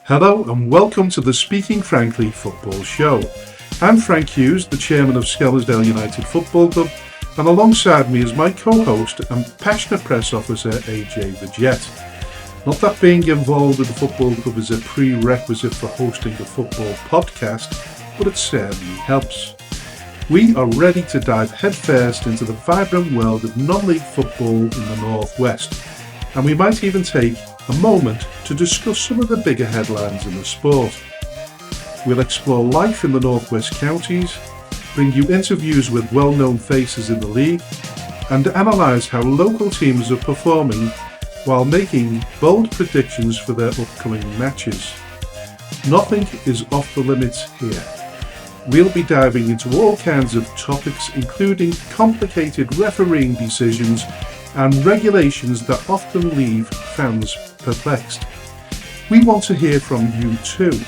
Hello and welcome to the Speaking Frankly Football Show. I'm Frank Hughes, the chairman of Skelmersdale United Football Club, and alongside me is my co-host and passionate press officer AJ Vergette. Not that being involved with the football club is a prerequisite for hosting a football podcast, but it certainly helps. We are ready to dive headfirst into the vibrant world of non-league football in the Northwest, and we might even take a moment to discuss some of the bigger headlines in the sport. We'll explore life in the Northwest counties, bring you interviews with well-known faces in the league, and analyse how local teams are performing while making bold predictions for their upcoming matches. Nothing is off the limits here. We'll be diving into all kinds of topics, including complicated refereeing decisions and regulations that often leave fans perplexed. We want to hear from you too.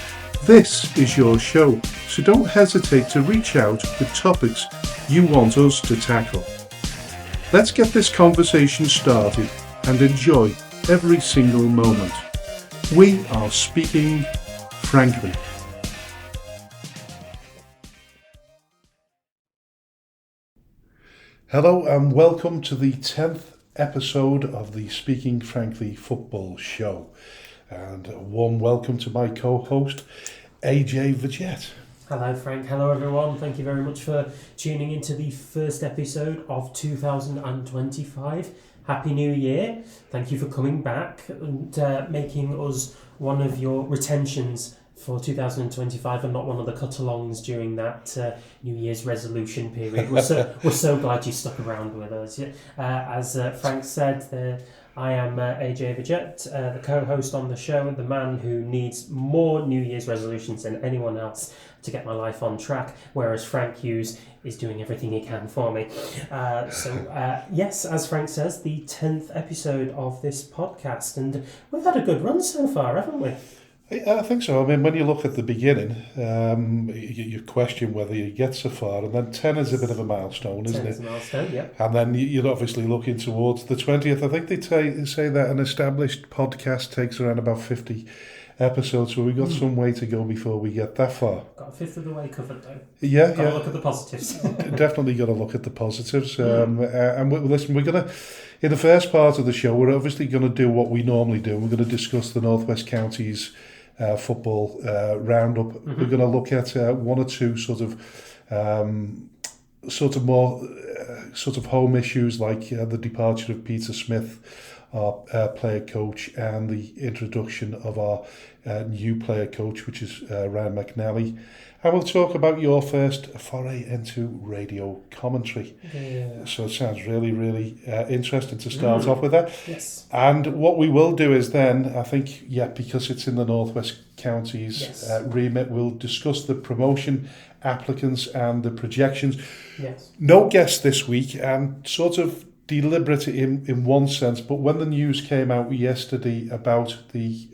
This is your show, so don't hesitate to reach out with topics you want us to tackle. Let's get this conversation started and enjoy every single moment. We are speaking frankly. Hello and welcome to the 10th episode of the Speaking Frankly Football Show, and a warm welcome to my co-host AJ Vergette. Hello Frank, hello everyone, thank you very much for tuning into the first episode of 2025. Happy New Year, thank you for coming back and making us one of your retentions for 2025 and not one of the cut-alongs during that New Year's resolution period. We're so glad you stuck around with us. As Frank said, I am AJ Vergette, the co-host on the show, the man who needs more New Year's resolutions than anyone else to get my life on track, whereas Frank Hughes is doing everything he can for me. Yes, as Frank says, the 10th episode of this podcast, and we've had a good run so far, haven't we? I think so. I mean, when you look at the beginning, you question whether you get so far, and then 10 is a bit of a milestone, isn't it? 10 is a milestone, yeah. And then you're obviously looking towards the 20th. I think they say that an established podcast takes around about 50 episodes, so we've got some way to go before we get that far. Got a fifth of the way covered, though. Yeah, Got to look at the positives. Definitely got to look at the positives. And listen, we're going to, in the first part of the show, we're obviously going to do what we normally do. We're going to discuss the Northwest Counties football roundup. Mm-hmm. We're going to look at one or two sort of home issues, like the departure of Peter Smith, our player coach, and the introduction of our new player coach, which is Ryan McNally. And we'll talk about your first foray into radio commentary. Yeah. So it sounds really, really interesting to start off with that. Yes. And what we will do is then, I think, because it's in the Northwest Counties remit, we'll discuss the promotion applicants and the projections. Yes. No guest this week, and sort of deliberate in one sense, but when the news came out yesterday about the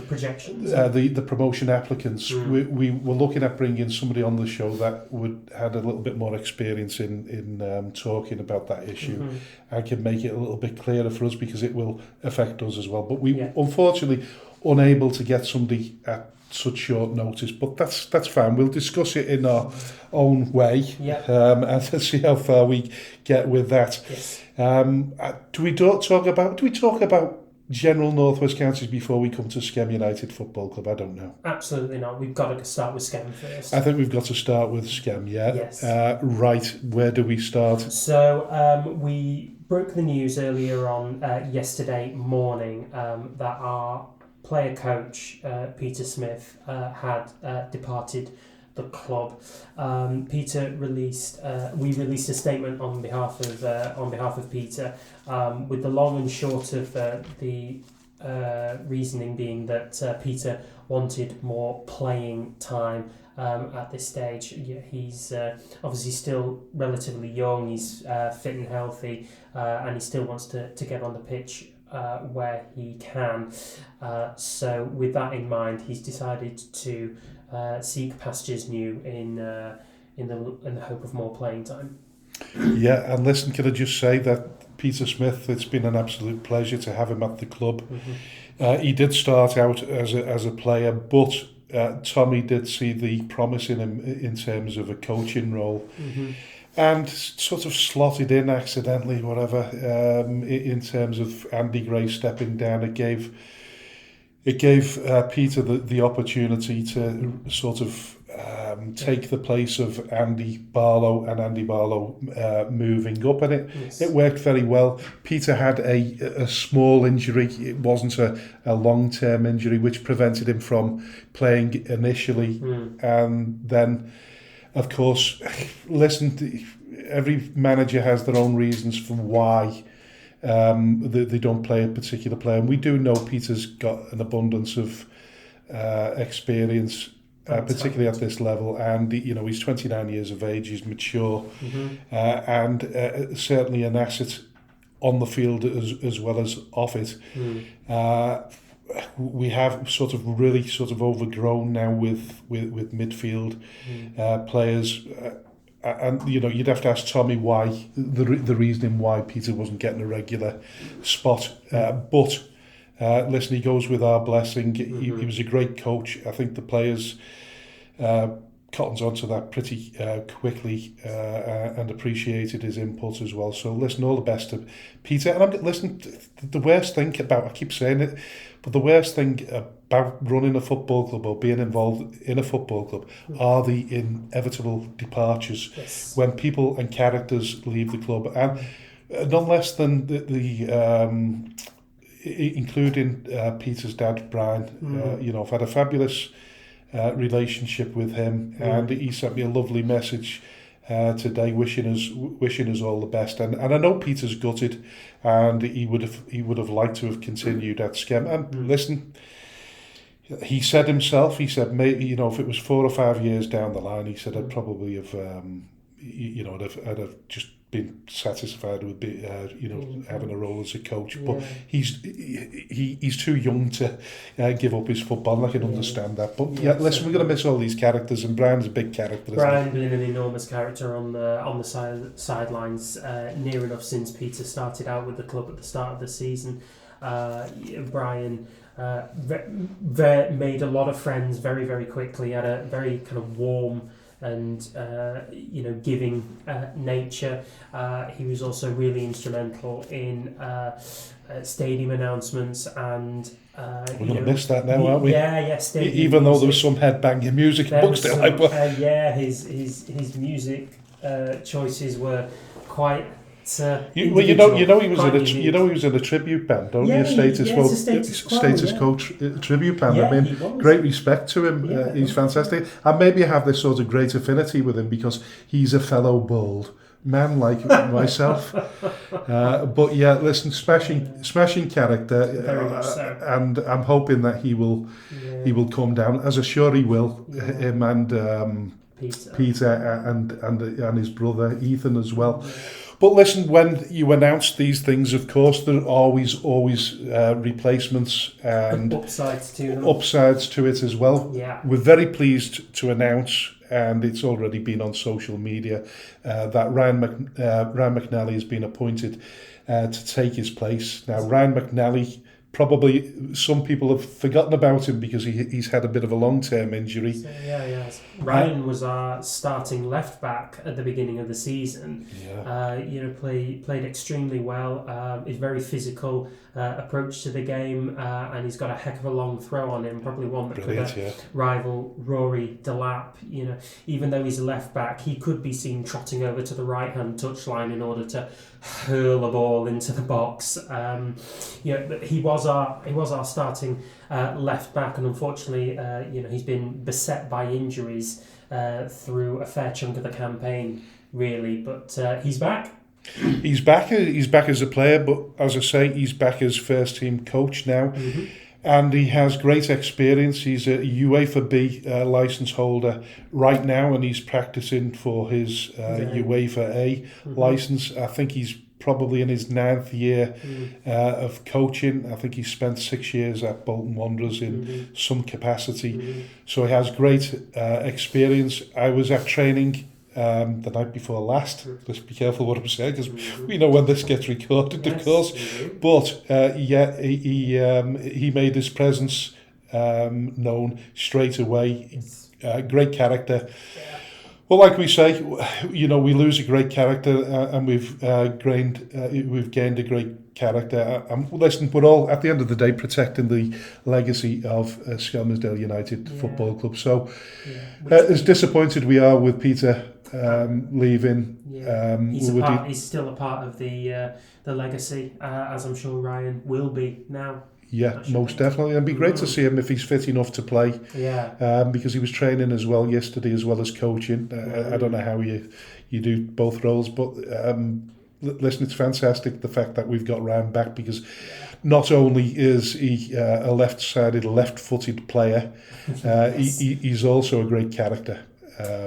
projections, the promotion applicants, we were looking at bringing somebody on the show that had a little bit more experience in talking about that issue and can make it a little bit clearer for us, because it will affect us as well. But we unfortunately unable to get somebody at such short notice, but that's fine. We'll discuss it in our own way, and see how far we get with that. Yes. Do we talk about general Northwest Counties before we come to Skem United Football Club? I don't know. Absolutely not. We've got to start with Skem first. I think we've got to start with Skem, yeah? Yes. Right, where do we start? So we broke the news earlier on yesterday morning that our player coach, Peter Smith, had departed the club. Peter released a statement on behalf of Peter, with the long and short of the reasoning being that Peter wanted more playing time at this stage. He's obviously still relatively young, he's fit and healthy, and he still wants to get on the pitch where he can. So with that in mind, he's decided to seek pastures new in the hope of more playing time. Yeah, and listen, can I just say that Peter Smith. It's been an absolute pleasure to have him at the club. He did start out as a player, but Tommy did see the promise in him in terms of a coaching role, and sort of slotted in accidentally, whatever, in terms of Andy Gray stepping down. It gave Peter the opportunity to sort of take the place of Andy Barlow, and Andy Barlow moving up, and it worked very well. Peter had a small injury. It wasn't a long-term injury, which prevented him from playing initially. And then, of course, listen, every manager has their own reasons for why they don't play a particular player, and we do know Peter's got an abundance of experience, particularly at this level, and he's 29 years of age, he's mature, and certainly an asset on the field as well as off it. We have sort of really overgrown now with midfield players. And you'd have to ask Tommy why the reasoning why Peter wasn't getting a regular spot. But listen, he goes with our blessing. He was a great coach. I think the players cottons onto that pretty quickly and appreciated his input as well. So listen, all the best to Peter. And listen, the worst thing about, I keep saying it, but the worst thing about running a football club or being involved in a football club are the inevitable departures. Yes. When when people and characters leave the club, and none less than including Peter's dad, Brian. I've had a fabulous relationship with him, and he sent me a lovely message today, wishing us all the best. And I know Peter's gutted, and he would have liked to have continued at Skem. And listen, he said himself, maybe if it was 4 or 5 years down the line, he said I'd probably have I'd have just been satisfied with having a role as a coach. But he's too young to give up his football, and I can understand that. But listen, we're going to miss all these characters, and Brian's a big character. Brian being an enormous character on the sidelines, near enough since Peter started out with the club at the start of the season. Brian made a lot of friends very, very quickly. Had a very kind of warm and giving nature. He was also really instrumental in stadium announcements, and we're going to miss that now, aren't we? Yeah, stadium even though there was some headbanging music at Buxton. His music choices were quite. He was in a tribute band, don't you? Status Quo tribute band. Yeah, I mean, great respect to him. He's fantastic. And maybe I have this sort of great affinity with him because he's a fellow bald man like myself. But yeah, listen, smashing character, Very much so. and I'm hoping that he will come down, as I'm sure he will. Him and Peter and his brother Ethan as well. But listen, when you announce these things, of course, there are always replacements and upsides to it as well. Yeah. We're very pleased to announce, and it's already been on social media, that Ryan McNally has been appointed to take his place. Now, Ryan McNally, probably some people have forgotten about him because he's had a bit of a long-term injury. So, Ryan was our starting left back at the beginning of the season. Played extremely well. He's very physical approach to the game, and he's got a heck of a long throw on him. Probably one that could rival Rory Delap. Even though he's a left back, he could be seen trotting over to the right-hand touchline in order to hurl a ball into the box. But he was our starting left back, and unfortunately, he's been beset by injuries through a fair chunk of the campaign, really. But he's back. He's back as a player, but as I say, he's back as first team coach now. And he has great experience. He's a UEFA B licence holder right now, and he's practicing for his UEFA A licence. I think he's probably in his 9th year of coaching. I think he spent 6 years at Bolton Wanderers in some capacity. So he has great experience. I was at training the night before last. Let's be careful what I'm saying, because we know when this gets recorded, of course. But he made his presence known straight away. Great character. Well, like we say, we lose a great character, and we've gained a great character. Listen, we're all, at the end of the day, protecting the legacy of Skelmersdale United Football Club. So, as disappointed we are with Peter leaving, he's still a part of the legacy, as I'm sure Ryan will be now. Yeah, most definitely. It'd be great to see him if he's fit enough to play. Yeah. Because he was training as well yesterday, as well as coaching. I don't know how you do both roles, but listen, it's fantastic the fact that we've got Ryan back, because not only is he a left-sided, left-footed player, he's also a great character.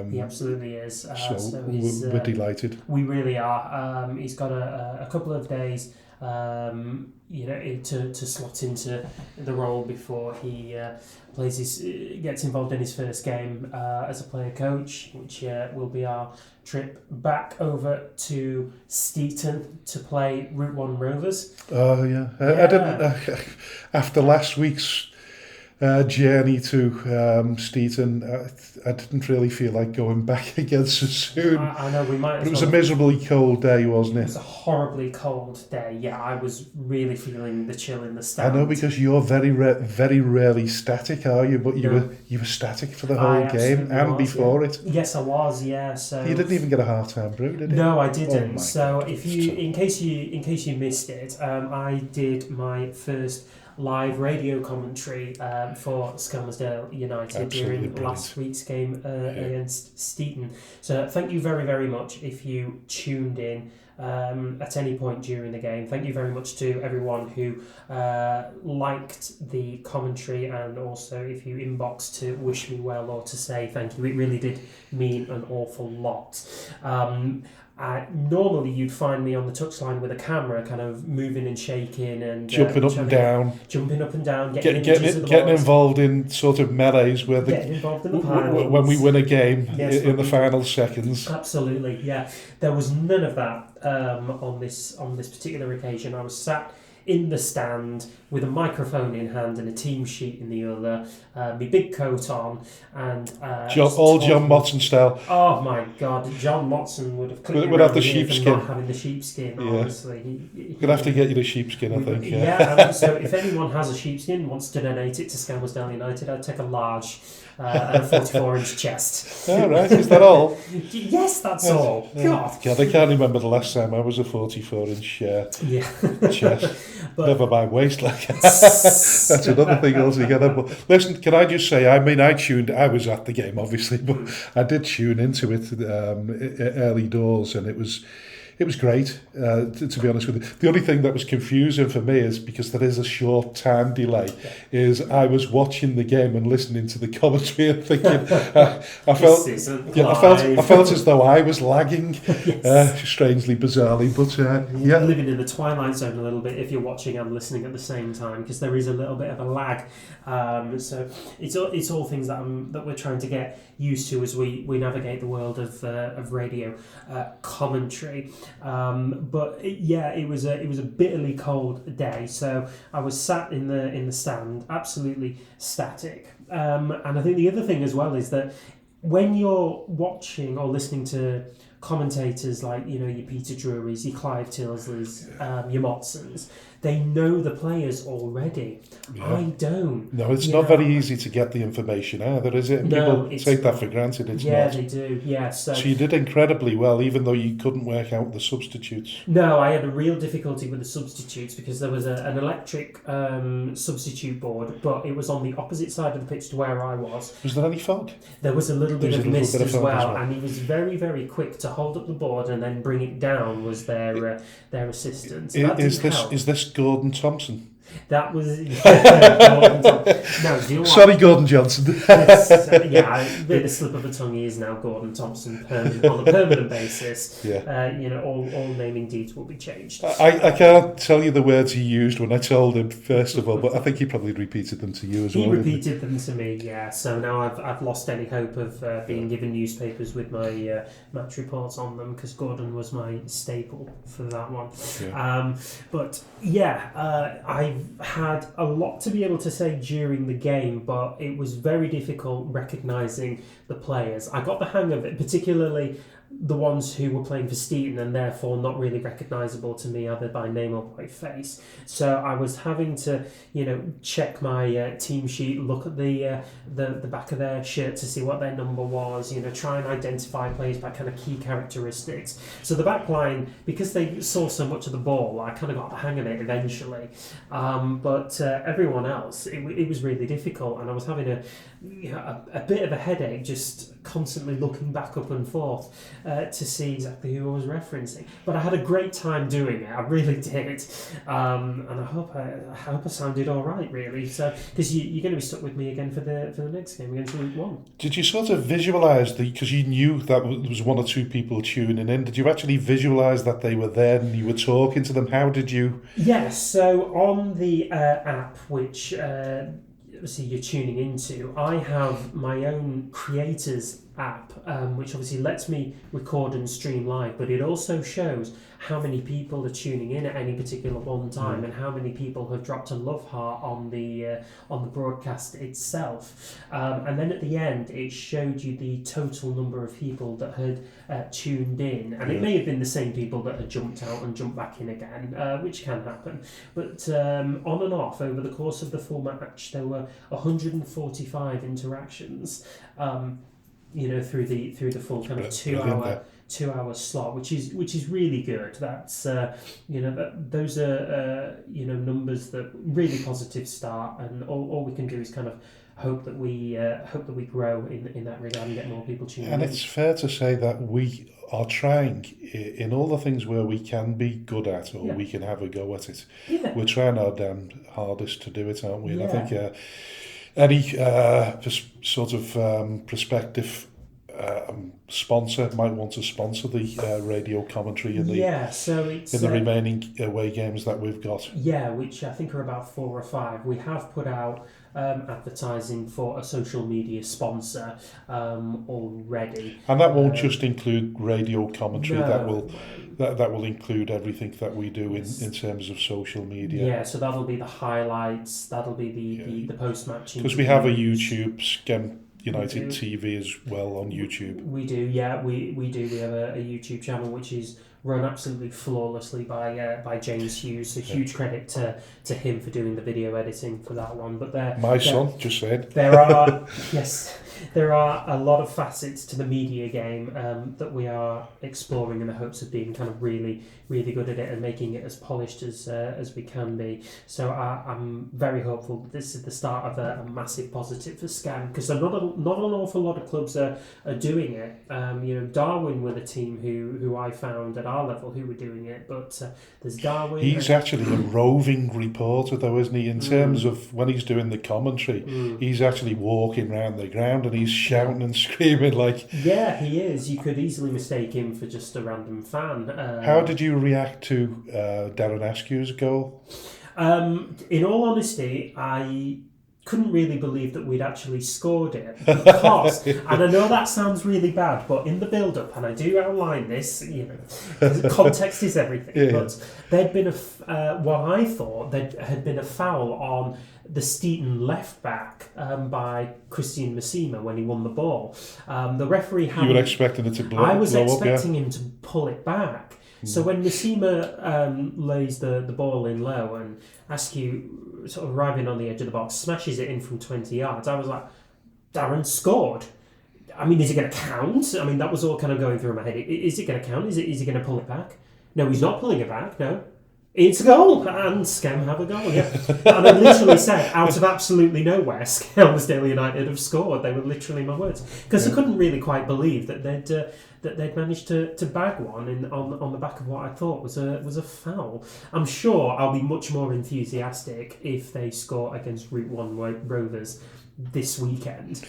He absolutely is. So we're delighted. We really are. He's got a couple of days to slot into the role before he gets involved in his first game as a player coach, which will be our trip back over to Steeton to play Route 1 Rovers. Oh yeah. I didn't after last week's journey to Steeton, I didn't really feel like going back again so soon. I know we might. But it was a miserably cold day, wasn't it? It was a horribly cold day. Yeah, I was really feeling the chill in the stand. I know, because you're very rarely static, are you? But you were static for the whole game and before it. Yes, I was. Yeah. So you didn't even get a half-time brew, did you? No, I didn't. Oh so God. In case you missed it, I did my first live radio commentary for Skelmersdale United during last week's game against Steeton. So thank you very, very much if you tuned in at any point during the game. Thank you very much to everyone who liked the commentary, and also if you inboxed to wish me well or to say thank you. It really did mean an awful lot. Normally you'd find me on the touchline with a camera kind of moving and shaking and jumping up and down, getting involved in sort of melees where when we win a game in the final seconds. Absolutely, yeah. There was none of that on this particular occasion. I was sat in the stand with a microphone in hand and a team sheet in the other, my big coat on, and John Motson style. Oh my God, John Motson would have have the sheepskin. Not having the sheepskin, honestly. We're gonna have to get you the sheepskin, I think. Yeah. So if anyone has a sheepskin and wants to donate it to Skelmersdale United, I'd take a large and a 44-inch chest. All right, is that all? Yes, that's all. God, I can't remember the last time I was a 44-inch chest. But never mind waist like that's another thing altogether. But listen, can I just say, I was at the game obviously, but I did tune into it early doors, and it was great, to be honest with you. The only thing that was confusing for me is, because there is a short time delay, is I was watching the game and listening to the commentary and thinking, I felt as though I was lagging, strangely, bizarrely, but You're living in the twilight zone a little bit if you're watching and listening at the same time, because there is a little bit of a lag. So it's all things that we're trying to get used to as we navigate the world of radio commentary. But it was a bitterly cold day, so I was sat in the stand, absolutely static. And I think the other thing as well is that when you're watching or listening to commentators like your Peter Drury's, your Clive Tillsleys, your Motsons, they know the players already. Yeah. I don't. No, it's not very easy to get the information either, is it? And people take that for granted. It's not. Yeah, they do. Yeah. So you did incredibly well, even though you couldn't work out the substitutes. No, I had a real difficulty with the substitutes, because there was an electric substitute board, but it was on the opposite side of the pitch to where I was. Was there any fog? There was a little bit of mist as well, and he was very, very quick to hold up the board and then bring it down. Was their assistant. So is this Gordon Thompson? That was Gordon Thompson. No, do you know what? Sorry, Gordon Johnson. Yeah, a bit of a slip of the tongue. He is now Gordon Thompson on a permanent basis. Yeah. All naming deeds will be changed. I can't tell you the words he used when I told him, first of all, but I think he probably repeated them to you as well. He repeated them to me, yeah. So now I've lost any hope of being given newspapers with my match reports on them, because Gordon was my staple for that one. Yeah. But yeah, I've had a lot to be able to say during the game, but it was very difficult recognising the players. I got the hang of it, particularly the ones who were playing for Steeton and therefore not really recognisable to me either by name or by face. So I was having to, check my team sheet, look at the back of their shirt to see what their number was, try and identify players by kind of key characteristics. So the back line, because they saw so much of the ball, I kind of got the hang of it eventually. But everyone else, it was really difficult, and I was having a bit of a headache just constantly looking back up and forth to see exactly who I was referencing. But I had a great time doing it. I really did, and I hope I sounded all right, really. So because you're going to be stuck with me again for the next game against League One. Did you sort of visualise because you knew that there was one or two people tuning in? Did you actually visualise that they were there and you were talking to them? How did you? Yes. So on the app, which obviously you're tuning into, I have my own creators app, which obviously lets me record and stream live, but it also shows how many people are tuning in at any particular one time and how many people have dropped a love heart on the broadcast itself. And then at the end, it showed you the total number of people that had tuned in, and it may have been the same people that had jumped out and jumped back in again, which can happen. But on and off over the course of the full match, there were 145 interactions. Through the full kind of 2 hour slot, which is really good. That's those are numbers that really positive start, and all we can do is kind of hope that we grow in that regard and get more people tuning in. And it's fair to say that we are trying in all the things where we can be good at, or we can have a go at it. Yeah. We're trying our damn hardest to do it, aren't we? And Yeah. I think any sort of prospective sponsor might want to sponsor the radio commentary in the remaining away games that we've got. Yeah, which I think are about 4 or 5. We have put out advertising for a social media sponsor already, and that won't just include radio commentary. No. That will include everything that we do in terms of social media. Yeah, so that'll be the highlights. That'll be the post-match. Because we have a YouTube Skem United TV as well on YouTube. We do, yeah, we do. We have a YouTube channel which is run absolutely flawlessly by James Hughes. So huge credit to him for doing the video editing for that one. But my son just said there are there are a lot of facets to the media game that we are exploring in the hopes of being kind of really, really good at it and making it as polished as we can be. So I'm very hopeful that this is the start of a massive positive for Skem, because not an awful lot of clubs are doing it. Darwin were the team who I found at our level who were doing it, but there's Darwin. He's actually a roving reporter, though, isn't he? In terms of when he's doing the commentary, he's actually walking around the ground and he's shouting and screaming like... Yeah, he is. You could easily mistake him for just a random fan. How did you react to Darren Askew's goal? In all honesty, I couldn't really believe that we'd actually scored it, because, and I know that sounds really bad, but in the build-up, and I do outline this, context is everything, but there'd been what I thought there had been a foul on the Steeton left back by Christian Massima when he won the ball. The referee had... You were expecting it to blow up? I was expecting him to pull it back. So when Massima lays the ball in low and Askew, sort of arriving on the edge of the box, smashes it in from 20 yards, I was like, Darren scored. I mean, is it going to count? I mean, that was all kind of going through my head. Is it going to count? Is he going to pull it back? No, he's not pulling it back, no. It's a goal, and Skem have a goal, yeah. And I literally said, out of absolutely nowhere, Skelmersdale United have scored. They were literally my words. Because I couldn't really quite believe that they'd managed to bag one on the back of what I thought was a foul. I'm sure I'll be much more enthusiastic if they score against Route 1 Rovers this weekend.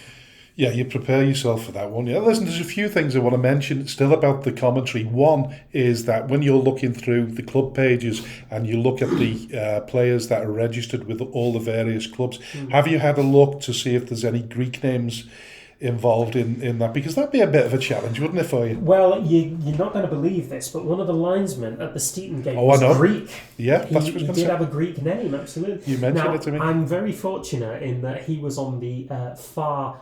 Yeah, you prepare yourself for that one. Yeah, listen, there's a few things I want to mention still about the commentary. One is that when you're looking through the club pages and you look at the players that are registered with all the various clubs, have you had a look to see if there's any Greek names involved in that? Because that'd be a bit of a challenge, wouldn't it, for you? Well, you're not going to believe this, but one of the linesmen at the Steeton game was Greek. Yeah, that's what I was going to say. He did have a Greek name, absolutely. You mentioned it to me. I'm very fortunate in that he was on the far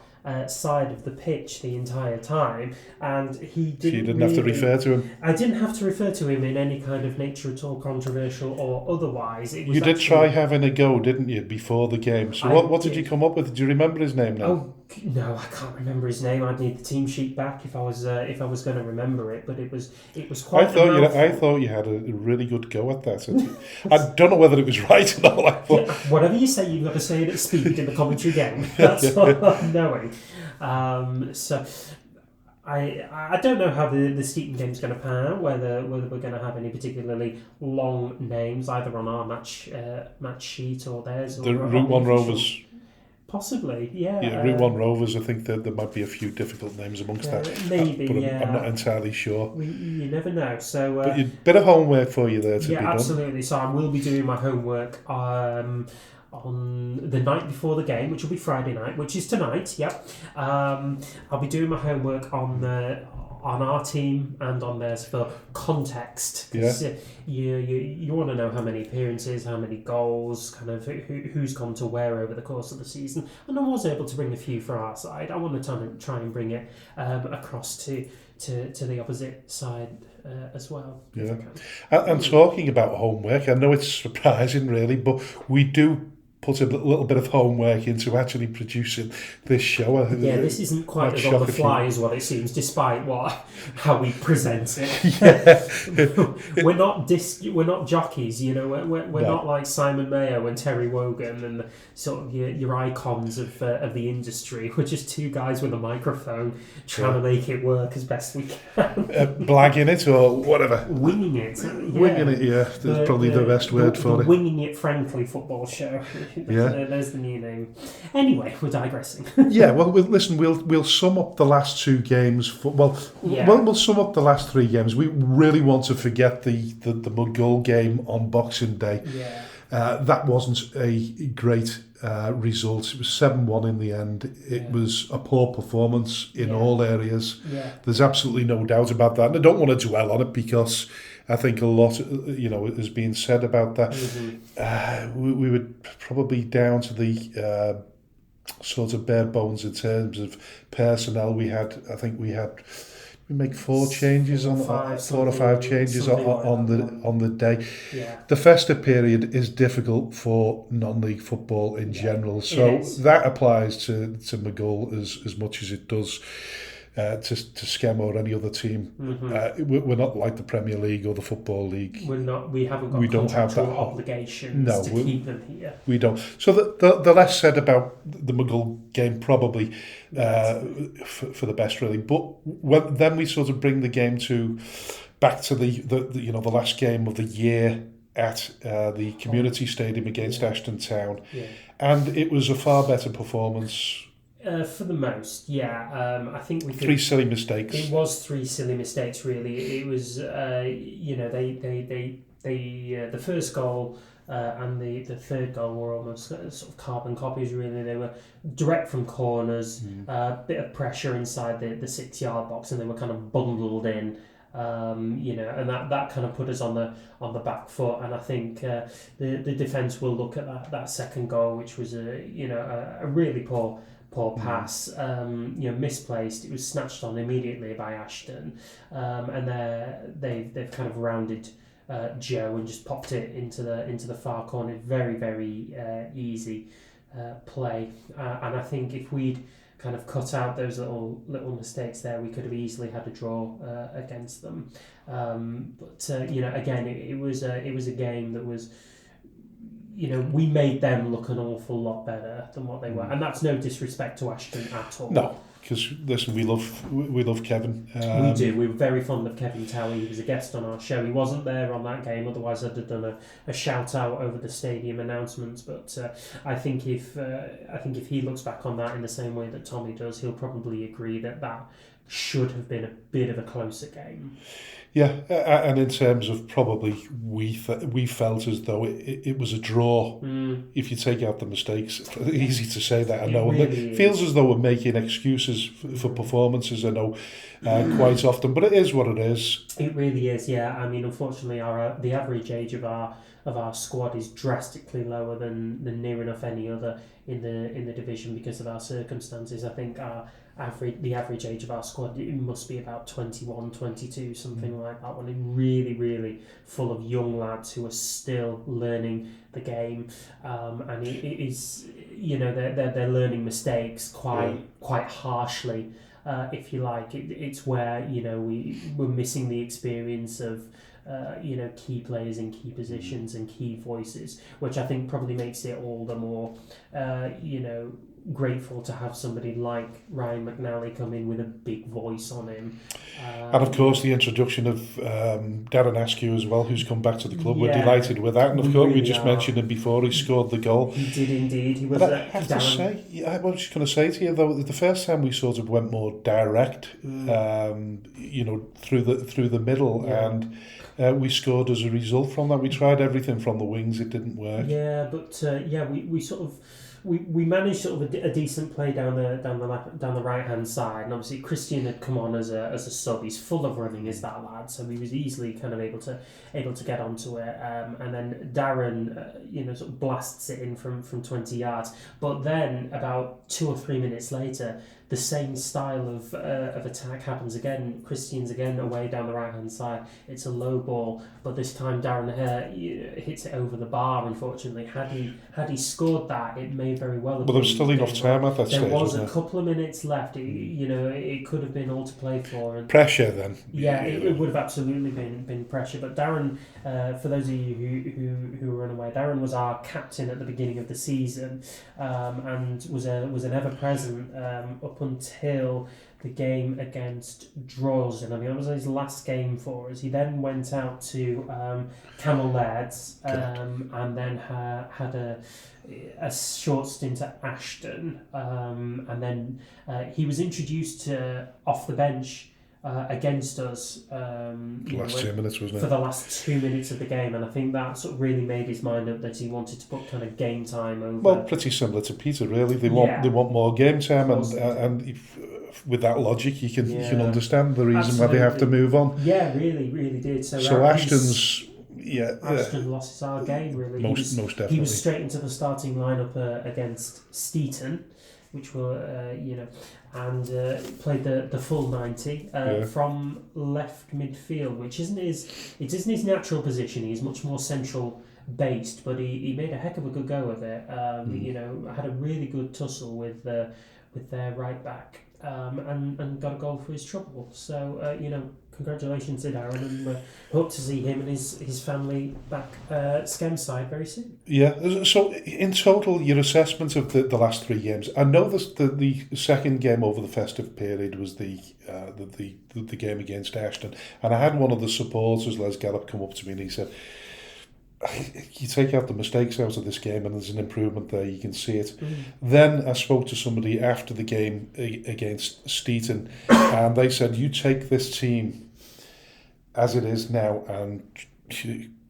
side of the pitch the entire time, and he didn't. So you didn't have to refer to him. I didn't have to refer to him in any kind of nature at all, controversial or otherwise. It was you did try having a go, didn't you, before the game? So what did you come up with? Do you remember his name now? Oh no, I can't remember his name. I'd need the team sheet back if I was going to remember it. But it was quite. I thought you had a really good go at that. I don't know whether it was right or not. Yeah, whatever you say, you've got to say it at speed in the commentary game. That's what I'm knowing. So I don't know how the Steeton game's going to pan out, whether we're going to have any particularly long names either on our match sheet or theirs. The Route 1 Rovers. Possibly, yeah. Yeah, Route 1 Rovers, I think there might be a few difficult names amongst that. Maybe, but yeah. I'm not entirely sure. You never know. So, but a bit of homework for you there to be done. Yeah, absolutely. So I will be doing my homework on the night before the game, which will be Friday night, which is tonight. Yep. I'll be doing my homework on our team and on theirs for context. Because you want to know how many appearances, how many goals, kind of who's gone to where over the course of the season. And I was able to bring a few for our side. I want to try and bring it across to the opposite side as well. Yeah. And talking about homework, I know it's surprising really, but we do put a little bit of homework into actually producing this show. Yeah, this isn't quite as on the fly as what it seems, despite how we present it. Yeah. We're not jockeys, you know. We're not like Simon Mayo and Terry Wogan and sort of your icons of the industry. We're just two guys with a microphone trying to make it work as best we can. Blagging it or whatever. Winging it. Winging it, yeah. That's probably the best word for it. Winging it frankly football show. There's the new name. Anyway, we're digressing. Yeah, well, listen, we'll sum up the last two games. We'll sum up the last three games. We really want to forget the Mughal game on Boxing Day. Yeah. That wasn't a great result. It was 7-1 in the end. It was a poor performance in all areas. Yeah. There's absolutely no doubt about that. And I don't want to dwell on it because I think a lot, has been said about that. Mm-hmm. We were probably down to the sort of bare bones in terms of personnel. We make four changes on 4 or 5 changes on the day. Yeah. The festive period is difficult for non-league football in general, so that applies to Mughal as much as it does to Skem or any other team. Mm-hmm. We're not like the Premier League or the Football League. We're not. We haven't got contractual obligations to keep them here. We don't. So the less said about the Mughal game probably for the best really. But then we sort of bring the game back to the last game of the year at the community stadium against Ashton Town, and it was a far better performance. For the most, I think we could, 3 silly mistakes. It was 3 silly mistakes, really. It was, the first goal and the third goal were almost sort of carbon copies, really. They were direct from corners, bit of pressure inside the 6-yard box, and they were kind of bundled in. And that kind of put us on the back foot, and I think the defence will look at that second goal, which was a really poor pass, misplaced. It was snatched on immediately by Ashton, and they've kind of rounded Joe and just popped it into the far corner. Very, very easy play, and I think if we'd kind of cut out those little mistakes there, we could have easily had a draw against them. But again, it was a game that was, we made them look an awful lot better than what they were, and that's no disrespect to Ashton at all. No, because listen, we love Kevin. We do. We were very fond of Kevin Towie. He was a guest on our show. He wasn't there on that game, otherwise I'd have done a shout out over the stadium announcements. But I think if he looks back on that in the same way that Tommy does, he'll probably agree that should have been a bit of a closer game. Yeah, and in terms of probably we felt as though it was a draw. If you take out the mistakes, it's easy to say that. I know it feels as though we're making excuses for performances. I know quite often, but it is what it is. It really is. Yeah, I mean, unfortunately, the average age of our squad is drastically lower than near enough any other in the division because of our circumstances. I think the average age of our squad, it must be about 21, 22, something like that one. Really, really full of young lads who are still learning the game, and it is, they're learning mistakes quite harshly, if you like. It's where we're missing the experience of key players in key positions and key voices, which I think probably makes it all the more grateful to have somebody like Ryan McNally come in with a big voice on him. And of course the introduction of Darren Askew as well, who's come back to the club. We're delighted with that, and of course we just mentioned him before, he scored the goal. He did indeed. He was. But I have to say, I was just going to say to you though, the first time we sort of went more direct, through the middle, and we scored as a result from that. We tried everything from the wings, it didn't work. Yeah, but we sort of. We managed sort of a decent play down the right hand side, and obviously Christian had come on as a sub. He's full of running, is that lad? So he was easily kind of able to get onto it. And then Darren, sort of blasts it in from 20 yards. But then about 2 or 3 minutes later, the same style of attack happens again. Christian's again away down the right hand side. It's a low ball, but this time Darren hits it over the bar. Unfortunately, had he scored that, it may very well have. But there was still enough time at that stage. There was a couple of minutes left. It could have been all to play for. And pressure then. Yeah, it would have absolutely been pressure. But Darren, for those of you who were unaware, Darren was our captain at the beginning of the season, and was an ever present up until the game against Droylsden. I mean, that was his last game for us. He then went out to Camel Lairds, and then had a short stint at Ashton, and then he was introduced to off the bench against us the last 2 minutes, wasn't it? For the last 2 minutes of the game, and I think that sort of really made his mind up that he wanted to put kind of game time over. Well, pretty similar to Peter, really. They want more game time, and if, with that logic, you can understand the reason why they have to move on. Yeah, really, really did. So Ashton's. Ashton lost our game, really. Most definitely. He was straight into the starting lineup against Steeton, which were, and played the full 90 from left midfield, which isn't his natural position. He's much more central based, but he made a heck of a good go of it. Had a really good tussle with their right back, and got a goal for his trouble. So congratulations to Darren, and hope to see him and his family back Skem side very soon. Yeah, so in total, your assessment of the last 3 games, I know the second game over the festive period was the game against Ashton, and I had one of the supporters, Les Gallup, come up to me and he said, you take out the mistakes out of this game and there's an improvement there, you can see it. Then I spoke to somebody after the game against Steeton, and they said, you take this team as it is now, and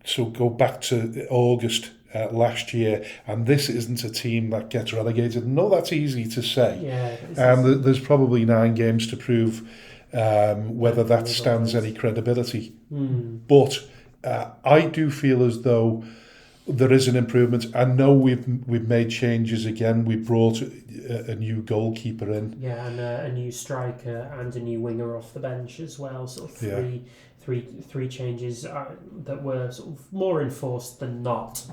so go back to August last year, and this isn't a team that gets relegated. No, that's easy to say. And there's probably 9 games to prove whether that stands any credibility. But I do feel as though there is an improvement. I know we've made changes again. We brought a new goalkeeper in. Yeah, and a new striker and a new winger off the bench as well. Sort of three changes that were sort of more enforced than not.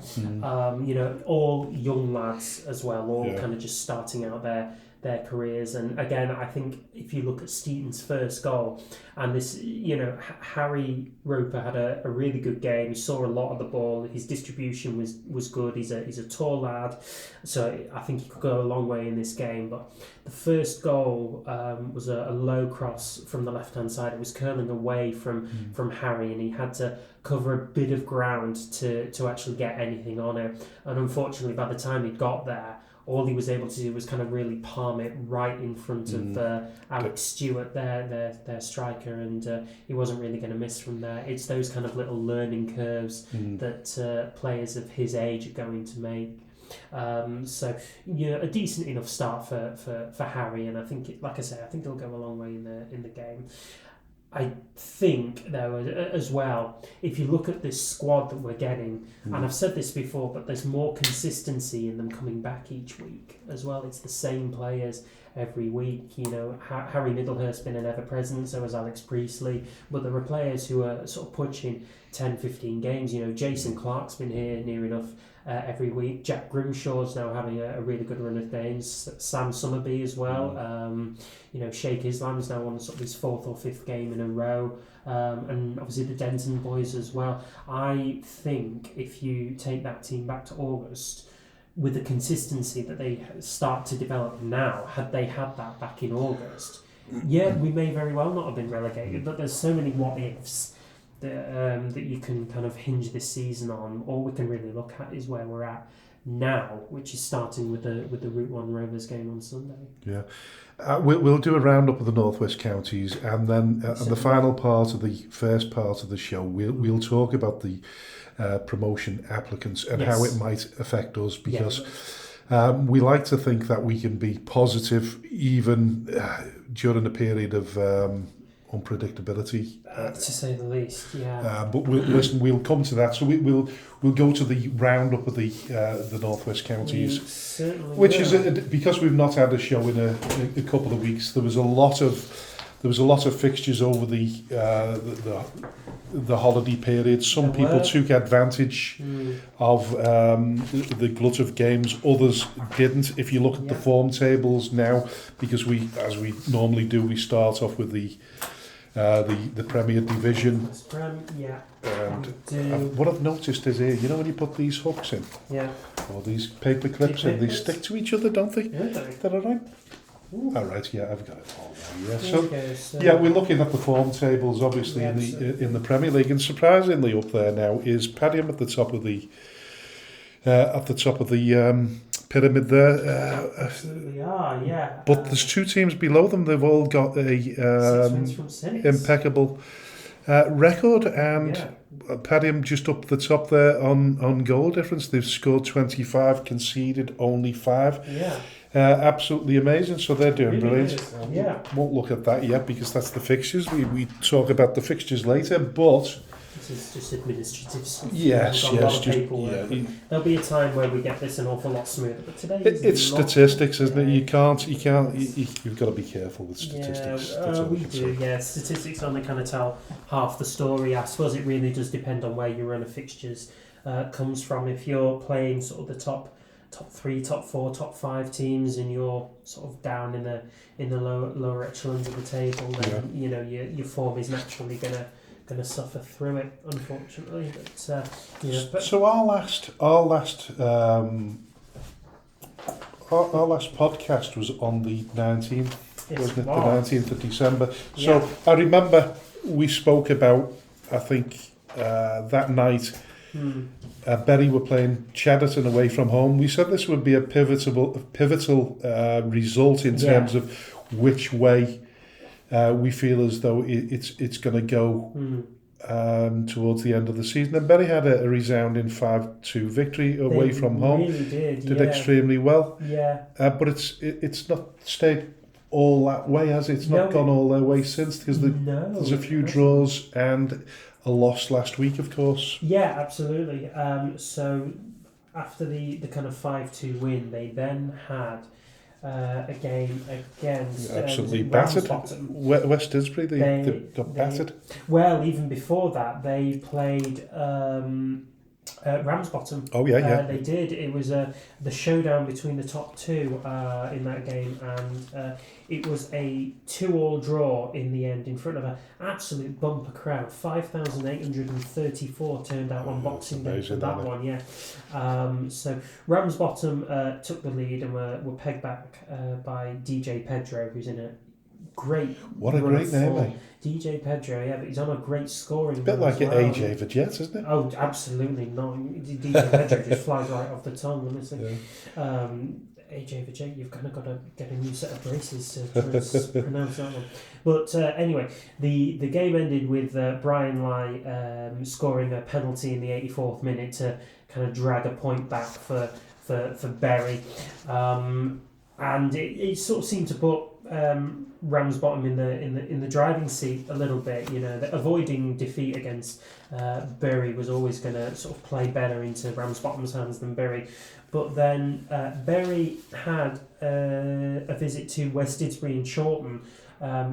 All young lads as well, all kind of just starting out their their careers. And again, I think if you look at Steaton's first goal, and this, Harry Roper had a really good game. He saw a lot of the ball. His distribution was good. He's a tall lad, so I think he could go a long way in this game. But the first goal was a low cross from the left-hand side. It was curling away from Harry, and he had to cover a bit of ground to actually get anything on it. And unfortunately, by the time he got there, all he was able to do was kind of really palm it right in front of Alex Stewart, their striker, and he wasn't really going to miss from there. It's those kind of little learning curves that players of his age are going to make. So a decent enough start for Harry, and I think, like I say, I think he'll go a long way in the game. I think, though, as well, if you look at this squad that we're getting, and I've said this before, but there's more consistency in them coming back each week as well. It's the same players every week. Harry Middlehurst's been an ever-present, so has Alex Priestley, but there are players who are sort of pushing 10, 15 games. Jason Clark's been here near enough every week. Jack Grimshaw's now having a really good run of games. Sam Summerby as well. Sheikh Islam's now on sort of his 4th or 5th game in a row. And obviously the Denton boys as well. I think if you take that team back to August, with the consistency that they start to develop now, had they had that back in August, we may very well not have been relegated, but there's so many what-ifs that you can kind of hinge this season on. All we can really look at is where we're at now, which is starting with the Route 1 Rovers game on Sunday. Yeah. We'll do a roundup of the Northwest counties, and then in the final part of the first part of the show, we'll talk about the promotion applicants and how it might affect us, because we like to think that we can be positive even during a period of unpredictability, to say the least. But we'll come to that. So we'll go to the roundup of the Northwest counties, which is because we've not had a show in a couple of weeks. There was a lot of fixtures over the holiday period. Some people took advantage of the glut of games. Others didn't. If you look at the form tables now, because as we normally do, we start off with the Premier Division. And what I've noticed is here, when you put these hooks in, or these paper clips in, they stick to each other, don't they? Is that all right? All right, I've got it all now. So we're looking at the form tables, obviously, in the Premier League, and surprisingly up there now is Padiham at the top of the pyramid there. Absolutely are, But there's two teams below them. They've all got a impeccable record, and Padiham just up the top there on goal difference. They've scored 25, conceded only 5. Absolutely amazing. So they're doing brilliant. Won't look at that yet because that's the fixtures. We talk about the fixtures later, but this is just administrative stuff. There'll be a time where we get this an awful lot smoother, but today it's statistics, isn't it? You've got to be careful with statistics. We do. Statistics only kind of tell half the story. I suppose it really does depend on where your run of fixtures comes from. If you're playing sort of the top 3, top 4, top 5 teams, and you're sort of down in the lower echelons of the table, then your form is naturally going to suffer through it, unfortunately. But so our last podcast was on the 19th, wasn't it? The 19th of December. So I remember we spoke about, I think that night. Bury were playing Chadderton away from home. We said this would be a pivotal result in terms of which way we feel as though it's going to go towards the end of the season. And Bury had a resounding 5-2 victory away from home. Really did extremely well. But it's not stayed all that way, has it? It's not gone all their way since, because there's a few draws and a loss last week, of course. Yeah, absolutely. So after the kind of 5-2 win, they then had a game against absolutely battered West Didsbury. They got battered. Well, even before that, they played Ramsbottom. Oh yeah. They did. It was the showdown between the top two in that game, and it was a 2-2 draw in the end in front of an absolute bumper crowd. 5,834 turned out on Boxing Day for that one. Yeah. So Ramsbottom took the lead and were pegged back by DJ Pedro, who's in a great. What a great name, eh? DJ Pedro, yeah, but he's on a great scoring. A bit like an AJ Vergette, isn't it? Oh, absolutely not. DJ Pedro just flies right off the tongue, honestly. Yeah. AJ Vergette, you've kind of got to get a new set of braces to pronounce that one. But anyway, the game ended with Brian Lai scoring a penalty in the 84th minute to kind of drag a point back for Bury. And it sort of seemed to put Ramsbottom in the driving seat a little bit. You know, avoiding defeat against Bury was always going to sort of play better into Ramsbottom's hands than Bury. But then Bury had a visit to West Didsbury and Chorlton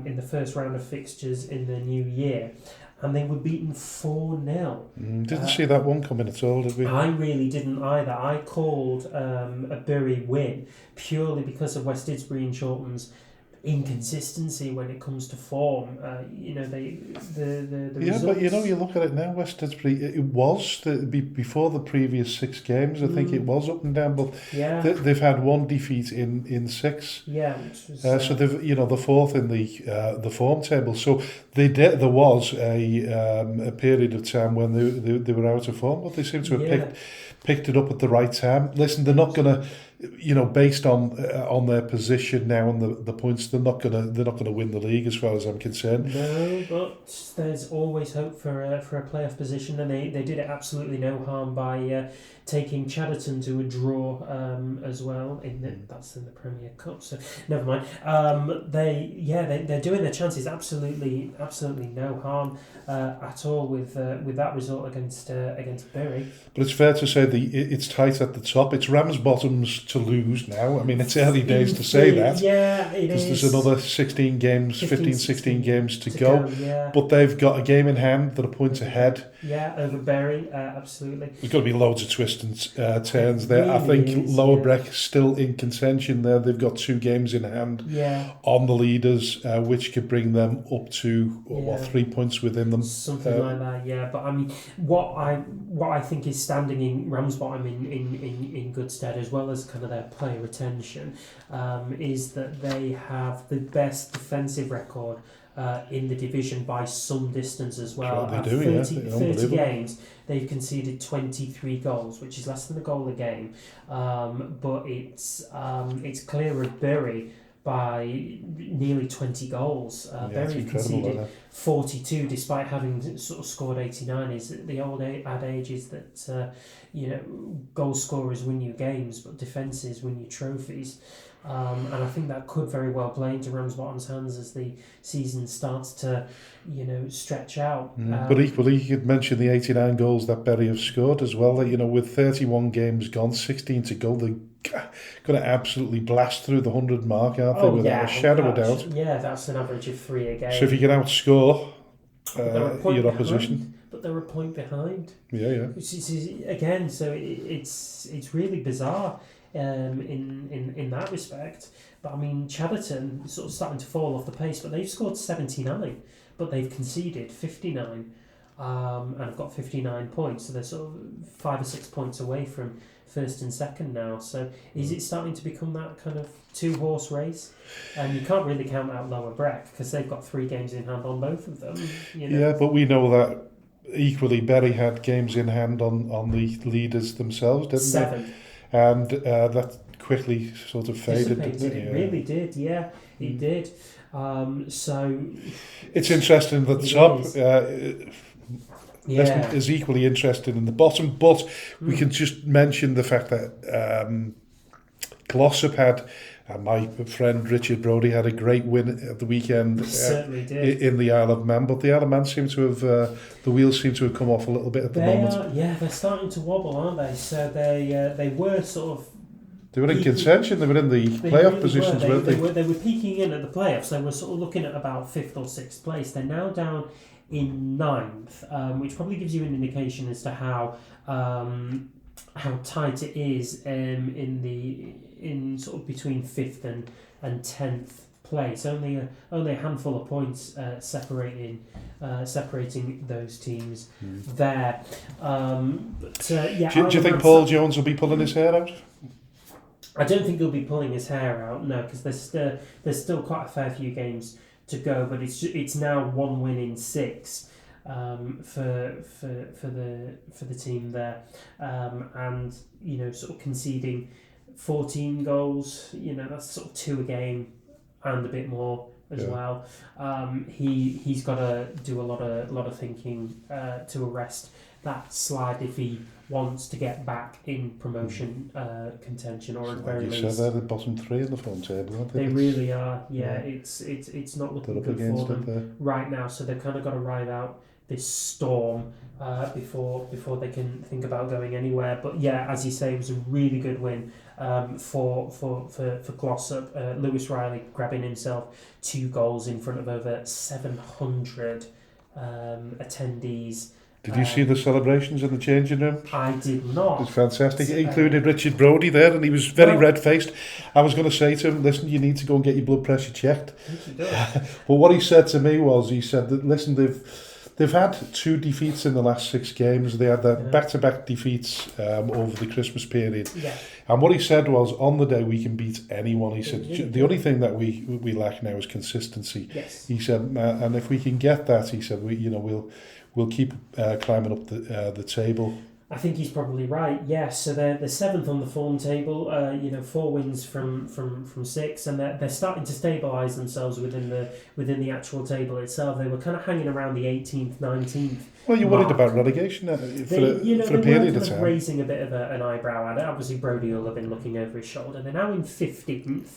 in the first round of fixtures in the new year. And they were beaten 4-0. Didn't see that one coming at all, did we? I really didn't either. I called a Bury win purely because of West Didsbury and Chorlton's inconsistency when it comes to form. The results. But you look at it now, West Didsbury, it was before the previous 6 games. I think it was up and down, but they've had one defeat in 6. Yeah, which was, so they've the 4th in the form table. So there was a period of time when they were out of form, but they seem to have picked it up at the right time. Listen, they're not going to. Based on their position now and the points, they're not gonna win the league as far as I'm concerned. No, but there's always hope for a playoff position, and they did it absolutely no harm by taking Chadderton to a draw as well. That's in the Premier Cup, so never mind. They're doing their chances absolutely no harm at all with that result against Bury. But it's fair to say it's tight at the top. It's Ramsbottom's to lose now. I mean, it's early days to say that. Yeah, it is. There's another 16 games, 16 games to go. But they've got a game in hand. They're a point ahead. Yeah, over Bury, absolutely. There's got to be loads of twists and turns there. Really I think Lower Breck still in contention there. They've got 2 games in hand on the leaders, which could bring them up to 3 points within them. Something like that, yeah. But I mean, what I think is standing in Ramsbottom in good stead, as well as kind of their player retention, is that they have the best defensive record in the division by some distance as well. Sure, they do, 30 games, they've conceded 23 goals, which is less than a goal a game. But it's clear of Bury by nearly 20 goals. Bury have conceded 42 despite having sort of scored 89. Is the old adage is that goal scorers win you games, but defences win you trophies. And I think that could very well play into Ramsbottom's hands as the season starts to, stretch out. But equally, you could mention the 89 goals that Bury have scored as well. That with 31 games gone, 16 to go, they're going to absolutely blast through the 100 mark, aren't they? Without a shadow of a doubt. Yeah, that's an average of 3 a game. So if you can outscore your opposition. But they're a point behind. Yeah. Which is, again, so it's really bizarre. In that respect, but I mean Chadderton is sort of starting to fall off the pace, but they've scored 79, but they've conceded 59, and have got 59 points, so they're sort of 5 or 6 points away from first and second now. So is it starting to become that kind of 2-horse race? And you can't really count out Lower Breck because they've got 3 games in hand on both of them. Yeah, but we know that equally Bury had games in hand on the leaders themselves, didn't 7. they? And that quickly sort of faded, didn't it? It really did, it did. So it's interesting that the top is equally interested in the bottom, but we can just mention the fact that Glossop had, my friend Richard Brodie had a great win at the weekend certainly did. In the Isle of Man, but the Isle of Man seem to have, the wheels seem to have come off a little bit at the moment. They're starting to wobble, aren't they? So they were sort of... They were in contention, they were in the playoff positions, weren't they? They were peaking in at the playoffs. They were sort of looking at about 5th or 6th place. They're now down in ninth, which probably gives you an indication as to how tight it is in sort of between 5th and 10th place. Only a handful of points separating those teams there. Do you think Paul Jones will be pulling his hair out? I don't think he'll be pulling his hair out, no, because there's still quite a fair few games to go, but it's now 1 win in 6 for the team there, and sort of conceding 14 goals. That's sort of 2 a game and a bit more as well. He's got to do a lot of thinking to arrest that slide if he wants to get back in promotion contention, or at the very least. They're the bottom 3 in the form table, aren't they? They really are. Yeah, it's not looking good for them right now. So they've kind of got to ride out this storm before they can think about going anywhere. But yeah, as you say, it was a really good win for Glossop. Lewis Riley grabbing himself 2 goals in front of over 700 attendees. Did you see the celebrations in the changing room? I did not. It was fantastic. It included Richard Brodie there, and he was very red-faced. I was going to say to him, listen, you need to go and get your blood pressure checked. But what he said to me was, he said that, listen, they've had 2 defeats in the last 6 games. They had back-to-back defeats over the Christmas period. Yeah. And what he said was, on the day we can beat anyone. He said, the only thing that we lack now is consistency. Yes. He said, and if we can get that, he said, we'll keep climbing up the table. I think he's probably right. Yes, so they're 7th on the form table. 4 wins from 6, and they're starting to stabilise themselves within the actual table itself. They were kind of hanging around the 18th, 19th. Well, you're worried about relegation for a period of time. Raising a bit of an eyebrow at it. Obviously, Brodie will have been looking over his shoulder. They're now in 15th.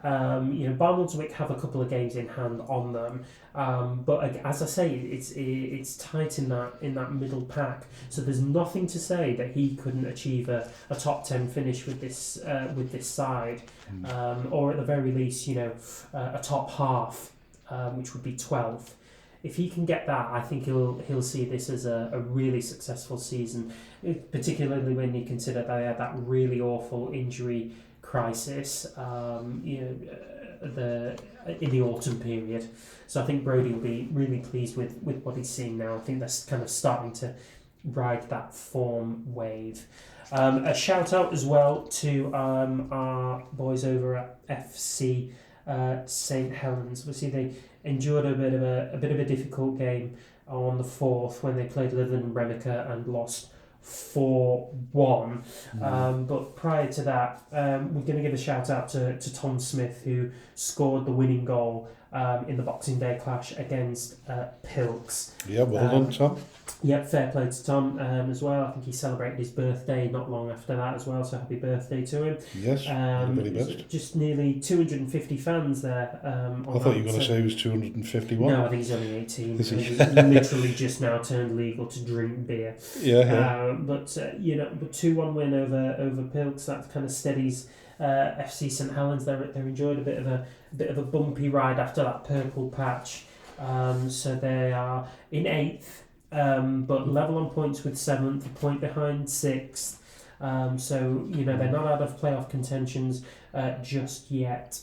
Barnoldswick have a couple of games in hand on them, but as I say, it's tight in that middle pack. So there's nothing to say that he couldn't achieve a top 10 finish with this side, or at the very least, a top half, which would be 12th. If he can get that, I think he'll see this as a really successful season, particularly when you consider they had that really awful injury crisis in the autumn period. So I think Brodie will be really pleased with what he's seeing now. I think that's kind of starting to ride that form wave. A shout out as well to our boys over at FC St Helens. Obviously they endured a bit of a difficult game on the 4th when they played Litherland Remica and lost 4-1. But prior to that, we're going to give a shout out to Tom Smith, who scored the winning goal in the Boxing Day clash against Pilks. Yeah, well done, Tom. Yep, fair play to Tom as well. I think he celebrated his birthday not long after that as well, so happy birthday to him. Yes, very best. Just nearly 250 fans there. I thought you were going to say he was 251. No, I think he's only 18. He's literally just now turned legal to drink beer. Yeah. But 2-1 win over Pilks, that kind of steadies FC St Helens. They're enjoyed a bit of a bumpy ride after that purple patch. So they are in 8th. But level on points with 7th, a point behind 6th. So they're not out of playoff contentions just yet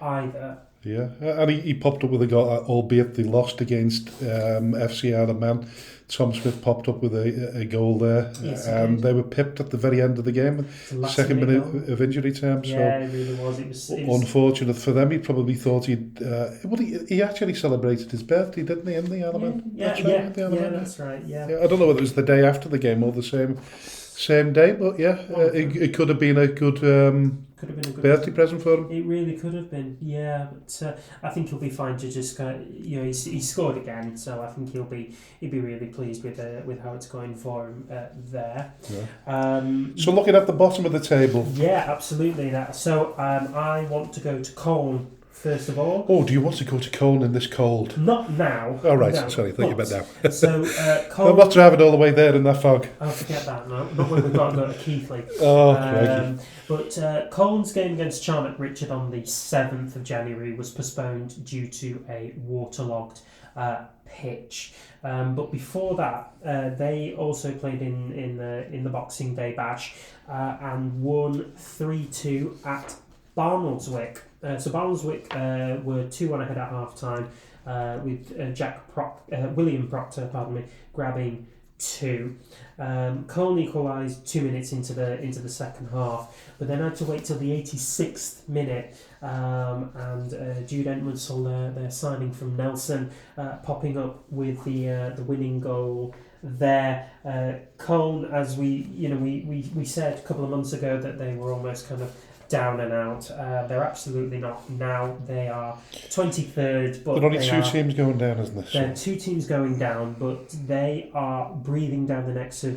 either. Yeah, and he popped up with a goal, albeit they lost against FC Isle of Man. Tom Smith popped up with a goal there, and they were pipped at the very end of the game, second minute of injury time. So yeah, it really was. It was unfortunate for them. He probably thought he actually celebrated his birthday, didn't he, in the Isle of Man? That's right. Yeah. I don't know whether it was the day after the game or the same day, but it could have been a good birthday present for him. It really could have been, yeah. But I think he'll be fine to just he scored again, so I think he'll be really pleased with how it's going for him there. Yeah. So looking at the bottom of the table. Yeah, absolutely. So I want to go to Colne first of all. Oh, do you want to go to Colne in this cold? Not now. Oh, right. No, Sorry, I thought you meant now. So, I'm not driving all the way there in that fog. I'll forget that now. Not when we've got to go to Keighley. Oh, crikey. But Colne's game against Charnock Richard on the 7th of January was postponed due to a waterlogged pitch. But before that, they also played in the Boxing Day Bash and won 3-2 at Barnoldswick. So Barnoldswick were 2-1 ahead at half time with William Proctor, grabbing 2. Colne equalised 2 minutes into the second half, but then had to wait till the 86th minute, and Jude Entwistle, their signing from Nelson, popping up with the winning goal there. Colne, as we said a couple of months ago that they were almost kind of down and out. They're absolutely not. Now they are 23rd, but there are only two teams going down, isn't there? There are 2 teams going down, but they are breathing down the necks of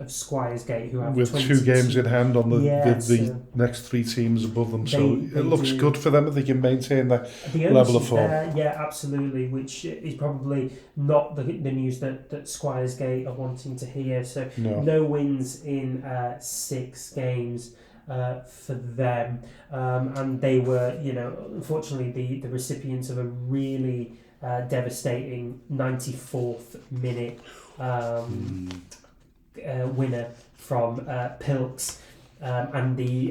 Squiersgate, who have with 2 games in hand on the next 3 teams above them. So it looks good for them if they can maintain that level of form. Yeah, absolutely, which is probably not the news that Squiersgate are wanting to hear. So no wins in 6 games. For them, and they were, unfortunately, the recipients of a really devastating 94th minute winner from Pilks, and they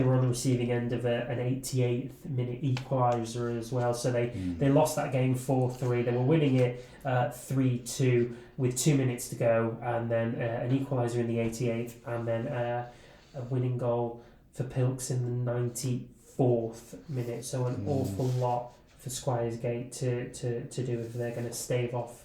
were on the receiving end of an 88th minute equaliser as well. So they lost that game 4-3. They were winning it 3-2 with 2 minutes to go, and then an equaliser in the 88th, and then a winning goal for Pilks in the 94th minute. So an awful lot for Squiersgate to do if they're going to stave off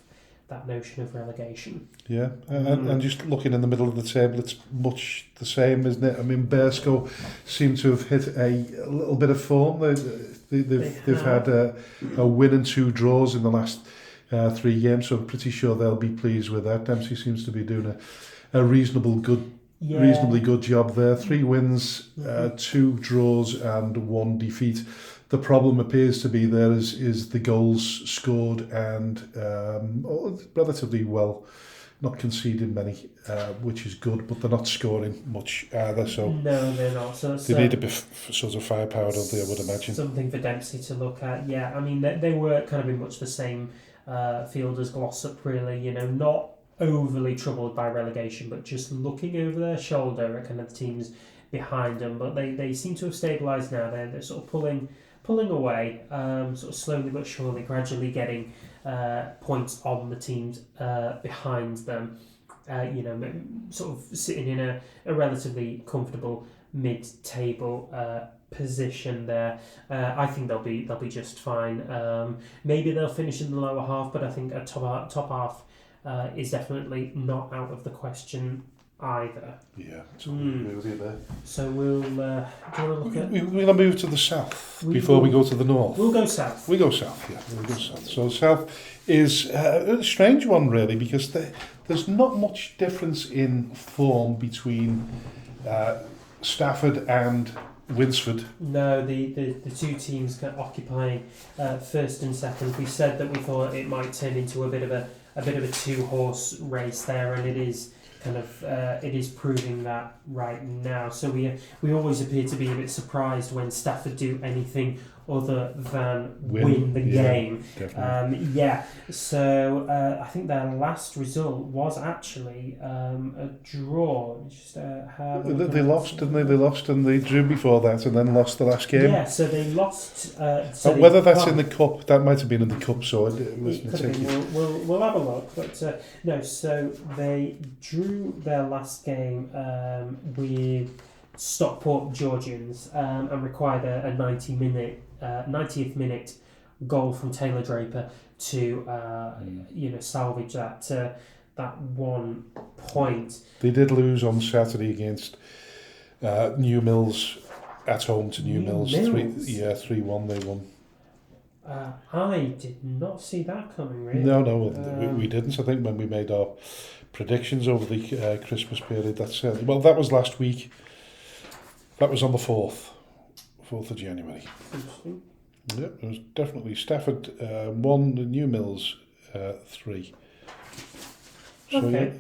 that notion of relegation. Yeah, and just looking in the middle of the table, it's much the same, isn't it? I mean, Bearscough seem to have hit a little bit of form. They've had a win and 2 draws in the last 3 games, so I'm pretty sure they'll be pleased with that. Dempsey seems to be doing a reasonably good job there. 3 wins, 2 draws and 1 defeat. The problem appears to be there is the goals scored and relatively well, not conceding many, which is good, but they're not scoring much either. So no, they're not. So they need a bit sort of firepower, don't they, I would imagine. Something for Dempsey to look at. Yeah, I mean, they were kind of in much the same field as Glossop, really. Not overly troubled by relegation, but just looking over their shoulder at kind of the teams behind them. But they seem to have stabilised now. They're sort of pulling away, sort of slowly but surely, gradually getting points on the teams behind them. Sort of sitting in a relatively comfortable mid-table position there. I think they'll be just fine. Maybe they'll finish in the lower half, but I think a top half is definitely not out of the question either. Yeah, so agree with you there. So we'll do you want to look at? We're going to move to the south before we go to the north. We'll go south. We go south, yeah. We'll go south. So south is a strange one, really, because there's not much difference in form between Stafford and Winsford. No, the 2 teams occupying first and second. We said that we thought it might turn into a bit of a 2-horse race there, and it is it is proving that right now. So we always appear to be a bit surprised when Stafford do anything other than win the game. So I think their last result was actually a draw. They lost, didn't they? They lost and they drew before that and then lost the last game. Yeah, so they lost. Whether that's in the cup, that might have been in the cup, so it was we'll have a look. But no, so they drew their last game with Stockport Georgians and required a 90th minute goal from Taylor Draper to salvage that 1 point. They did lose on Saturday against New Mills at home to New Mills. 3-1 they won. I did not see that coming, really. No, we didn't. I think when we made our predictions over the Christmas period, that was last week. That was on the 4th 4th of January. Interesting. Yep, it was definitely Stafford 1, New Mills 3. So Okay.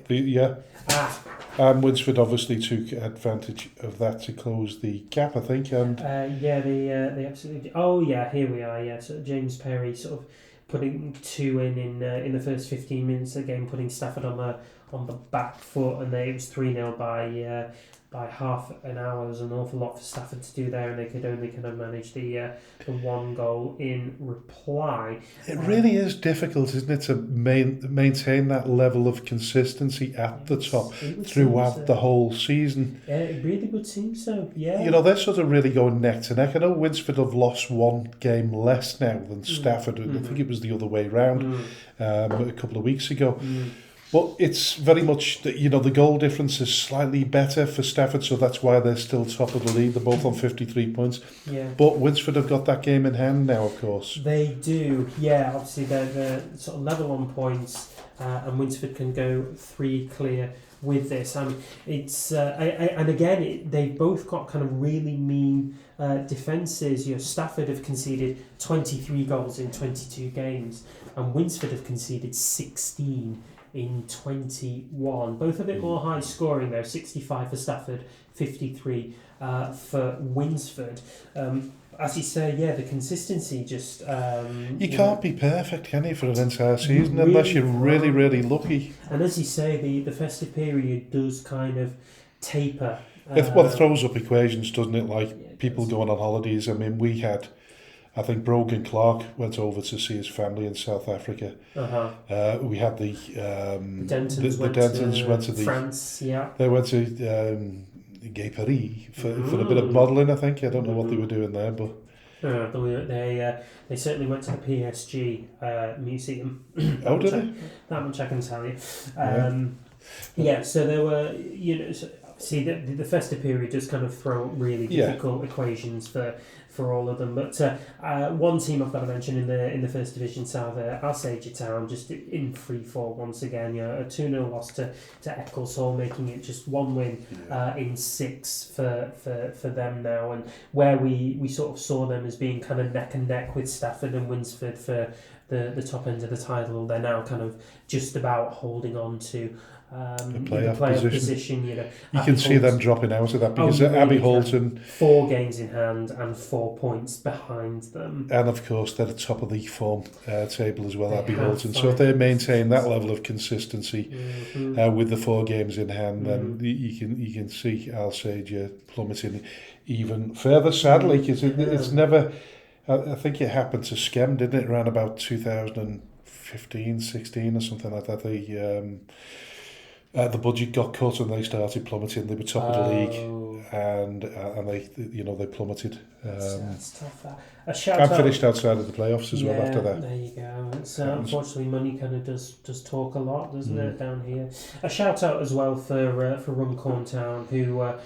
Winsford obviously took advantage of that to close the gap, I think. And they absolutely. Oh yeah, here we are. Yeah, so James Perry sort of putting 2 in the first 15 minutes of the game, putting Stafford on the back foot, and it was 3-0 by half an hour. There was an awful lot for Stafford to do there, and they could only kind of manage the 1 goal in reply. It really is difficult, isn't it, to maintain that level of consistency at the top throughout the whole season. Yeah, it really would seem so, yeah. You know, they're sort of really going neck to neck. I know Winsford have lost 1 game less now than Stafford. I think it was the other way round a couple of weeks ago. But it's very much that, you know, the goal difference is slightly better for Stafford, so that's why they're still top of the league. They're both on 53 points. Yeah. But Winsford have got that game in hand now, of course. They do, yeah. Obviously, they're sort of level on points, and Winsford can go 3 clear with this. It's and again, they've both got kind of really mean defences. You know, Stafford have conceded 23 goals in 22 games, and Winsford have conceded 16 in 21. Both a bit more high scoring though, 65 for Stafford, 53 for Winsford. As you say, yeah, the consistency just... you can't be perfect, can you, for an entire season, unless you're really, really lucky. And as you say, the festive period does kind of taper. It throws up equations, doesn't it? Like people going on holidays. I mean, we had... I think Brogan Clark went over to see his family in South Africa. We had the Dentons went to France. Yeah, they went to Gay Paris for a bit of modelling. I think I don't know what they were doing there, but they certainly went to the PSG museum. Oh, did they? That much I can tell you. So there were, you know. See, the festive period does kind of throw really difficult equations for all of them. But one team I've got to mention in the First Division South, Alsager Town, just in free fall once again. You know, a 2-0 loss to Ecclesall, making it just 1 win in 6 for them now. And where we sort of saw them as being kind of neck and neck with Stafford and Winsford for the top end of the title, they're now kind of just about holding on to the playoff position. You know, you can see them dropping out of that because Abbey Holton 4 games in hand and 4 points behind them, and of course they're at the top of the form table as well. Abbey Holton. So if they maintain that level of consistency with the 4 games in hand, then you can see Alsager plummeting even further. Sadly, because it's never. I think it happened to Skem, didn't it? Around about 2015, 16 or something like that. The budget got cut and they started plummeting. They were top of the league, and they plummeted. That's tough. And finished outside of the playoffs as well after that. There you go. It's unfortunately money kind of does talk a lot, doesn't it, down here? A shout out as well for Runcorn Town, who were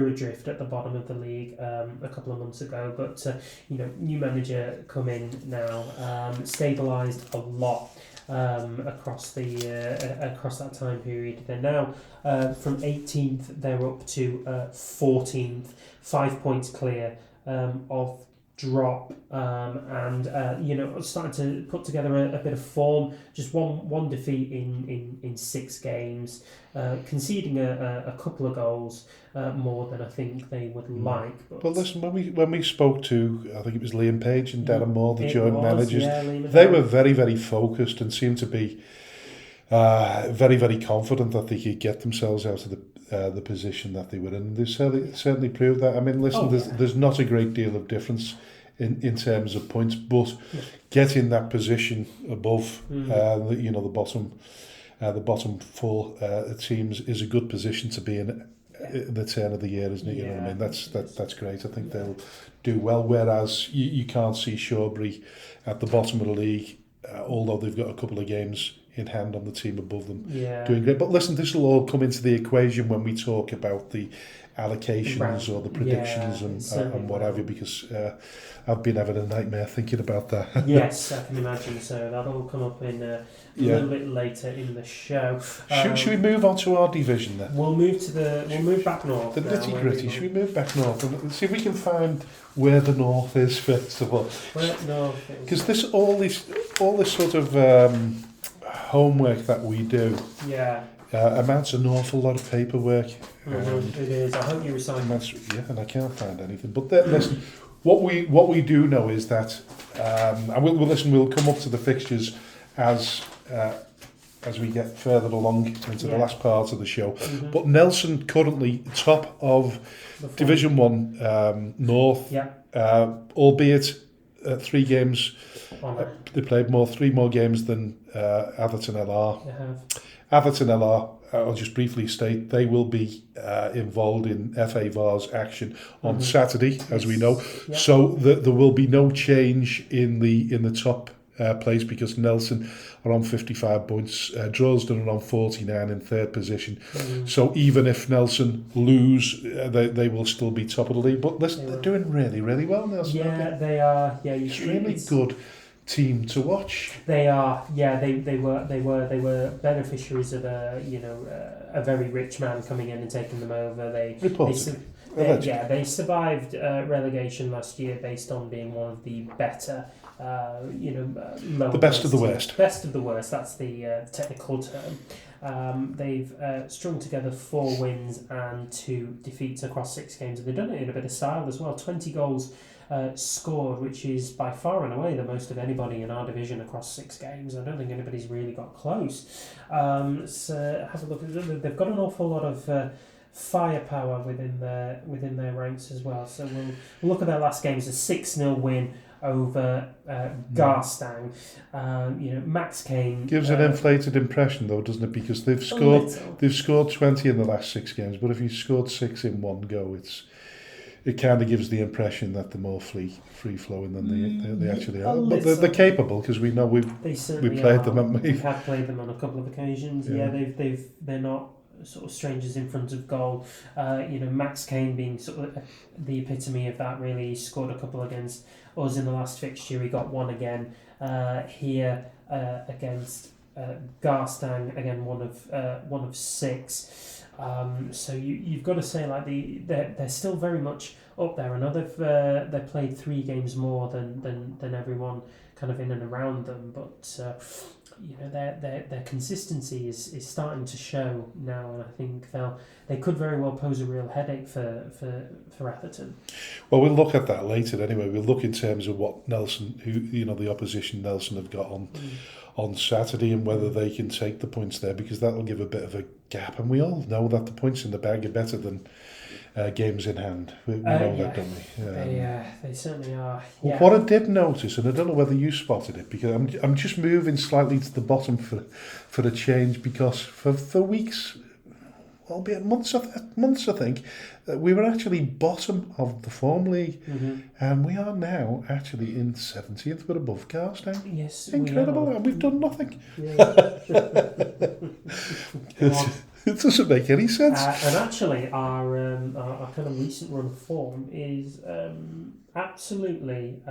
adrift at the bottom of the league a couple of months ago, but new manager come in now, stabilised a lot. Across that time period, they're now from 18th, they're up to 14th, 5 points clear of drop, and starting to put together a bit of form. Just one defeat in 6 games, conceding a couple of goals more than I think they would like. But listen, when we spoke to, I think it was Liam Page and Darren Moore, the joint managers, they were very, very focused and seemed to be very, very confident that they could get themselves out of the position that they were in. They certainly proved that. I mean, listen, there's not a great deal of difference in terms of points, but getting that position above the bottom 4 teams is a good position to be in the turn of the year, isn't it? You know what I mean? That's great. I think they'll do well. Whereas you can't see Shawbury at the bottom of the league, although they've got a couple of games in hand on the team above them doing great. But listen, this will all come into the equation when we talk about the allocations or the predictions and what have you, because I've been having a nightmare thinking about that. Yes, I can imagine. So that'll come up in a little bit later in the show. Should we move on to our division then? We'll move back north. The nitty gritty. Should we move back north and see if we can find where the north is first of all? Where north is? Because all this sort of homework that we do. Yeah. Amounts an awful lot of paperwork. It is. I hope you resign. And I can't find anything. But listen, what we do know is that, and we'll come up to the fixtures as we get further along into the last part of the show. Mm-hmm. But Nelson currently top of Division 1 North, albeit 3 games. They played 3 more games than Atherton LR. They have. Atherton LR, I'll just briefly state, they will be involved in FA Vars action on Saturday, as we know. Yep. So there will be no change in the top place, because Nelson are on 55 points, Droylsden are on 49 in 3rd position. So even if Nelson lose, they will still be top of the league. But they're doing really, really well, Nelson. Yeah, they are. Yeah, extremely good team to watch. They are. Yeah, they were beneficiaries of a very rich man coming in and taking them over. They survived relegation last year based on being one of the better. The best of the worst. Best of the worst. That's the technical term. They've strung together 4 wins and 2 defeats across 6 games, and they've done it in a bit of style as well. 20 goals scored, which is by far and away the most of anybody in our division across 6 games. I don't think anybody's really got close. So have a look. They've got an awful lot of firepower within their ranks as well. So we'll look at their last games. A 6-0 win over Garstang. Max Kane gives an inflated impression though, doesn't it? Because they've scored 20 in the last 6 games, but if you scored 6 in one go, it kind of gives the impression that they're more free flowing than they actually are. But they're capable, because we know we played them, haven't we? We have played them on a couple of occasions. Yeah, they're not sort of strangers in front of goal. Max Kane being sort of the epitome of that. Really, he scored a couple against us in the last fixture. He got one again here against Garstang. Again, one of 6. So you've got to say, like, they're still very much up there. I know they've played 3 games more than everyone kind of in and around them, but their consistency is starting to show now, and I think they could very well pose a real headache for Atherton. Well, we'll look at that later anyway. We'll look in terms of what Nelson, the opposition Nelson have got on Saturday, and whether they can take the points there, because that'll give a bit of a gap, and we all know that the points in the bag are better than games in hand. We know that, don't we? They certainly are. Yeah. What I did notice, and I don't know whether you spotted it, because I'm just moving slightly to the bottom for a change, because for weeks, albeit months I think, we were actually bottom of the form league, and we are now actually in 17th, but above Garstang. Yes, incredible, and we've done nothing. Yeah. It doesn't make any sense. And actually, our kind of recent run of form is absolutely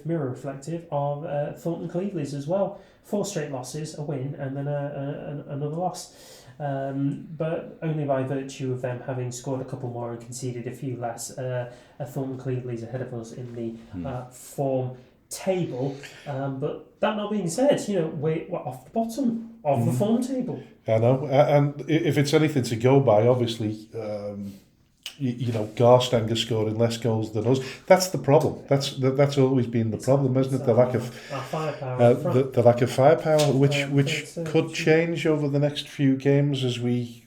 mirror reflective of Thornton Cleveley's as well. 4 straight losses, a win, and then another loss. But only by virtue of them having scored a couple more and conceded a few less. Thornton Cleveley's ahead of us in the form table. But that not being said, we're off the bottom of the form table. I know, and if it's anything to go by, obviously, Garstang is scoring less goals than us. That's the problem. That's always been the problem, isn't it? The lack of firepower. The lack of firepower, which could change over the next few games as we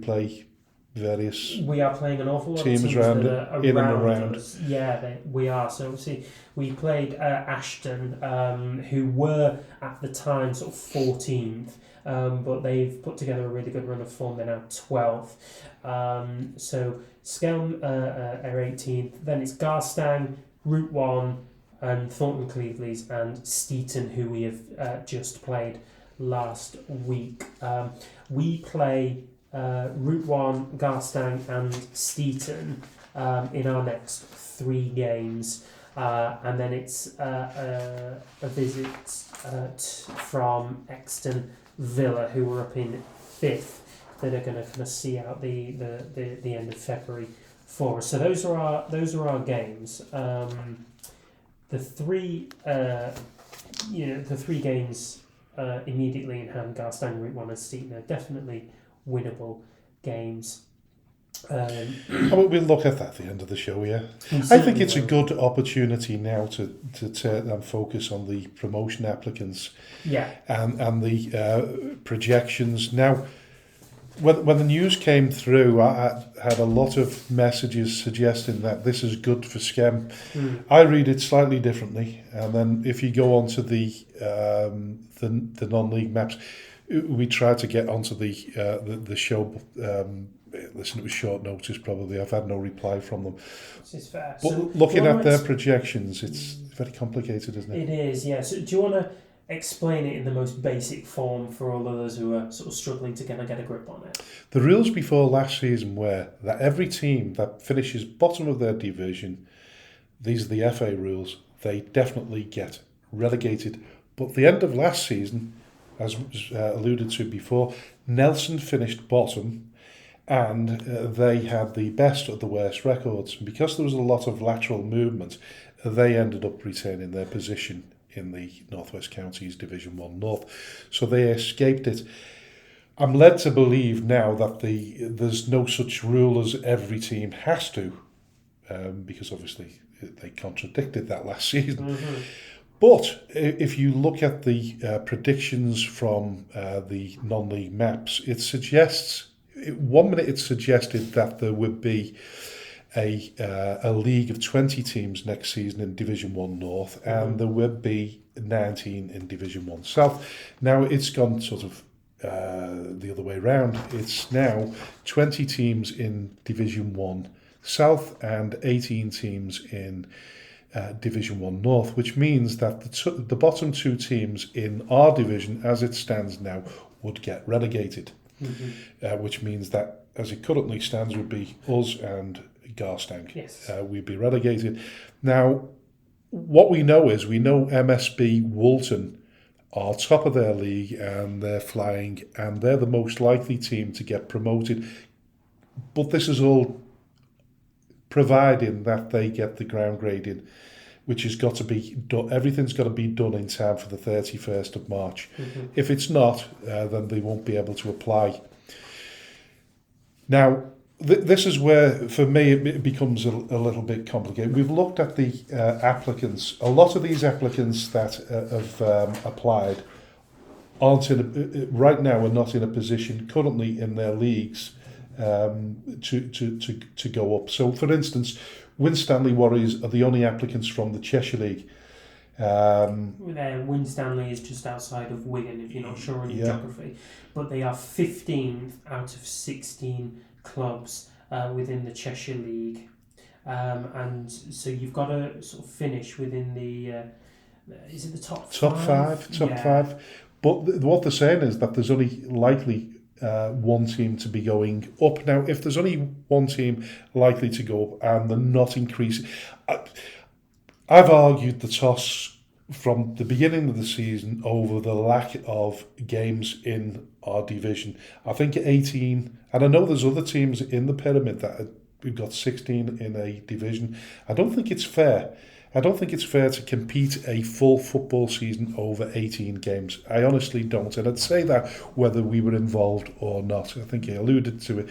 play various. We are playing an awful lot teams of teams around that are in and around us. Yeah, we are. So see, we played Ashton, who were at the time sort of 14th. But they've put together a really good run of form. They're now 12th. So Skelm are 18th. Then it's Garstang, Route 1, and Thornton Cleveley's, and Steeton, who we have just played last week. We play Route 1, Garstang and Steeton in our next 3 games. And then it's a visit from Exton Villa, who were up in 5th, that are going to kind of see out the end of February for us. So those are our games. The three games immediately in hand, Garstang, Route 1 and Steeton, are definitely winnable games. We'll look at that at the end of the show, yeah. I think it's a good opportunity now to turn and focus on the promotion applicants, and the projections. Now, when the news came through, I had a lot of messages suggesting that this is good for Skem. I read it slightly differently, and then if you go onto the non-league maps, we tried to get onto the show. Listen, it was short notice probably. I've had no reply from them. This is fair. But So looking at their projections, it's very complicated, isn't it? It is, yeah. So do you want to explain it in the most basic form for all of those who are sort of struggling to get a grip on it? The rules before last season were that every team that finishes bottom of their division, these are the FA rules, they definitely get relegated. But at the end of last season, as was alluded to before, Nelson finished bottom, and they had the best of the worst records. And because there was a lot of lateral movement, they ended up retaining their position in the North West Counties Division 1 North. So they escaped it. I'm led to believe now that there's no such rule as every team has to, because obviously they contradicted that last season. But if you look at the predictions from the non-league maps, it suggests, 1 minute it suggested that there would be a league of 20 teams next season in Division 1 North, and there would be 19 in Division 1 South. Now it's gone sort of the other way around. It's now 20 teams in Division 1 South and 18 teams in Division 1 North, which means that the bottom 2 teams in our division, as it stands now, would get relegated. Which means that, as it currently stands, would be us and Garstang. Yes. We'd be relegated. Now, what we know is, MSB Woolton are top of their league and they're flying, and they're the most likely team to get promoted. But this is all providing that they get the ground grading, which has got to be done. Everything's got to be done in time for the 31st of March. If it's not, then they won't be able to apply. Now, this is where, for me, it becomes a little bit complicated. We've looked at the applicants. A lot of these applicants that have applied aren't right now are not in a position currently in their leagues to go up. So, for instance, Winstanley Warriors are the only applicants from the Cheshire League. Winstanley is just outside of Wigan, if you're not sure on your geography. But they are 15th out of 16 clubs within the Cheshire League. And so you've got to sort of finish within the... is it the top five? Top five. But what they're saying is that there's only likely one team to be going up. Now, if there's only one team likely to go up and they're not increasing... I've argued the toss from the beginning of the season over the lack of games in our division. I think 18, and I know there's other teams in the pyramid that we've got 16 in a division. I don't think it's fair. I don't think it's fair to compete a full football season over 18 games. I honestly don't. And I'd say that whether we were involved or not. I think I alluded to it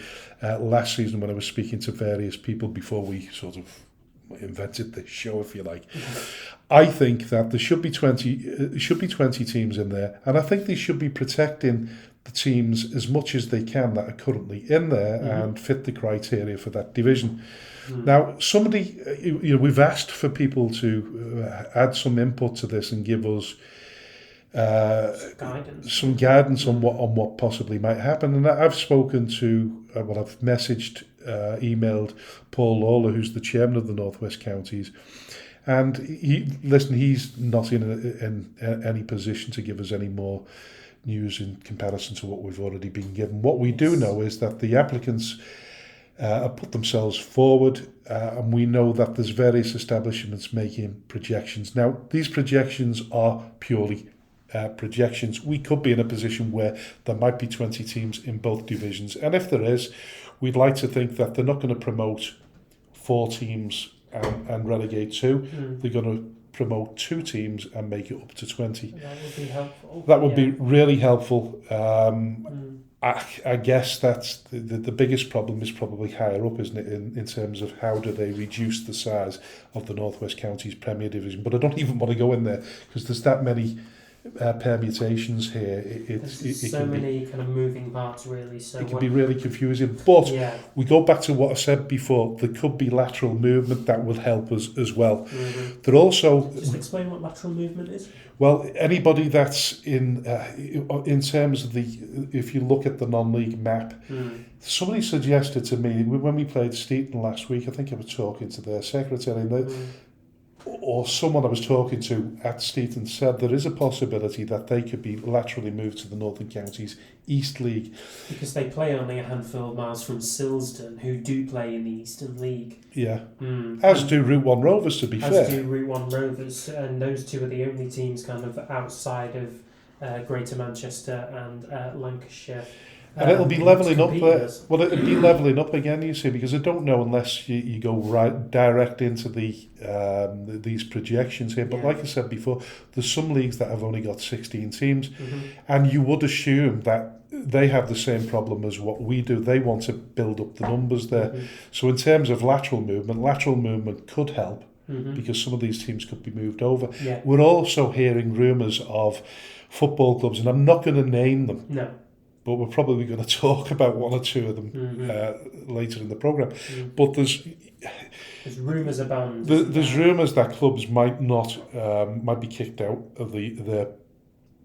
last season when I was speaking to various people before we sort of invented this show, if you like. I think that there should be 20 teams in there, and I think they should be protecting the teams as much as they can that are currently in there and fit the criteria for that division. Now, we've asked for people to add some input to this and give us some guidance on what possibly might happen. And I've spoken to, I've messaged, emailed Paul Lawler, who's the chairman of the North West Counties, and he's not in any position to give us any more news in comparison to what we've already been given. What we do know is that the applicants have put themselves forward, and we know that there's various establishments making projections. Now, these projections are purely projections. We could be in a position where there might be 20 teams in both divisions, and if there is, we'd like to think that they're not going to promote 4 teams and relegate 2. They're going to promote 2 teams and make it up to 20. That would be helpful. That would be really helpful. I guess that's the biggest problem is probably higher up, isn't it, in terms of how do they reduce the size of the North West Counties Premier Division. But I don't even want to go in there because there's that many permutations here. There's so many kind of moving parts, really. So it can be really confusing. But yeah. we go back to what I said before. There could be lateral movement that will help us as well. There also just explain what lateral movement is. Well, anybody that's in terms of if you look at the non-league map, somebody suggested to me when we played Steeton last week. I think I was talking to their secretary, and or someone I was talking to at Steeton said there is a possibility that they could be laterally moved to the Northern Counties East League. Because they play only a handful of miles from Silsden, who do play in the Eastern League. Yeah. As do Route 1 Rovers, to be fair. As do Route 1 Rovers, and those two are the only teams kind of outside of Greater Manchester and Lancashire. And it'll be levelling up there. Well, it'll be levelling up again, you see, because I don't know unless you go right direct into these projections here. But like I said before, there's some leagues that have only got 16 teams, and you would assume that they have the same problem as what we do. They want to build up the numbers there. So in terms of lateral movement could help because some of these teams could be moved over. Yeah. We're also hearing rumours of football clubs, and I'm not going to name them. No. But we're probably going to talk about 1 or 2 of them later in the programme. But there's rumours abound. There's rumours that clubs might be kicked out of their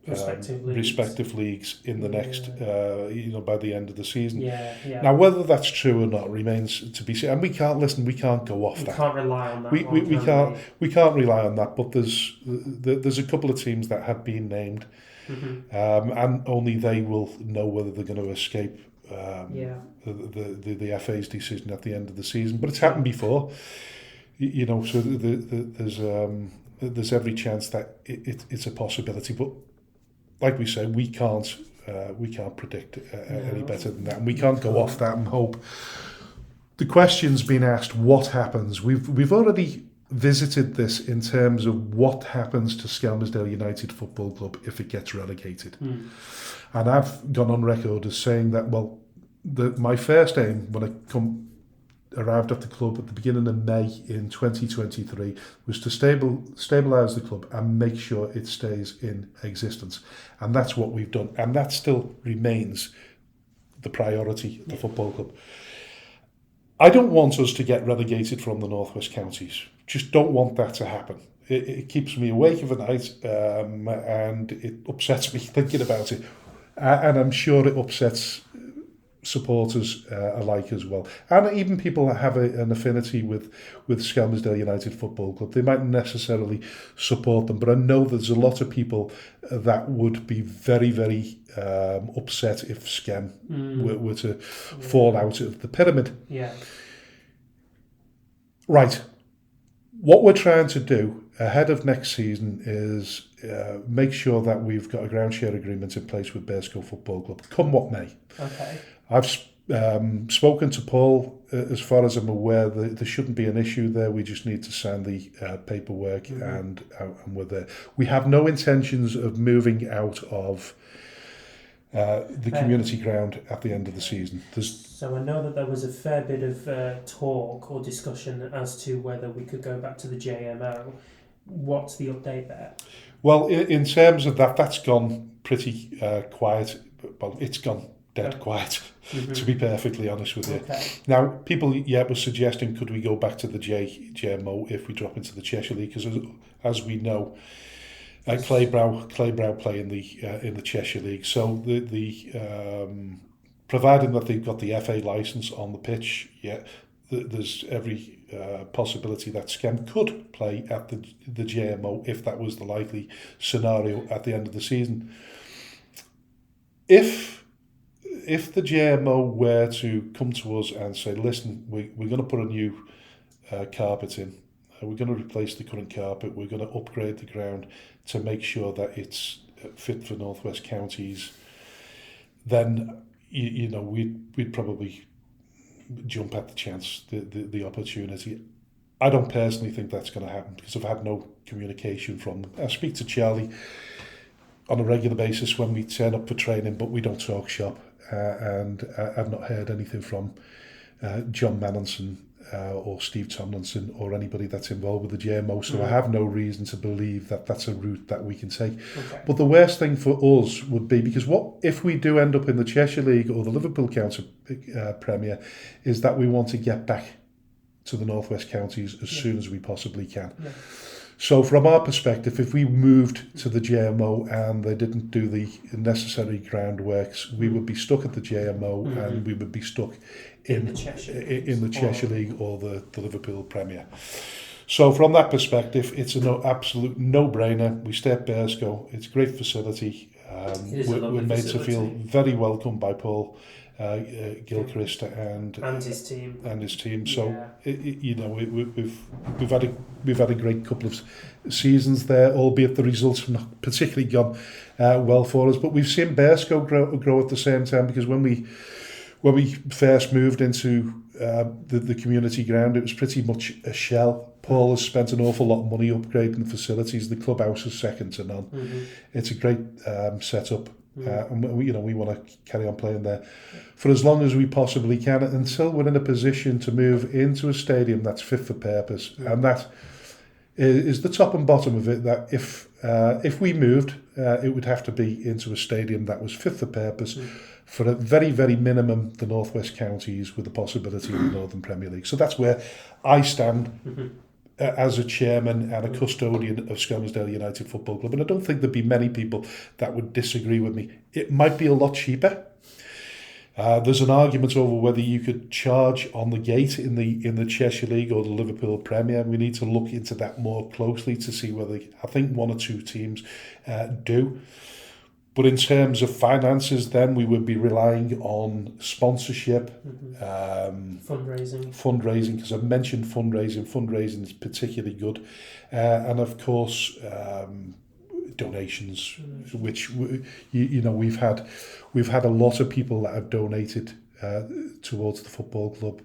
respective leagues in the next, by the end of the season. Yeah. Now, whether that's true or not remains to be seen. And we can't go off that. We can't rely on that. We can't rely on that. But there's a couple of teams that have been named. And only they will know whether they're going to escape the FA's decision at the end of the season. But it's happened before, so there's every chance that it's a possibility. But like we say, we can't predict any better than that, and we can't go off that and hope. The question's been asked: what happens? We've already visited this in terms of what happens to Skelmersdale United Football Club if it gets relegated. And I've gone on record as saying that, my first aim when I arrived at the club at the beginning of May in 2023 was to stabilise the club and make sure it stays in existence. And that's what we've done. And that still remains the priority of the football club. I don't want us to get relegated from the North West Counties. Just don't want that to happen. It keeps me awake of a night, and it upsets me thinking about it. And I'm sure it upsets supporters alike as well. And even people that have an affinity with Skelmersdale United Football Club. They mightn't necessarily support them, but I know there's a lot of people that would be very, very upset if Skem were to fall out of the pyramid. Yeah. Right. What we're trying to do ahead of next season is make sure that we've got a ground share agreement in place with Bearscough Football Club, come what may. Okay. I've spoken to Paul. As far as I'm aware, there shouldn't be an issue there. We just need to sign the paperwork and we're there. We have no intentions of moving out of the community ground at the end of the season. So I know that there was a fair bit of talk or discussion as to whether we could go back to the JMO. What's the update there? Well, in terms of that, that's gone pretty quiet. Well, it's gone dead quiet, to be perfectly honest with you. Okay. Now, people were suggesting, could we go back to the JMO if we drop into the Cheshire League? Because as we know, Claybrow play in the Cheshire League. So providing that they've got the FA licence on the pitch, there's every possibility that Skem could play at the JMO if that was the likely scenario at the end of the season. if the JMO were to come to us and say, listen, we're going to put a new carpet in, we're going to replace the current carpet, we're going to upgrade the ground to make sure that it's fit for Northwest Counties, then we'd probably jump at the chance, the opportunity. I don't personally think that's going to happen because I've had no communication from them. I speak to Charlie on a regular basis when we turn up for training, but we don't talk shop. And I've not heard anything from John Manninson or Steve Tomlinson or anybody that's involved with the GMO. So I have no reason to believe that that's a route that we can take. Okay. But the worst thing for us would be, because what if we do end up in the Cheshire League or the Liverpool County Premier, is that we want to get back to the Northwest Counties as soon as we possibly can. Yeah. So from our perspective, if we moved to the JMO and they didn't do the necessary groundworks, we would be stuck at the JMO and we would be stuck in the Cheshire League or the Liverpool Premier. So from that perspective, it's an absolute no-brainer. We stay at Bearscough. It's a great facility. We're made to feel very welcome by Paul Gilchrist and his team. So we've had a great couple of seasons there, albeit the results have not particularly gone well for us. But we've seen Bearscough grow at the same time, because when we first moved into the community ground, it was pretty much a shell. Paul has spent an awful lot of money upgrading the facilities. The clubhouse is second to none. Mm-hmm. It's a great setup. And we want to carry on playing there for as long as we possibly can, until we're in a position to move into a stadium that's fit for purpose. And that is the top and bottom of it, that if we moved, it would have to be into a stadium that was fit for purpose for a very, very minimum the Northwest Counties, with the possibility of the Northern Premier League. So that's where I stand as a chairman and a custodian of Skelmersdale United Football Club, and I don't think there'd be many people that would disagree with me. It might be a lot cheaper. There's an argument over whether you could charge on the gate in the Cheshire League or the Liverpool Premier. We need to look into that more closely to see whether, I think one or two teams do. But in terms of finances, then we would be relying on sponsorship, fundraising, because I've mentioned fundraising. Fundraising is particularly good, and of course donations, which we've had a lot of people that have donated towards the football club.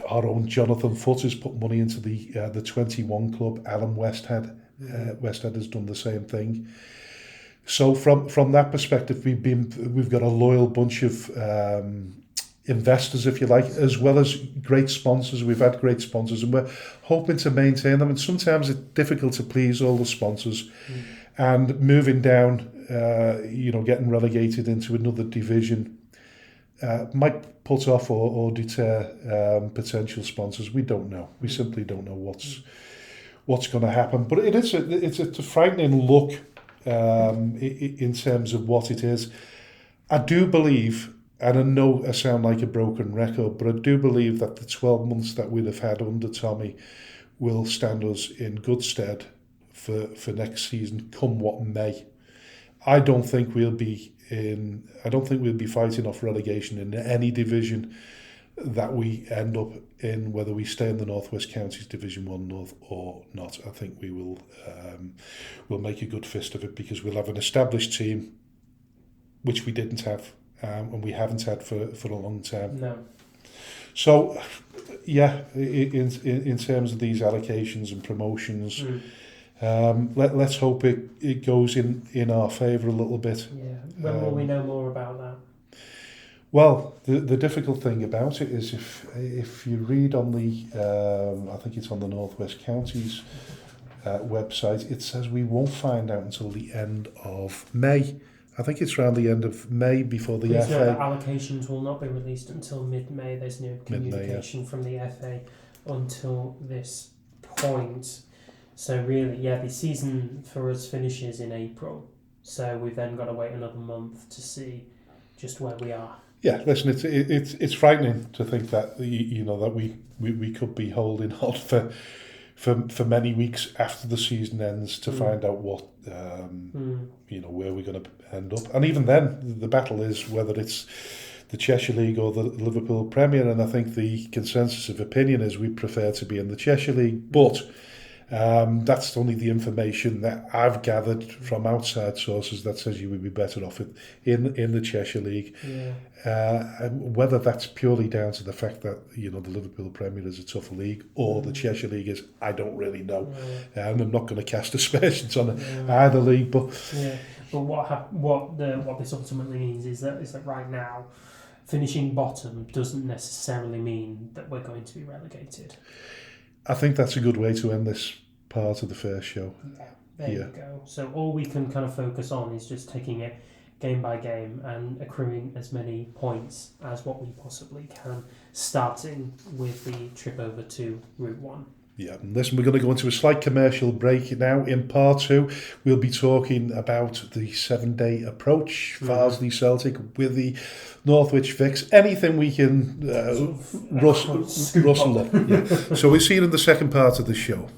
Our own Jonathan Foote has put money into the 21 club. Alan Westhead has done the same thing. So from that perspective, we've got a loyal bunch of investors, if you like, as well as great sponsors. We've had great sponsors, and we're hoping to maintain them. And sometimes it's difficult to please all the sponsors. And moving down, getting relegated into another division might put off or deter potential sponsors. We don't know. We simply don't know what's going to happen. But it's a frightening look. In terms of what it is, I do believe, and I know I sound like a broken record, but I do believe that the 12 months that we'll have had under Tommy will stand us in good stead for next season, come what may. I don't think we'll be fighting off relegation in any division that we end up in, whether we stay in the Northwest Counties Division 1 North or not. I think we will we'll make a good fist of it, because we'll have an established team, which we didn't have, and we haven't had for a long time. No. So, yeah, in terms of these allocations and promotions, let's hope it goes in our favour a little bit. Yeah. When will we know more about that? Well, the difficult thing about it is if you read on the, I think it's on the Northwest Counties website, it says we won't find out until the end of May. I think it's around the end of May before the FA. The allocations will not be released until mid-May. There's no communication from the FA until this point. So really, the season for us finishes in April. So we've then got to wait another month to see just where we are. Yeah, listen, it's frightening to think that that we could be holding on for many weeks after the season ends to find out what where we're going to end up. And even then, the battle is whether it's the Cheshire League or the Liverpool Premier, and I think the consensus of opinion is we prefer to be in the Cheshire League, but that's only the information that I've gathered from outside sources that says you would be better off in the Cheshire League. And whether that's purely down to the fact that the Liverpool Premier is a tougher league or the Cheshire League is, I don't really know, and I'm not going to cast aspersions on either league. But what this ultimately means is that right now, finishing bottom doesn't necessarily mean that we're going to be relegated. I think that's a good way to end this part of the first show. There you go. So all we can kind of focus on is just taking it game by game and accruing as many points as what we possibly can, starting with the trip over to Route 1. Yeah, and listen, we're going to go into a slight commercial break now. In part 2, we'll be talking about the 7-day approach, Farsley Celtic with the Northwich fix, anything we can rustle up. Yeah. So we'll see you in the second part of the show.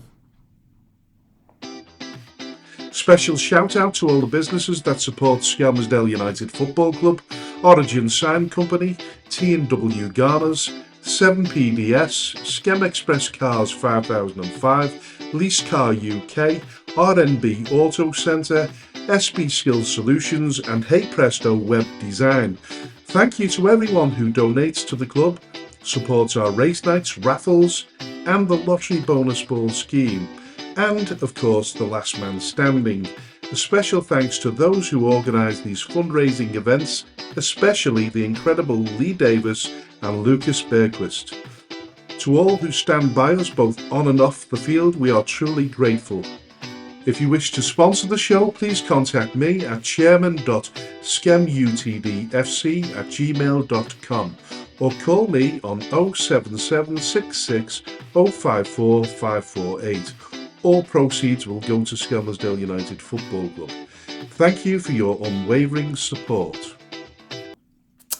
Special shout out to all the businesses that support Skelmersdale United Football Club, Origin Sign Company, T&W Garners, 7PDS, Skem Express Cars 5005, Lease Car UK, RNB Auto Centre, SB Skills Solutions and Hey Presto Web Design. Thank you to everyone who donates to the club, supports our race nights, raffles and the lottery bonus ball scheme, and of course the last man standing. A special thanks to those who organise these fundraising events, especially the incredible Lee Davis and Lucas Bergquist. To all who stand by us both on and off the field, we are truly grateful. If you wish to sponsor the show, please contact me at chairman.skemutdfc@gmail.com or call me on 07766 054 548. All proceeds will go to Skelmersdale United Football Club. Thank you for your unwavering support.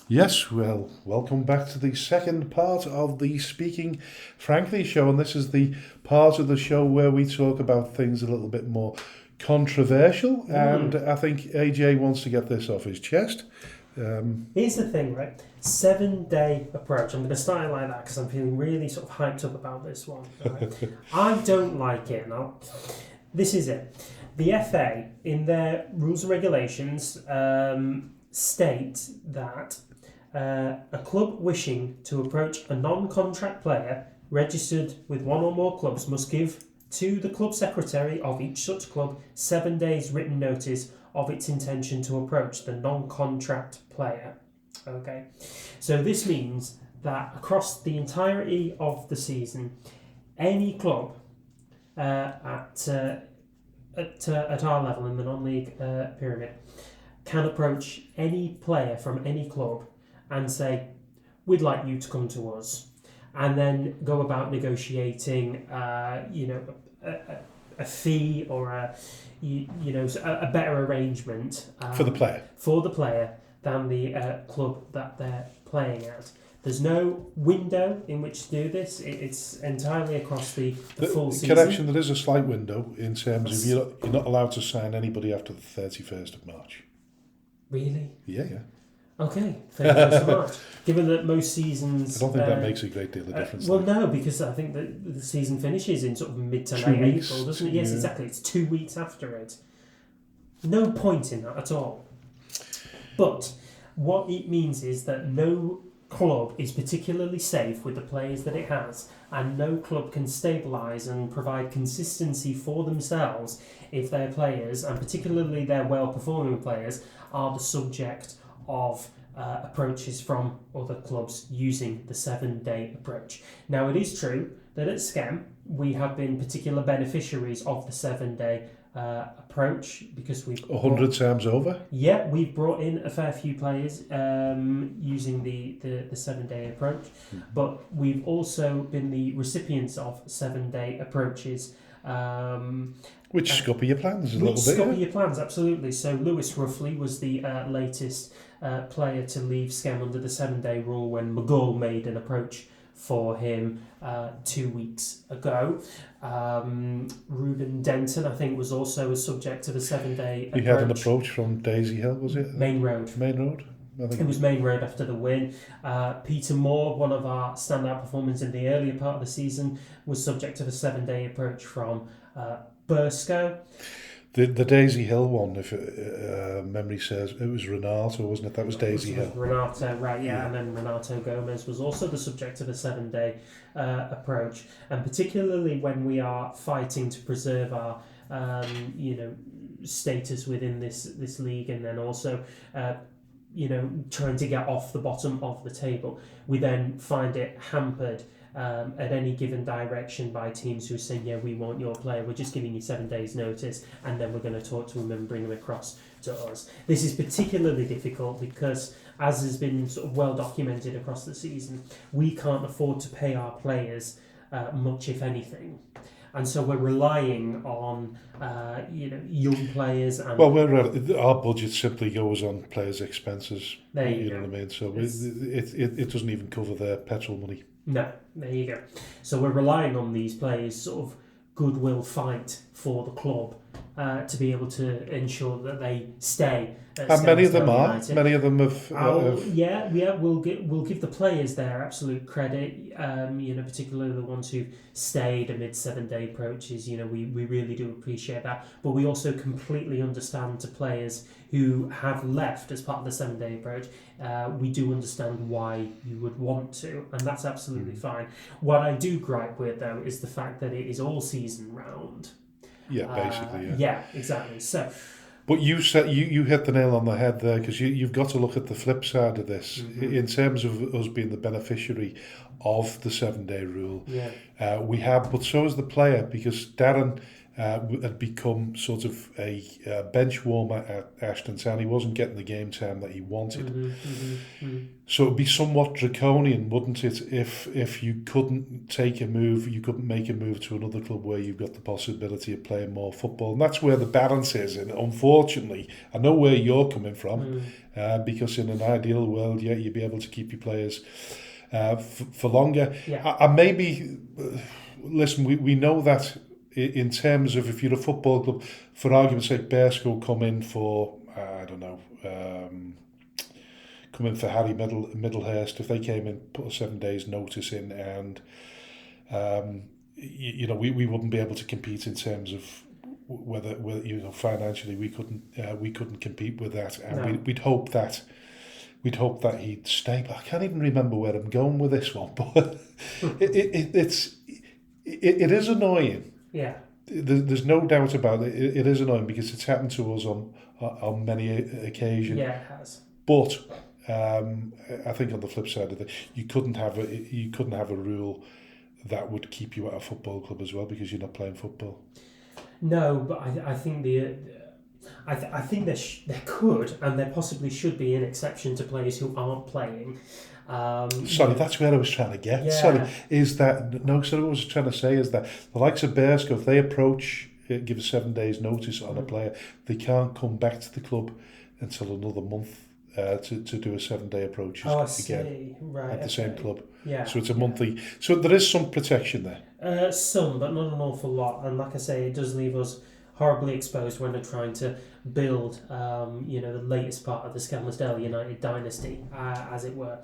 Yes, well, welcome back to the second part of the Speaking Frankly show, and this is the part of the show where we talk about things a little bit more controversial, and I think AJ wants to get this off his chest. Here's the thing, right? 7-day approach. I'm going to start it like that because I'm feeling really sort of hyped up about this one. Right? I don't like it. Now, this is it. The FA, in their rules and regulations, state that a club wishing to approach a non-contract player registered with one or more clubs must give to the club secretary of each such club 7 days written notice of its intention to approach the non-contract player. Okay, so this means that across the entirety of the season, any club at our level in the non-league pyramid can approach any player from any club and say, we'd like you to come to us, and then go about negotiating a fee or a better arrangement for the player than the club that they're playing at. There's no window in which to do this. It's entirely across the full season. Correction, there is a slight window in terms of you're not allowed to sign anybody after the 31st of March. Really? Yeah. Okay, thank you so much. Given that most seasons... I don't think that makes a great deal of difference. Well, no, because I think that the season finishes in sort of mid to late April, doesn't it? Yes, exactly. It's 2 weeks after it. No point in that at all. But what it means is that no club is particularly safe with the players that it has, and no club can stabilise and provide consistency for themselves if their players, and particularly their well-performing players, are the subject of approaches from other clubs using the 7-day approach. Now, it is true that at Skem we have been particular beneficiaries of the 7-day approach because we've 100 times over. Yeah, we've brought in a fair few players using the 7-day approach, but we've also been the recipients of 7-day approaches. Which scupper your plans a little bit. Scupper your plans, absolutely. So Lewis Ruffley was the latest player to leave Skem under the 7-day rule when McGull made an approach for him 2 weeks ago. Ruben Denton, I think, was also a subject of a 7-day approach. He had an approach from Daisy Hill, was it? Main Road. Main Road? It was Main Road after the win. Peter Moore, one of our standout performers in the earlier part of the season, was subject of a 7-day approach from Burscough. The Daisy Hill one, if memory serves, it was Renato, wasn't it? That was Daisy Hill. Renato, right, yeah. And then Renato Gomez was also the subject of a 7-day approach. And particularly when we are fighting to preserve our, status within this league, and then also trying to get off the bottom of the table, we then find it hampered at any given direction by teams who say, yeah, we want your player, we're just giving you 7 days notice, and then we're going to talk to them and bring them across to us. This is particularly difficult because, as has been sort of well documented across the season, we can't afford to pay our players much, if anything. And so we're relying on, young players. And our budget simply goes on players' expenses. There you know what I mean? So it doesn't even cover their petrol money. No, there you go. So we're relying on these players' sort of goodwill fight for the club to be able to ensure that they stay. And many of them are. United. Many of them have. Yeah. We'll give the players their absolute credit. Particularly the ones who've stayed amid 7-day approaches. We really do appreciate that. But we also completely understand to players who have left as part of the 7-day approach. We do understand why you would want to, and that's absolutely fine. What I do gripe with, though, is the fact that it is all season round. Yeah, basically. Yeah, exactly. So. But you said you hit the nail on the head there, because you've got to look at the flip side of this in terms of us being the beneficiary of the 7-day rule. Yeah. We have, but so is the player, because Darren had become sort of a bench warmer at Ashton Town. He wasn't getting the game time that he wanted. So it'd be somewhat draconian, wouldn't it, if you couldn't take a move, you couldn't make a move to another club where you've got the possibility of playing more football. And that's where the balance is. And unfortunately, I know where you're coming from, because in an ideal world, you'd be able to keep your players for longer. Yeah. And maybe, listen, we know that in terms of, if you're a football club, for argument's sake, Bearscough come in for, come in for Harry Middlehurst. If they came in, put a 7 days notice in, and we wouldn't be able to compete in terms of whether financially we couldn't compete with that, and No. we'd hope that he'd stay. But I can't even remember where I'm going with this one, but it is annoying. Yeah. There's no doubt about it. It is annoying because it's happened to us on many occasions. Yeah, it has. But I think on the flip side of it, you couldn't have a rule that would keep you at a football club as well, because you're not playing football. No, but I think I think there could, and there possibly should be, an exception to players who aren't playing. That's where I was trying to get. Yeah. What I was trying to say is that the likes of Bearscough, if they approach, give a 7 days notice on a player, they can't come back to the club until another month to do a 7-day approach again at the same club. Yeah. So it's a monthly. So there is some protection there. Some, but not an awful lot. And like I say, it does leave us horribly exposed when they're trying to build, the latest part of the Skelmersdale United dynasty, as it were.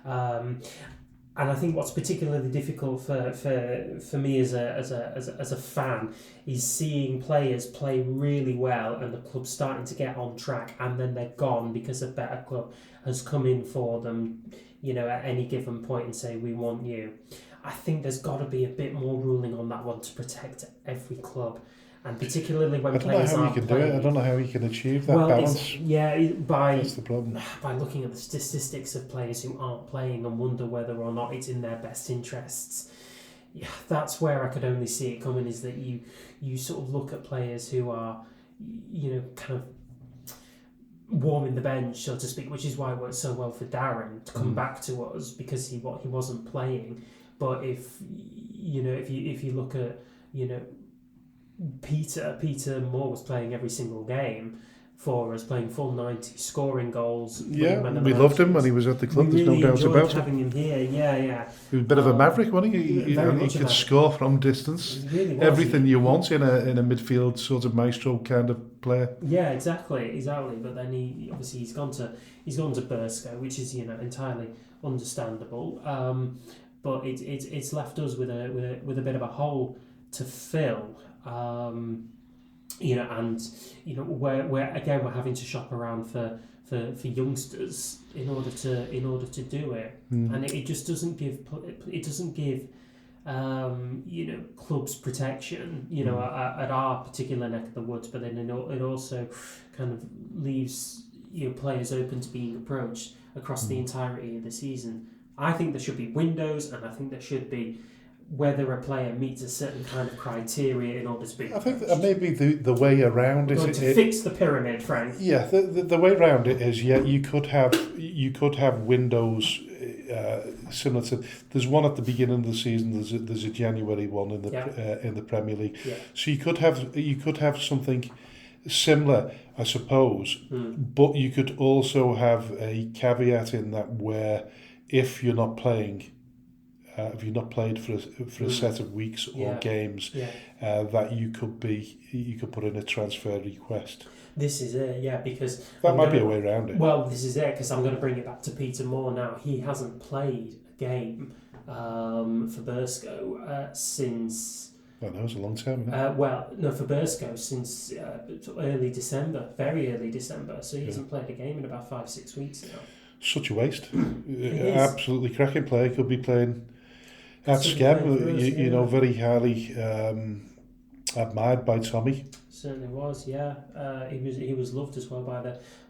And I think what's particularly difficult for me as a fan is seeing players play really well and the club starting to get on track, and then they're gone because a better club has come in for them, at any given point and say, we want you. I think there's got to be a bit more ruling on that one to protect every club. And particularly when players aren't playing. I don't know how you can achieve that balance. That's the problem. By looking at the statistics of players who aren't playing and wonder whether or not it's in their best interests. Yeah, that's where I could only see it coming, is that you sort of look at players who are, kind of warming the bench, so to speak, which is why it worked so well for Darren to come back to us, because he wasn't playing. But if you look at, Peter Moore was playing every single game for us, playing full 90, scoring goals. Yeah, we loved him when he was at the club. There's no doubt about it. Having him here. Yeah. He was a bit of a maverick, wasn't he? He could score from distance. He really was. Everything you want in a midfield sort of maestro kind of player. Yeah, exactly. But then he's gone to Bursko, which is entirely understandable. But it's left us with a bit of a hole to fill. We're having to shop around for youngsters in order to do it, and it just doesn't give clubs protection at our particular neck of the woods, but then it also kind of leaves players open to being approached across the entirety of the season. I think there should be windows, and I think there should be whether a player meets a certain kind of criteria in order to be. I think that maybe the way around it. To fix the pyramid, Frank. Yeah, the way around it is you could have windows similar to. There's one at the beginning of the season. There's a January one in the Premier League. Yeah. So you could have something similar, I suppose, but you could also have a caveat in that where if you're not playing. If you're not played for a set of weeks or games, that you could put in a transfer request. This is it, because that might be a way around it. Well, this is it, because I'm going to bring it back to Peter Moore now. He hasn't played a game for Bursko since. Well, that was a long time. For Bursko since early December, very early December. So he hasn't played a game in about 5-6 weeks now. Such a waste. Absolutely cracking player. Could be playing. At Skem, very highly admired by Tommy. Certainly was, yeah. He was loved as well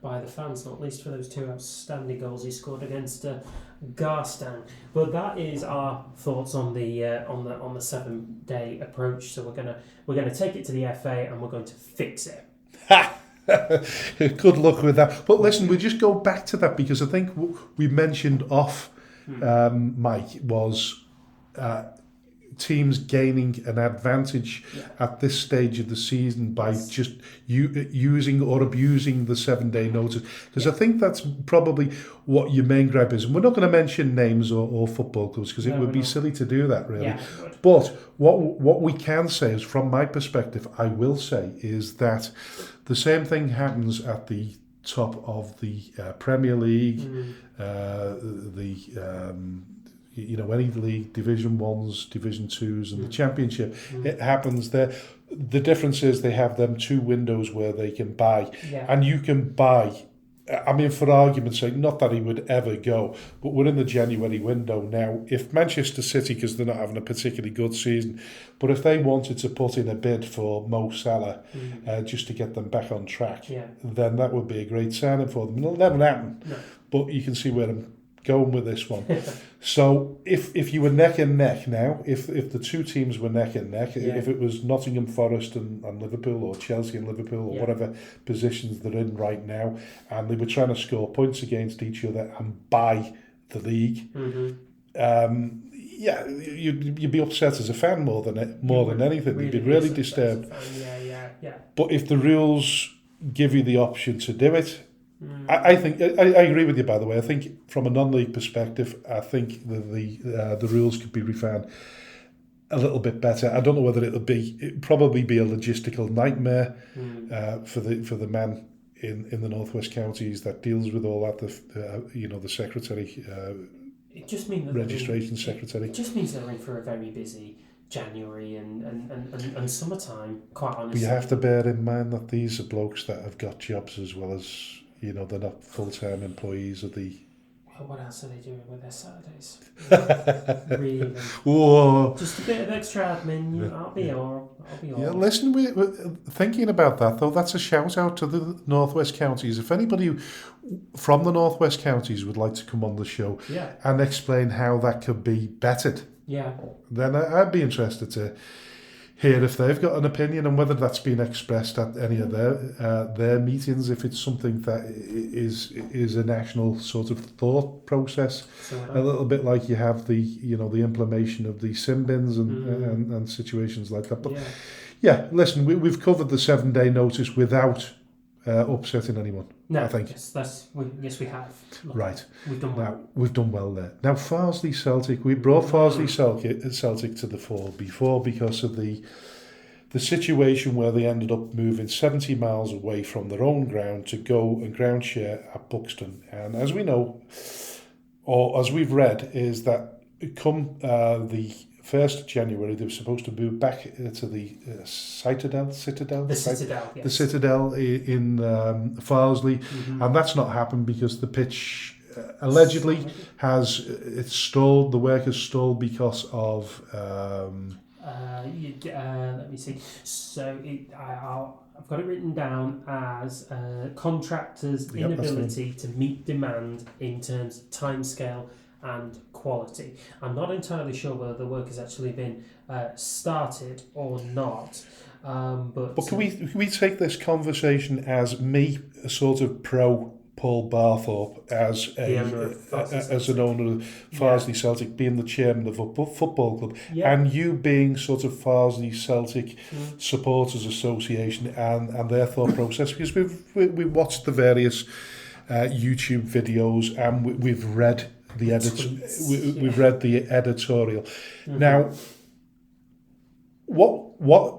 by the fans, not least for those two outstanding goals he scored against Garstang. But that is our thoughts on the 7-day approach. So we're gonna take it to the FA and we're going to fix it. Good luck with that. But listen, we just go back to that because I think we mentioned off Mike was. Teams gaining an advantage at this stage of the season by just using or abusing the 7-day notice, because I think that's probably what your main gripe is. And we're not going to mention names or football clubs because it would be silly to do that, really. Yeah, but what we can say is, from my perspective, I will say, is that the same thing happens at the top of the Premier League, any league, Division 1s, Division 2s and the Championship. It happens there. The difference is they have them 2 windows where they can buy. Yeah. And you can buy, for argument's sake, not that he would ever go, but we're in the January window now. If Manchester City, because they're not having a particularly good season, but if they wanted to put in a bid for Mo Salah just to get them back on track, then that would be a great signing for them. It'll never happen. No. But you can see where I'm going with this one. So if you were neck and neck now, if the two teams were neck and neck, if it was Nottingham Forest and Liverpool, or Chelsea and Liverpool, or whatever positions they're in right now, and they were trying to score points against each other and buy the league, you'd be upset as a fan more than anything. You'd be really disturbed. But if the rules give you the option to do it, I think I agree with you. By the way, I think from a non-league perspective, I think the rules could be refined a little bit better. I don't know whether it'd probably be a logistical nightmare for the man in the Northwest Counties that deals with all that. The secretary, it just means registration secretary. It just means they're in for a very busy January and summertime. Quite honestly, but you have to bear in mind that these are blokes that have got jobs as well as. They're not full-time employees of the... Well, what else are they doing with their Saturdays? Really? Whoa. Just a bit of extra admin. I'll be all. Yeah, listen, we're thinking about that, though. That's a shout-out to the Northwest Counties. If anybody from the Northwest Counties would like to come on the show and explain how that could be bettered, then I'd be interested to hear if they've got an opinion and whether that's been expressed at any of their meetings, if it's something that is a national sort of thought process, a little bit like you have the implementation of the sin bins and situations like that. But listen, we've covered the 7-day notice without upsetting anyone. No, I think. yes, we have. Right. We've done well. Now, we've done well there. Now, Farsley Celtic, we brought Farsley Celtic to the fore before because of the situation where they ended up moving 70 miles away from their own ground to go and ground share at Buxton. And as we know, or as we've read, is that come the 1st of January, they were supposed to move back to the Citadel? The Citadel, yes. The Citadel in Farsley. And that's not happened because the pitch allegedly it's stalled, the work has stalled because of... let me see. So I've got it written down as contractors' inability to meet demand in terms of timescale and quality. I'm not entirely sure whether the work has actually been started or not. But can we take this conversation as me, a sort of pro Paul Barthorpe, as an owner of Farsley Celtic, being the chairman of a football club, and you being sort of Farsley Celtic Supporters Association and their thought process, because we've watched the various YouTube videos and we've read the we've read the editorial. Now, what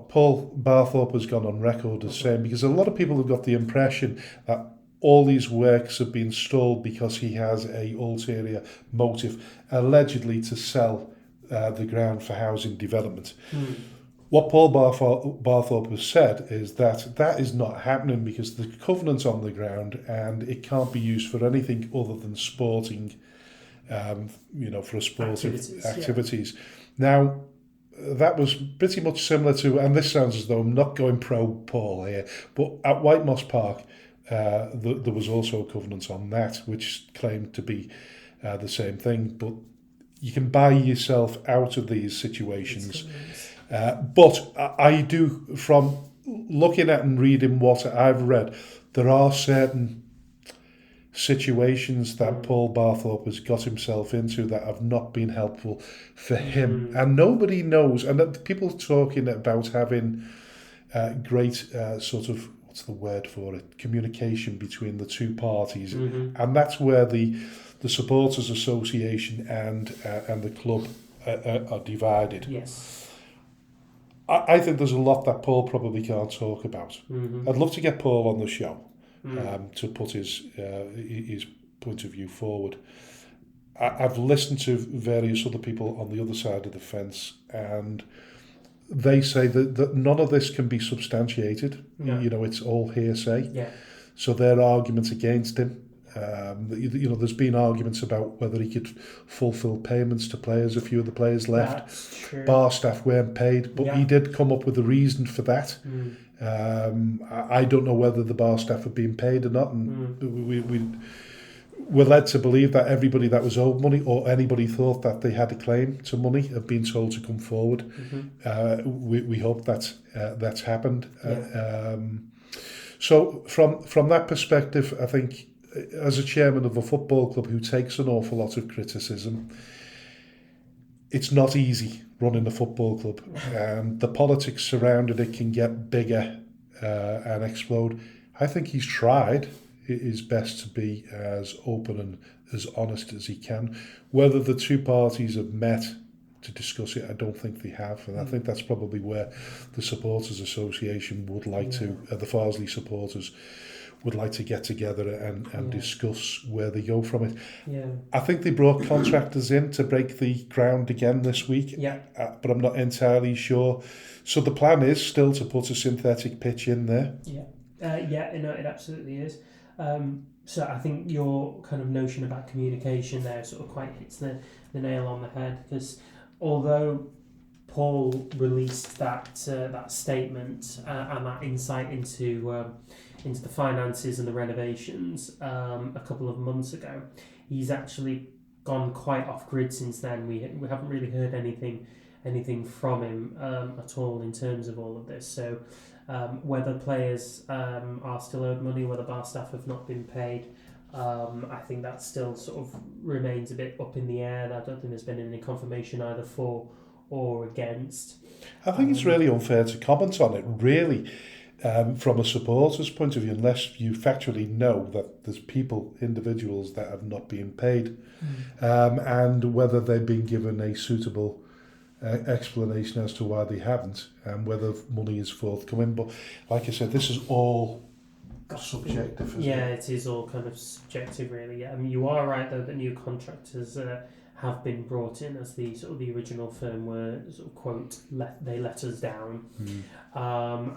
Paul Barthorpe has gone on record as saying, because a lot of people have got the impression that all these works have been stalled because he has a ulterior motive, allegedly to sell the ground for housing development. What Paul Barthorpe has said is that is not happening because the covenant's on the ground and it can't be used for anything other than sporting, for sporting activities. Now, that was pretty much similar to, and this sounds as though I'm not going pro Paul here, but at White Moss Park, there was also a covenant on that, which claimed to be the same thing. But you can buy yourself out of these situations. But I do, from looking at and reading what I've read, there are certain situations that Paul Barthorpe has got himself into that have not been helpful for him. And nobody knows, and people talking about having great sort of, what's the word for it, communication between the two parties, and that's where the Supporters Association and the club are divided. Yes. I think there's a lot that Paul probably can't talk about. I'd love to get Paul on the show to put his point of view forward. I've listened to various other people on the other side of the fence, and they say that none of this can be substantiated. It's all hearsay. So their arguments against him, there's been arguments about whether he could fulfil payments to players. A few of the players left. That's true. Bar staff weren't paid, but he did come up with a reason for that. I don't know whether the bar staff have been paid or not, and we're led to believe that everybody that was owed money or anybody thought that they had a claim to money have been told to come forward. We hope that's happened. So from that perspective, I think as a chairman of a football club who takes an awful lot of criticism, it's not easy running a football club, and the politics surrounding it can get bigger and explode. I think he's tried his best to be as open and as honest as he can. Whether the two parties have met to discuss it, I don't think they have, and I think that's probably where the Supporters Association would like to, the Farsley supporters would like to get together and discuss where they go from it. I think they brought contractors in to break the ground again this week, but I'm not entirely sure. So the plan is still to put a synthetic pitch in there. It absolutely is. So I think your kind of notion about communication there sort of quite hits the nail on the head, because although Paul released that statement and that insight into the finances and the renovations a couple of months ago, he's actually gone quite off grid since then. We haven't really heard anything from him at all in terms of all of this. So whether players are still owed money, whether bar staff have not been paid, I think that still sort of remains a bit up in the air. I don't think there's been any confirmation either for or against. I think it's really unfair to comment on it, really. from a supporter's point of view, unless you factually know that there's individuals that have not been paid, and whether they've been given a suitable explanation as to why they haven't, and whether money is forthcoming. But like I said, this is all subjective, isn't it is all kind of subjective, really. Yeah. I mean, you are right, though, that new contractors have been brought in, as the original firm were quote, they let us down.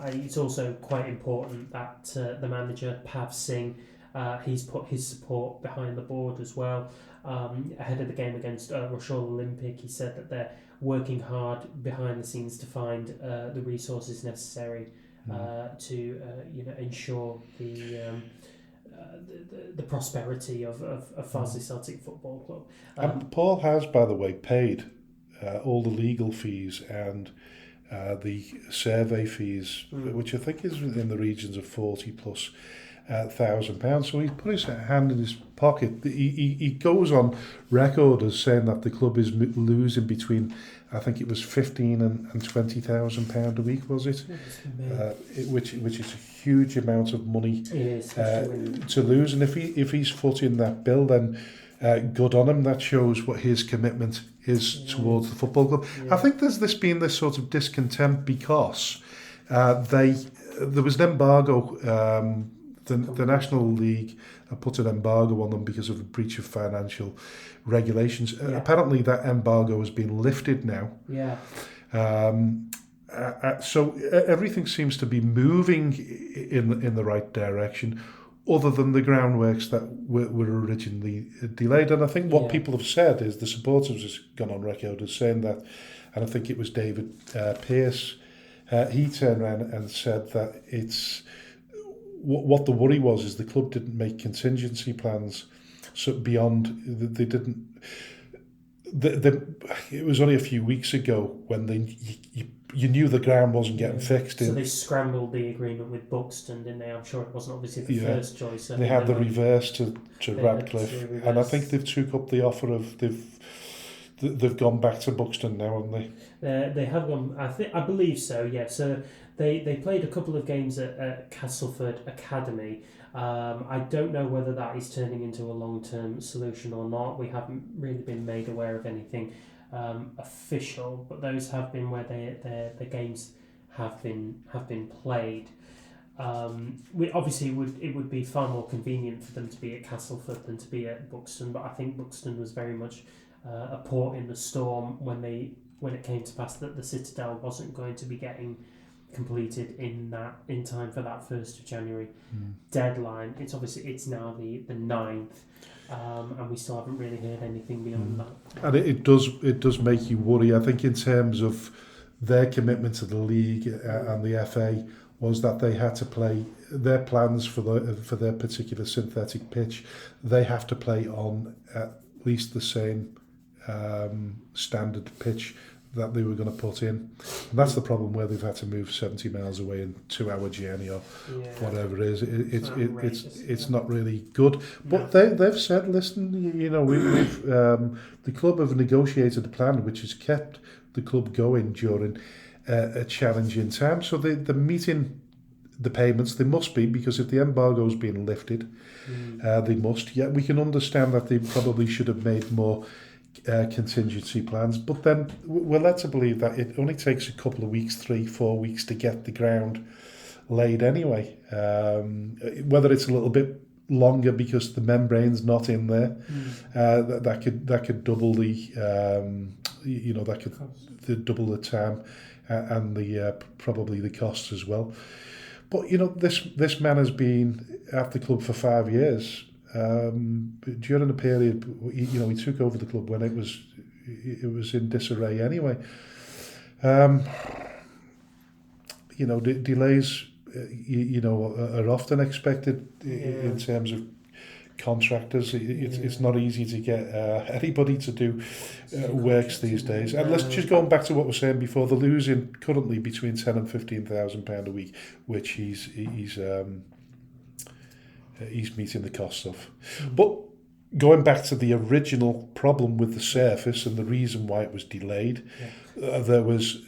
It's also quite important that the manager, Pav Singh, he's put his support behind the board as well. Ahead of the game against Rochelle Olympic, he said that they're working hard behind the scenes to find the resources necessary to ensure the prosperity of Farsley Celtic Football Club. And Paul has, by the way, paid all the legal fees and the survey fees, which I think is in the regions of 40 plus £1,000. So he's put his hand in his pocket. He goes on record as saying that the club is losing between, I think it was £15,000 and £20,000 a week, was it? Which is a huge amount of money to lose. And if he's footing that bill, then good on him. That shows what his commitment is towards the football club. I think there's been this sort of discontent because there was an embargo. The National League put an embargo on them because of the breach of financial regulations. Apparently that embargo has been lifted now. So everything seems to be moving in the right direction, other than the groundworks that were originally delayed. And I think what people have said is, the supporters has gone on record as saying that, and I think it was David Pearce, he turned around and said that it's, what the worry was is the club didn't make contingency plans, so beyond, they didn't, it was only a few weeks ago when you knew the ground wasn't getting fixed. So they scrambled the agreement with Buxton, didn't they? I'm sure it wasn't obviously the first choice. They had the reverse to Radcliffe, and I think they've took up the offer of they've gone back to Buxton now, haven't they? They have gone. I believe so. Yeah. So they played a couple of games at Castleford Academy. I don't know whether that is turning into a long-term solution or not. We haven't really been made aware of anything official, but those have been where the games have been played. It would be far more convenient for them to be at Castleford than to be at Buxton, but I think Buxton was very much a port in the storm when it came to pass that the Citadel wasn't going to be getting completed in time for that 1st of January deadline. It's now the 9th, and we still haven't really heard anything beyond that. And it does make you worry. I think in terms of their commitment to the league and the FA was that they had to play their plans for their particular synthetic pitch. They have to play on at least the same standard pitch that they were going to put in. And that's the problem where they've had to move 70 miles away in 2-hour journey or whatever it is. It's not really good. But they've said, listen, we've the club have negotiated a plan which has kept the club going during a challenging time. So they're meeting the payments. They must be, because if the embargo's been lifted, they must. Yeah, we can understand that they probably should have made more contingency plans, but then we're led to believe that it only takes a couple of weeks, 3-4 weeks to get the ground laid anyway. Whether it's a little bit longer because the membrane's not in there, that could double the double the time and the probably the costs as well. But this man has been at the club for 5 years. During a period, he took over the club when it was in disarray anyway. Delays, are often expected in terms of contractors. It's not easy to get anybody to do works these days. And let's just go back to what we were saying before. They're losing currently between £10,000 and £15,000 a week, which he's meeting the costs of. But going back to the original problem with the surface and the reason why it was delayed, there was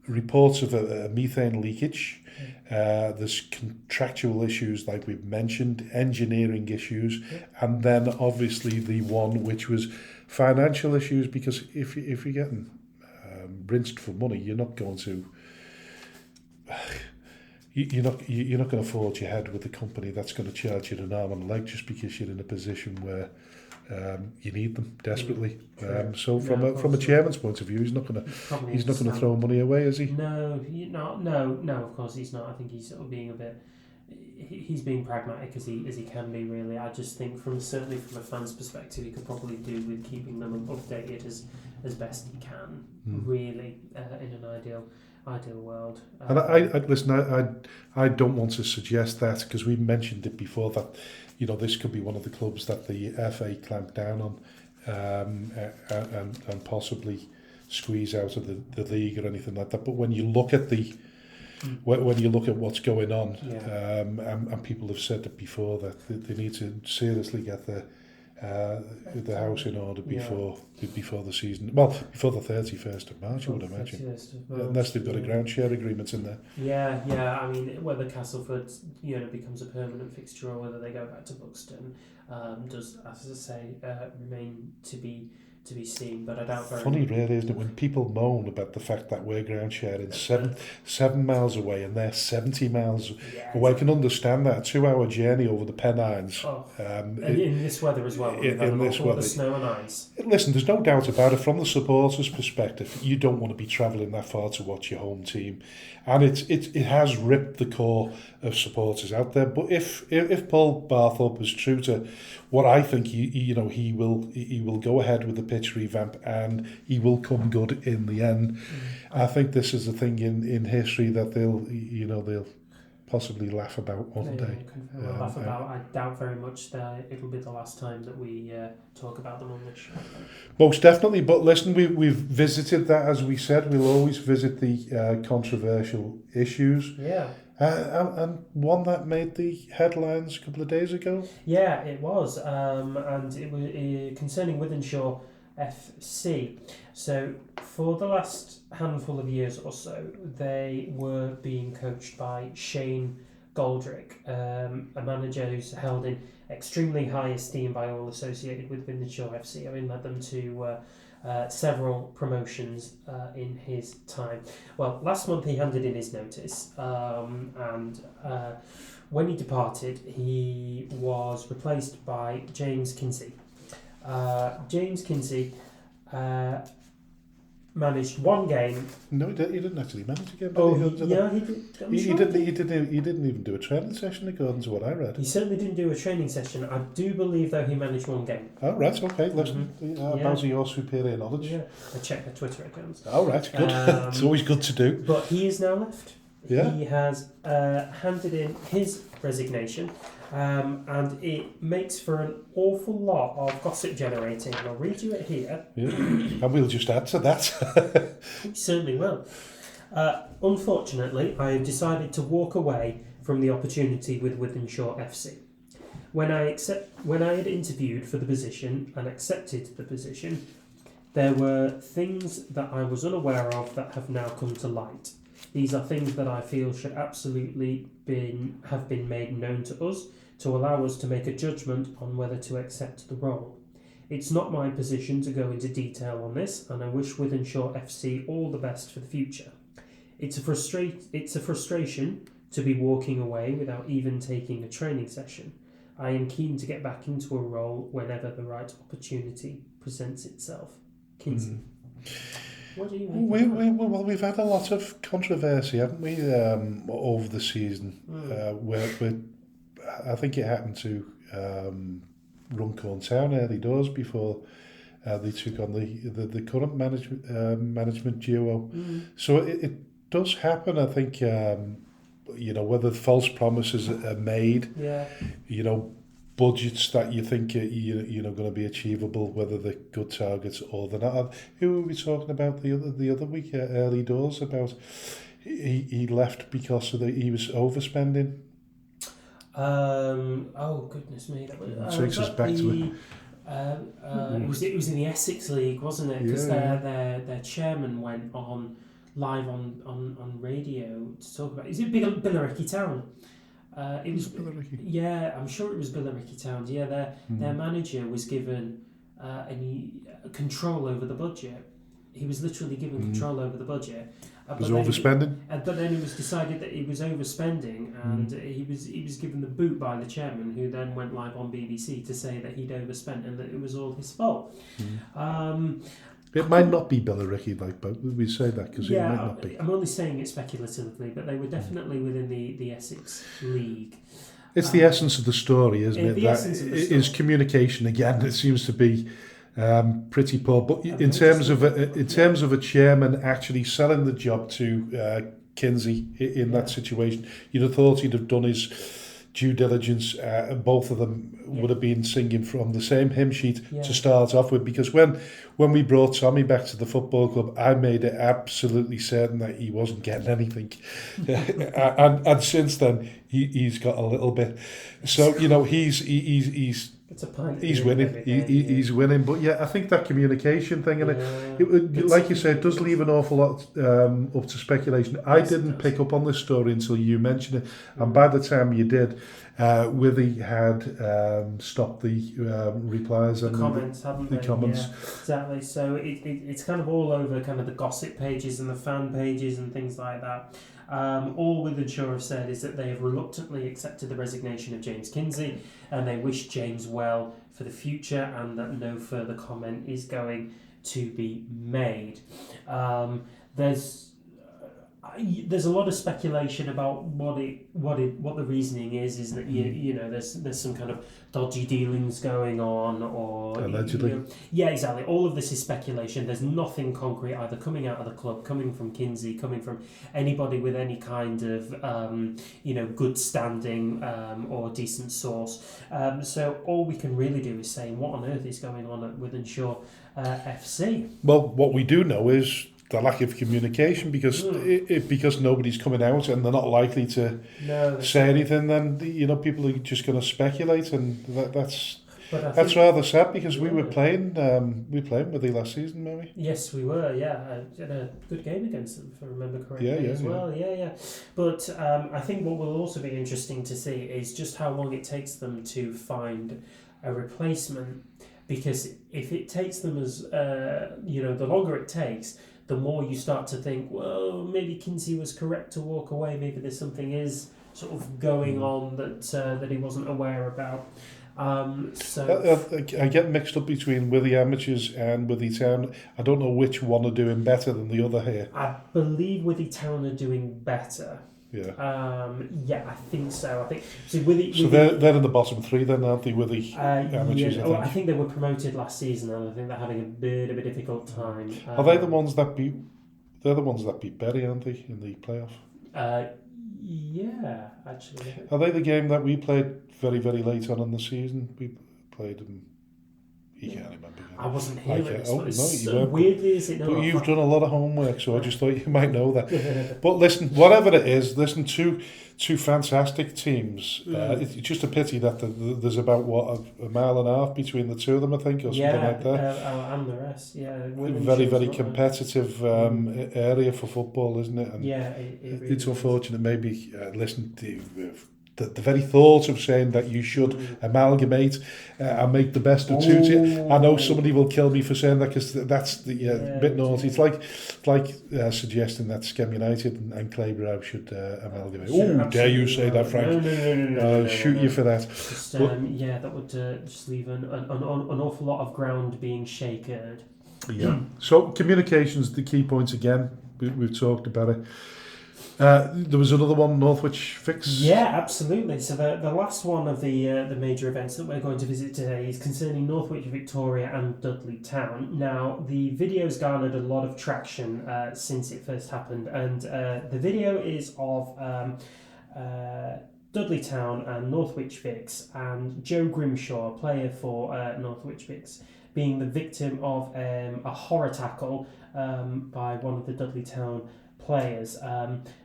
reports of a methane leakage There's contractual issues like we've mentioned, engineering issues, and then obviously the one which was financial issues, because if you're getting rinsed for money, you're not going to you're not going to forge ahead with a company that's going to charge you an arm and a leg just because you're in a position where you need them desperately. So from a chairman's point of view, he's not going to throw money away, is he? No, no. Of course he's not. I think he's sort of being a bit. He's being pragmatic as he can be, really. I just think certainly from a fan's perspective, he could probably do with keeping them updated as best he can. Really, in an ideal world. And I listen. I don't want to suggest that, because we mentioned it before that, this could be one of the clubs that the FA clamp down on, and possibly squeeze out of the league or anything like that. But when you look at when you look at what's going on, and people have said it before, that they need to seriously get the house in order before the season. Well, before the 31st of March, I would imagine, unless they've got a ground share agreement in there. Yeah. I mean, whether Castleford becomes a permanent fixture or whether they go back to Buxton does, as I say, remain to be seen. But I doubt very. Funny, really, isn't it, when people moan about the fact that we're ground sharing 7 miles away and they're 70 miles away. I can understand that, a 2-hour journey over the Pennines. And in this weather as well. In this weather, snow and ice. Listen, there's no doubt about it. From the supporters' perspective, you don't want to be travelling that far to watch your home team, and it has ripped the core of supporters out there. But if Paul Barthorpe is true to what I think, he will go ahead with the pitch revamp, and he will come good in the end. I think this is a thing in history that they'll possibly laugh about one day. Laugh about. I doubt very much that it'll be the last time that we talk about them on this show. Most definitely. But listen, we've visited that, as we said. We'll always visit the controversial issues. Yeah. And one that made the headlines a couple of days ago. Yeah, it was, and it was concerning Wythenshawe FC. So for the last handful of years or so, they were being coached by Shane Goldrick, a manager who's held in extremely high esteem by all associated with Wythenshawe FC, having led them to several promotions in his time. Well, last month he handed in his notice, and when he departed, he was replaced by James Kinsey. James Kinsey managed one game. No, he didn't actually manage a game. He did. He didn't even do a training session, according to what I read. He certainly didn't do a training session. I do believe, though, he managed one game. Oh, right, okay. Listen, how's your superior knowledge? Yeah, I checked their Twitter accounts. Oh, right, good. It's always good to do. But he is now left. Yeah. He has handed in his resignation, and it makes for an awful lot of gossip generating. And I'll read you it here. Yeah. And we'll just add to that. We certainly will. Unfortunately, I have decided to walk away from the opportunity with Wythenshawe FC. When I had interviewed for the position and accepted the position, there were things that I was unaware of that have now come to light. These are things that I feel should absolutely have been made known to us to allow us to make a judgment on whether to accept the role. It's not my position to go into detail on this, and I wish Wythenshawe FC all the best for the future. It's a frustration to be walking away without even taking a training session. I am keen to get back into a role whenever the right opportunity presents itself. Kinsey. What do you make? Well, we've had a lot of controversy, haven't we, over the season? Where I think it happened to Runcorn Town early doors before they took on the current management duo. So it does happen. I think whether false promises are made, budgets that you think are going to be achievable, whether they're good targets or they're not. Who were we talking about the other week? Early doors about he left because he was overspending. Oh goodness me! That takes us back to it was in the Essex League, wasn't it? Because their chairman went on live on radio to talk about. Is it Billericay Town? It was Billericay. Yeah, I'm sure it was Billericay Town. Yeah, their manager was given any control over the budget. He was literally given control over the budget. Was overspending. But then it was decided that he was overspending, and he was given the boot by the chairman, who then went live on BBC to say that he'd overspent and that it was all his fault. It might not be Billericay, but we say that because it might not be. I'm only saying it speculatively, but they were definitely within the Essex League. It's the essence of the story, isn't it? That is communication again. It seems to be pretty poor. But in terms of a chairman actually selling the job to Kinsey in that situation, you'd have thought he'd have done his due diligence. Both of them would have been singing from the same hymn sheet to start off with, because when we brought Tommy back to the football club, I made it absolutely certain that he wasn't getting anything. and since then he's got a little bit. So he's winning. He's winning. But yeah, I think that communication thing, and it like you said, it does leave an awful lot up to speculation. I didn't pick up on this story until you mentioned it, and by the time you did, Withy had stopped the replies and the comments, haven't they? The comments. Yeah, exactly. So it's kind of all over kind of the gossip pages and the fan pages and things like that. All Wythenshawe have said is that they have reluctantly accepted the resignation of James Kinsey, and they wish James well for the future, and that no further comment is going to be made. There's a lot of speculation about what the reasoning is that there's some kind of dodgy dealings going on, or allegedly. Yeah, exactly. All of this is speculation. There's nothing concrete either coming out of the club, coming from Kinsey, coming from anybody with any kind of good standing or decent source. So all we can really do is say, what on earth is going on at Wythenshawe FC? Well, what we do know is the lack of communication, because because nobody's coming out and they're not likely to say anything. Then people are just going to speculate, and that's rather sad, because we were playing with them last season, maybe. Yes, we were. Yeah, I had a good game against them, if I remember correctly. Yeah. Well. Yeah. But I think what will also be interesting to see is just how long it takes them to find a replacement, because if it takes them the longer it takes, the more you start to think, well, maybe Kinsey was correct to walk away. Maybe there's something is sort of going on that he wasn't aware about. I get mixed up between Withy Amateurs and Withy Town. I don't know which one are doing better than the other here. I believe Withy Town are doing better. Yeah. I think so. I think Withy. So they're in the bottom three then, aren't they? Withy Amateurs. Yeah. I think they were promoted last season, and I think they're having a bit of a difficult time. Are they the ones that beat? They're the ones that beat Bury, aren't they, in the playoff? Yeah, actually. Are they the game that we played very, very late on in the season? We played them. You can't remember. I wasn't here at this, but no, weirdly is it not? But you've done a lot of homework, so I just thought you might know that. But listen, whatever it is, two fantastic teams. It's just a pity that there's about a mile and a half between the two of them, I think, or something like that. And the rest, yeah. Very, very competitive area for football, isn't it? And it really it's unfortunate. Maybe listen to. The very thought of saying that you should amalgamate and make the best of two teams. I know somebody will kill me for saying that, because that's a bit naughty. It's like suggesting that Skem United and Clayborough should amalgamate. Dare you say that, Frank? No. I'll shoot you for that. That would just leave an awful lot of ground being shaken. Yeah. So communication's the key point again. We've talked about it. There was another one, Northwich Fix. Yeah, absolutely. So the last one of the major events that we're going to visit today is concerning Northwich Victoria and Dudley Town. Now, the video's garnered a lot of traction since it first happened, and the video is of Dudley Town and Northwich Fix, and Joe Grimshaw, player for Northwich Fix, being the victim of a horror tackle by one of the Dudley Town players.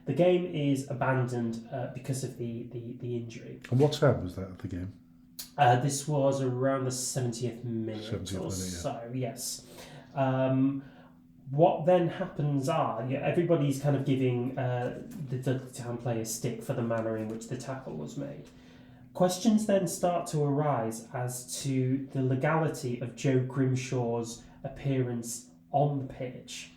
The game is abandoned because of the injury. And what time was that at the game? This was around the 70th minute. 70th minute, so, yes. What then happens everybody's kind of giving the town players stick for the manner in which the tackle was made. Questions then start to arise as to the legality of Joe Grimshaw's appearance on the pitch.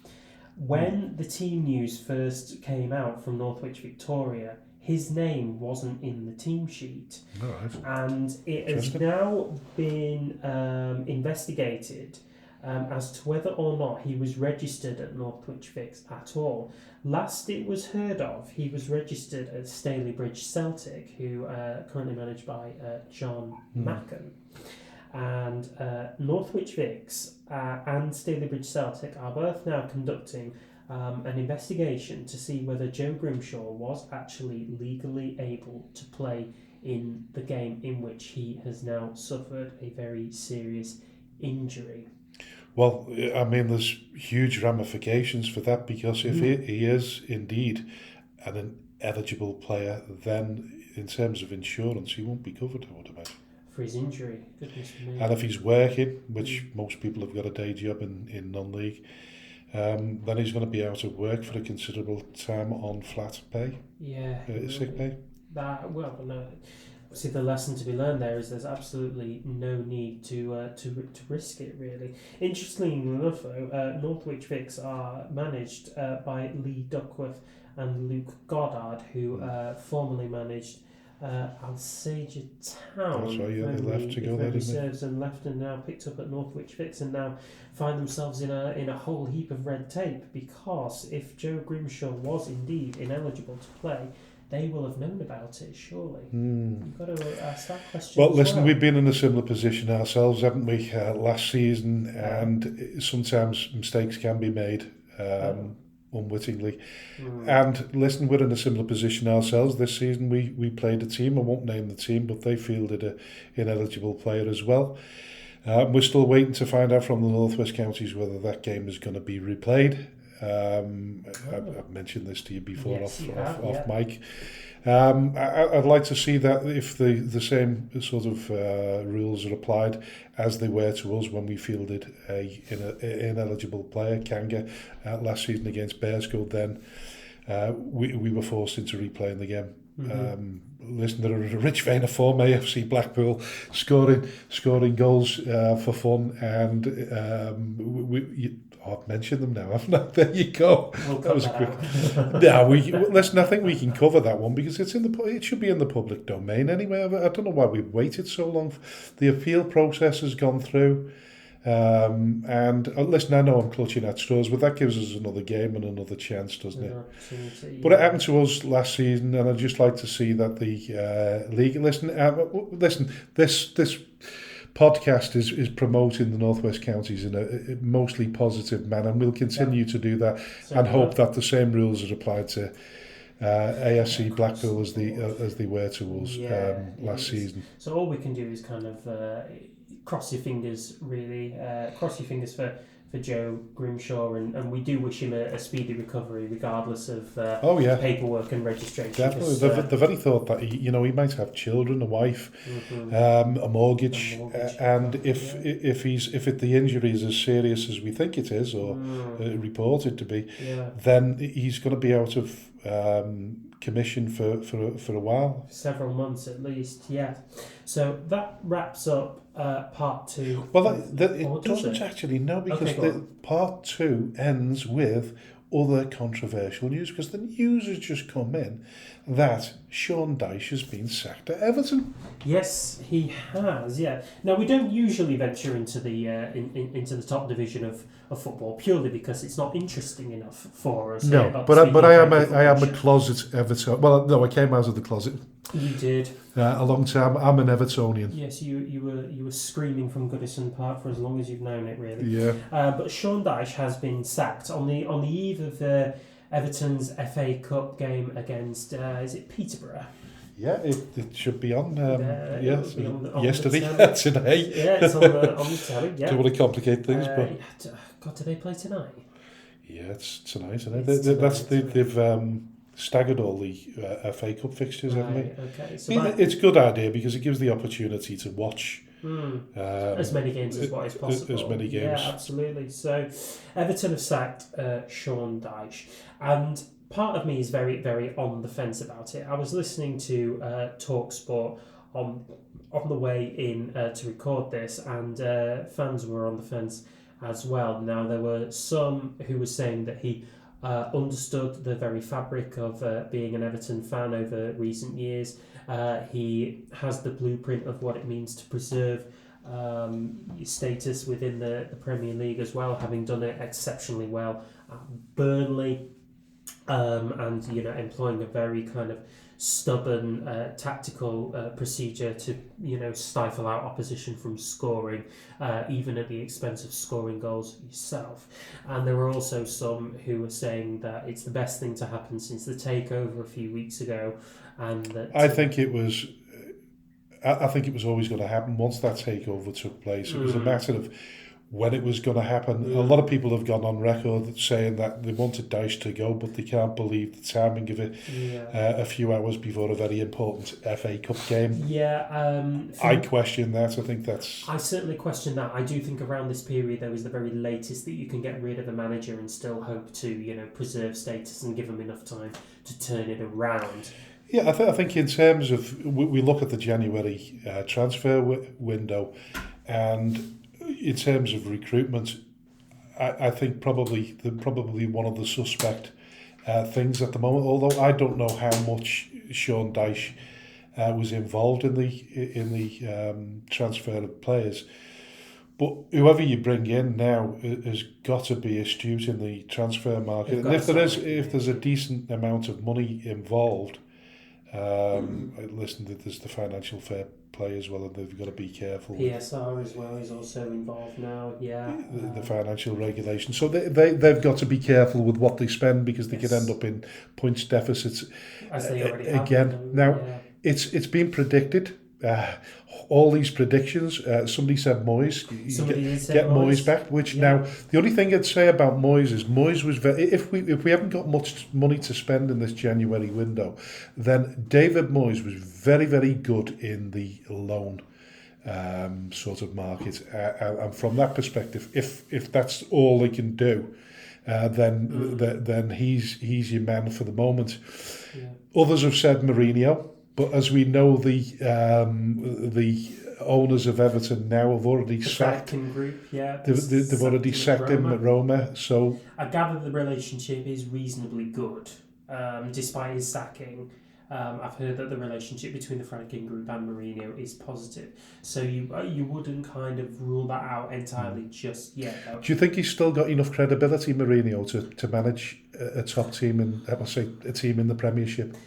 When the team news first came out from Northwich Victoria, his name wasn't in the team sheet. Right. And it has now been investigated as to whether or not he was registered at Northwich Vics at all. Last it was heard of, he was registered at Skelmersdale Celtic, who currently managed by John Mackham. And Northwich Vics and Skelmersdale Celtic are both now conducting an investigation to see whether Joe Grimshaw was actually legally able to play in the game in which he has now suffered a very serious injury. Well, I mean, there's huge ramifications for that, because if he is indeed an eligible player, then in terms of insurance, he won't be covered, I would imagine. For his injury, goodness me. And if he's working, which most people have got a day job in non-league, then he's going to be out of work for a considerable time on flat pay. Yeah. Sick pay. No. See, the lesson to be learned there is there's absolutely no need to risk it, really. Interestingly enough, though, Northwich Vics are managed by Lee Duckworth and Luke Goddard, who formerly managed Alsager Town. That's right, yeah, they left to go there, didn't they? And left and now picked up at Northwich Vics and now find themselves in a whole heap of red tape, because if Joe Grimshaw was indeed ineligible to play, they will have known about it, surely. You've got to ask that question. Well, listen, we've been in a similar position ourselves, haven't we, last season, and sometimes mistakes can be made unwittingly. And listen, we're in a similar position ourselves this season. We played a team, I won't name the team, but they fielded an ineligible player as well. We're still waiting to find out from the Northwest Counties whether that game is going to be replayed. I've mentioned this to you before, yes, off mic. I'd like to see that if the same sort of rules are applied as they were to us when we fielded an ineligible player, Kanga, last season against Bearscough, then we were forced into replaying the game. Listen, there are a rich vein of form, AFC Blackpool scoring goals for fun, and I've mentioned them now, haven't I? There you go. That was quick. Listen, I think we can cover that one because it should be in the public domain anyway. I don't know why we've waited so long. The appeal process has gone through. And listen, I know I'm clutching at straws, but that gives us another game and another chance, doesn't it? But it happened to us last season, and I'd just like to see that the league. Listen, this podcast is promoting the Northwest Counties in a mostly positive manner, and we'll continue to do that, and hope that the same rules are applied to AFC Blackpool as they were to us last season. So all we can do is kind of cross your fingers, really. Cross your fingers for Joe Grimshaw, and we do wish him a speedy recovery, regardless of paperwork and registration. Definitely, the very thought that he might have children, a wife, a mortgage, and if the injury is as serious as we think it is, or reported to be, then he's going to be out of commission for a while. Several months at least, yeah. So that wraps up part 2. Well, it doesn't actually, no, because part 2 ends with other controversial news, because the news has just come in that Sean Dyche has been sacked at Everton. Yes, he has. Yeah. Now, we don't usually venture into the into the top division of football purely because it's not interesting enough for us. No, but I am a closet Everton. Well, no, I came out of the closet. You did. A long time. I'm an Evertonian. Yes, you were screaming from Goodison Park for as long as you've known it, really. Yeah. But Sean Dyche has been sacked on the eve of Everton's FA Cup game against is it Peterborough? Yeah, it should be on. Yes, on yesterday, today. Yeah, it's on the telly. Yeah. Don't want to complicate things, but God, do they play tonight? Yeah, it's tonight, isn't it? They've staggered all the FA Cup fixtures, haven't they? Okay. So it's a good idea because it gives the opportunity to watch As many games as what is possible. As many games. Yeah, absolutely. So Everton have sacked Sean Dyche, and part of me is very, very on the fence about it. I was listening to TalkSport on the way in to record this, and fans were on the fence as well. Now, there were some who were saying that he understood the very fabric of being an Everton fan over recent years. He has the blueprint of what it means to preserve status within the Premier League as well, having done it exceptionally well at Burnley, and employing a very kind of stubborn tactical procedure to stifle out opposition from scoring, even at the expense of scoring goals yourself. And there were also some who were saying that it's the best thing to happen since the takeover a few weeks ago, and that I think it was always going to happen once that takeover took place. It was a matter of when it was going to happen. A lot of people have gone on record saying that they wanted Dyche to go, but they can't believe the timing of it a few hours before a very important FA Cup game. I question that. I certainly question that. I do think around this period there was the very latest that you can get rid of a manager and still hope to preserve status and give them enough time to turn it around. Yeah, I think in terms of, we look at the January transfer window, and in terms of recruitment, I think probably one of the suspect things at the moment. Although I don't know how much Sean Dyche was involved in the transfer of players, but whoever you bring in now has got to be astute in the transfer market. And if there's a decent amount of money involved, listen, there's the financial fair play as well, and they've got to be careful. PSR as well is also involved now. The financial regulation. So they've got to be careful with what they spend, because they could end up in points deficits as they already again. Have now, it's been predicted. All these predictions. Somebody said Moyes. Get Moyes back. Which now the only thing I'd say about Moyes is Moyes was very. If we haven't got much money to spend in this January window, then David Moyes was very, very good in the loan sort of market, and from that perspective, if that's all they can do, then he's your man for the moment. Others have said Mourinho. But as we know, the owners of Everton now have already sacked. Group, they've already sacked him at Roma. So I gather the relationship is reasonably good, despite his sacking. I've heard that the relationship between the Franken Group and Mourinho is positive. So you wouldn't kind of rule that out entirely just yet. Though. Do you think he's still got enough credibility, Mourinho, to manage a top team a team in the Premiership?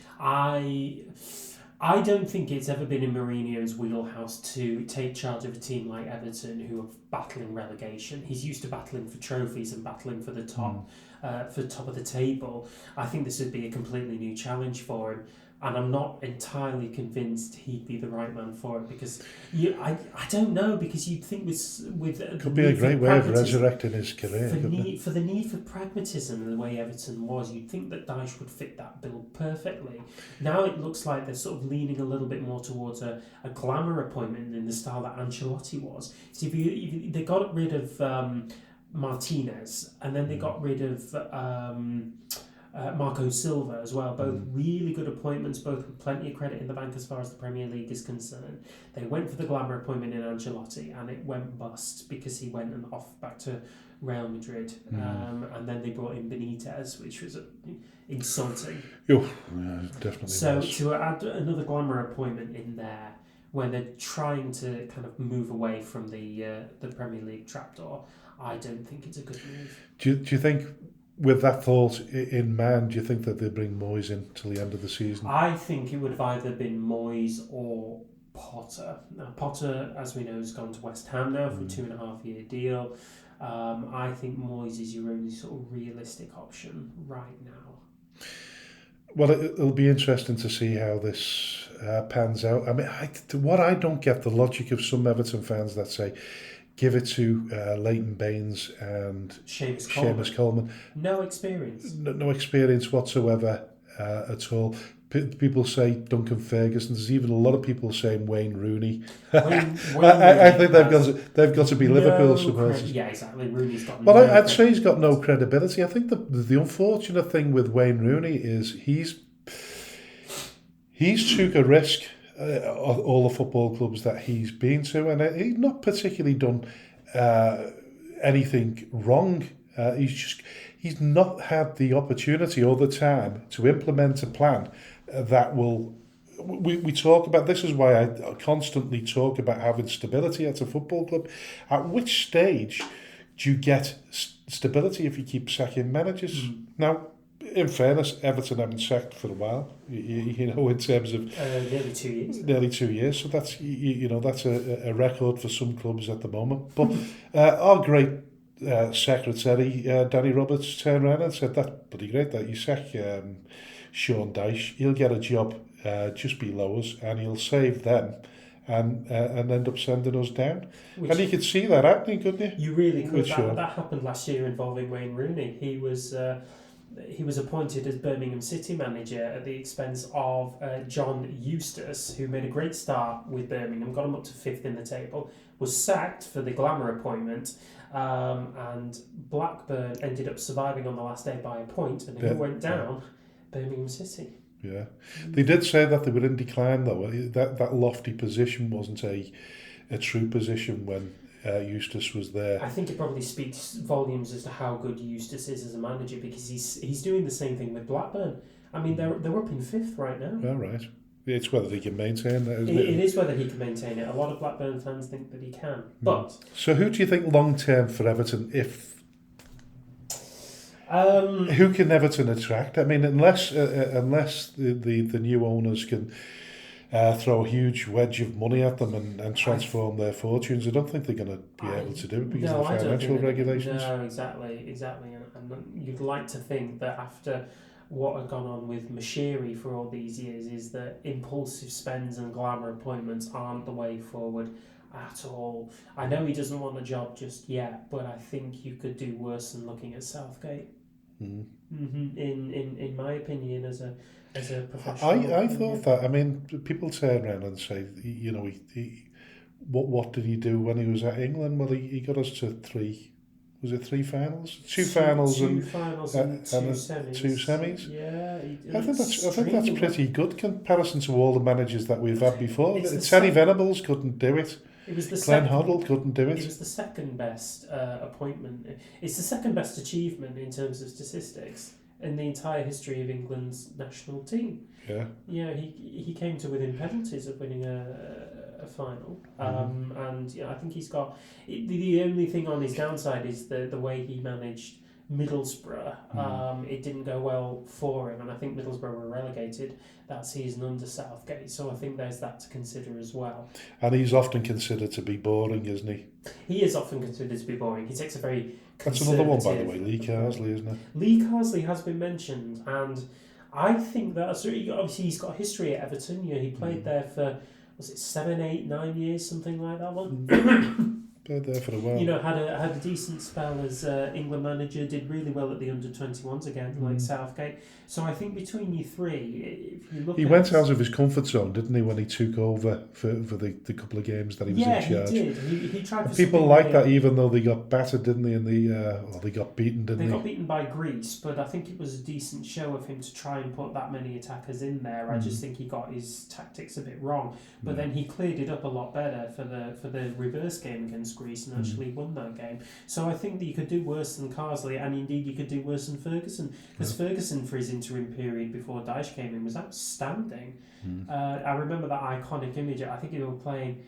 I don't think it's ever been in Mourinho's wheelhouse to take charge of a team like Everton, who are battling relegation. He's used to battling for trophies and battling for the top of the table. I think this would be a completely new challenge for him, and I'm not entirely convinced he'd be the right man for it, because I don't know, because you'd think with could be a great way of resurrecting his career. For the need for pragmatism and the way Everton was, you'd think that Dyche would fit that bill perfectly. Now it looks like they're sort of leaning a little bit more towards a glamour appointment in the style that Ancelotti was. So if they got rid of Martinez, and then they got rid of Marco Silva as well, both really good appointments, both with plenty of credit in the bank as far as the Premier League is concerned. They went for the glamour appointment in Ancelotti, and it went bust because he went off back to Real Madrid, and then they brought in Benitez, which was insulting. Definitely. So to add another glamour appointment in there when they're trying to kind of move away from the Premier League trapdoor, I don't think it's a good move. Do you think, with that thought in mind, do you think that they bring Moyes in till the end of the season? I think it would have either been Moyes or Potter. Now, Potter, as we know, has gone to West Ham now for a 2.5-year deal. I think Moyes is your only sort of realistic option right now. Well, it'll be interesting to see how this pans out. I mean, what I don't get the logic of some Everton fans that say, give it to Leighton Baines and Seamus Coleman. No experience. No experience whatsoever at all. people say Duncan Ferguson. There's even a lot of people saying Wayne Rooney. Wayne I think Rooney they've got to be Liverpool supporters. Yeah, exactly. Rooney's got Well, no I'd say he's got no credibility. I think the unfortunate thing with Wayne Rooney is he's took a risk all the football clubs that he's been to, and he's not particularly done anything wrong. He's not had the opportunity or the time to implement a plan that will. We talk about this is why I constantly talk about having stability at a football club. At which stage do you get stability if you keep sacking managers? Now, in fairness, Everton haven't sacked for a while. You know, in terms of nearly 2 years. Nearly 2 years. So that's that's a record for some clubs at the moment. But our great secretary Danny Roberts turned around and said that's pretty great that you sack Sean Dyche. He'll get a job just below us, and he'll save them. And end up sending us down. And you could see that happening, couldn't you? You really could. That happened last year involving Wayne Rooney. He was appointed as Birmingham City manager at the expense of John Eustace, who made a great start with Birmingham, got him up to 5th in the table, was sacked for the glamour appointment, and Blackburn ended up surviving on the last day by a point, and who went down? Birmingham City. Yeah, they did say that they were in decline though. That lofty position wasn't a true position when Eustace was there. I think it probably speaks volumes as to how good Eustace is as a manager, because he's doing the same thing with Blackburn. I mean, they're up in 5th right now. All right. It's whether he can maintain that, isn't it? It is whether he can maintain it. A lot of Blackburn fans think that he can. But so who do you think long term for Everton, who can Everton attract? I mean, unless the new owners can throw a huge wedge of money at them and transform their fortunes, I don't think they're going to be able to do it because of the financial regulations. No, exactly. And you'd like to think that after what had gone on with Mashiri for all these years is that impulsive spends and glamour appointments aren't the way forward at all. I know he doesn't want a job just yet, but I think you could do worse than looking at Southgate. In my opinion, as a professional. I thought that. I mean, people turn around and say, what did he do when he was at England? Well, he got us to 3. Was it 3 finals? Two finals and two semis. Yeah, I think that's pretty good comparison to all the managers that we've had before. Terry Venables couldn't do it. Glenn Hoddle couldn't do it. It was the second best appointment. It's the second best achievement in terms of statistics in the entire history of England's national team. Yeah. Yeah, he came to within penalties of winning a final. And I think he's got the only thing on his downside is the way he managed Middlesbrough. It didn't go well for him, and I think Middlesbrough were relegated that season under Southgate, so I think there's that to consider as well. And he's often considered to be boring, isn't he? He is often considered to be boring. He takes a very That's another one, by the way, Lee Carsley, isn't it? Lee Carsley has been mentioned, and I think that obviously he's got history at Everton. He played there for, was it 7, 8, 9 years, something like that one? Played there for a while. Had a decent spell as England manager, did really well at the under-21s again, like Southgate. So I think between you three, if you look, he went out of his comfort zone, didn't he, when he took over for the couple of games that he was in charge? Yeah, he did. He tried. People like that, even though they got battered, didn't they? They got beaten, didn't they? They got beaten by Greece, but I think it was a decent show of him to try and put that many attackers in there. I just think he got his tactics a bit wrong, but then he cleared it up a lot better for the reverse game against Greece and actually won that game. So I think that you could do worse than Carsley, and indeed you could do worse than Ferguson, because Ferguson for his interim period before Dyche came in was outstanding. I remember that iconic image. I think they were playing,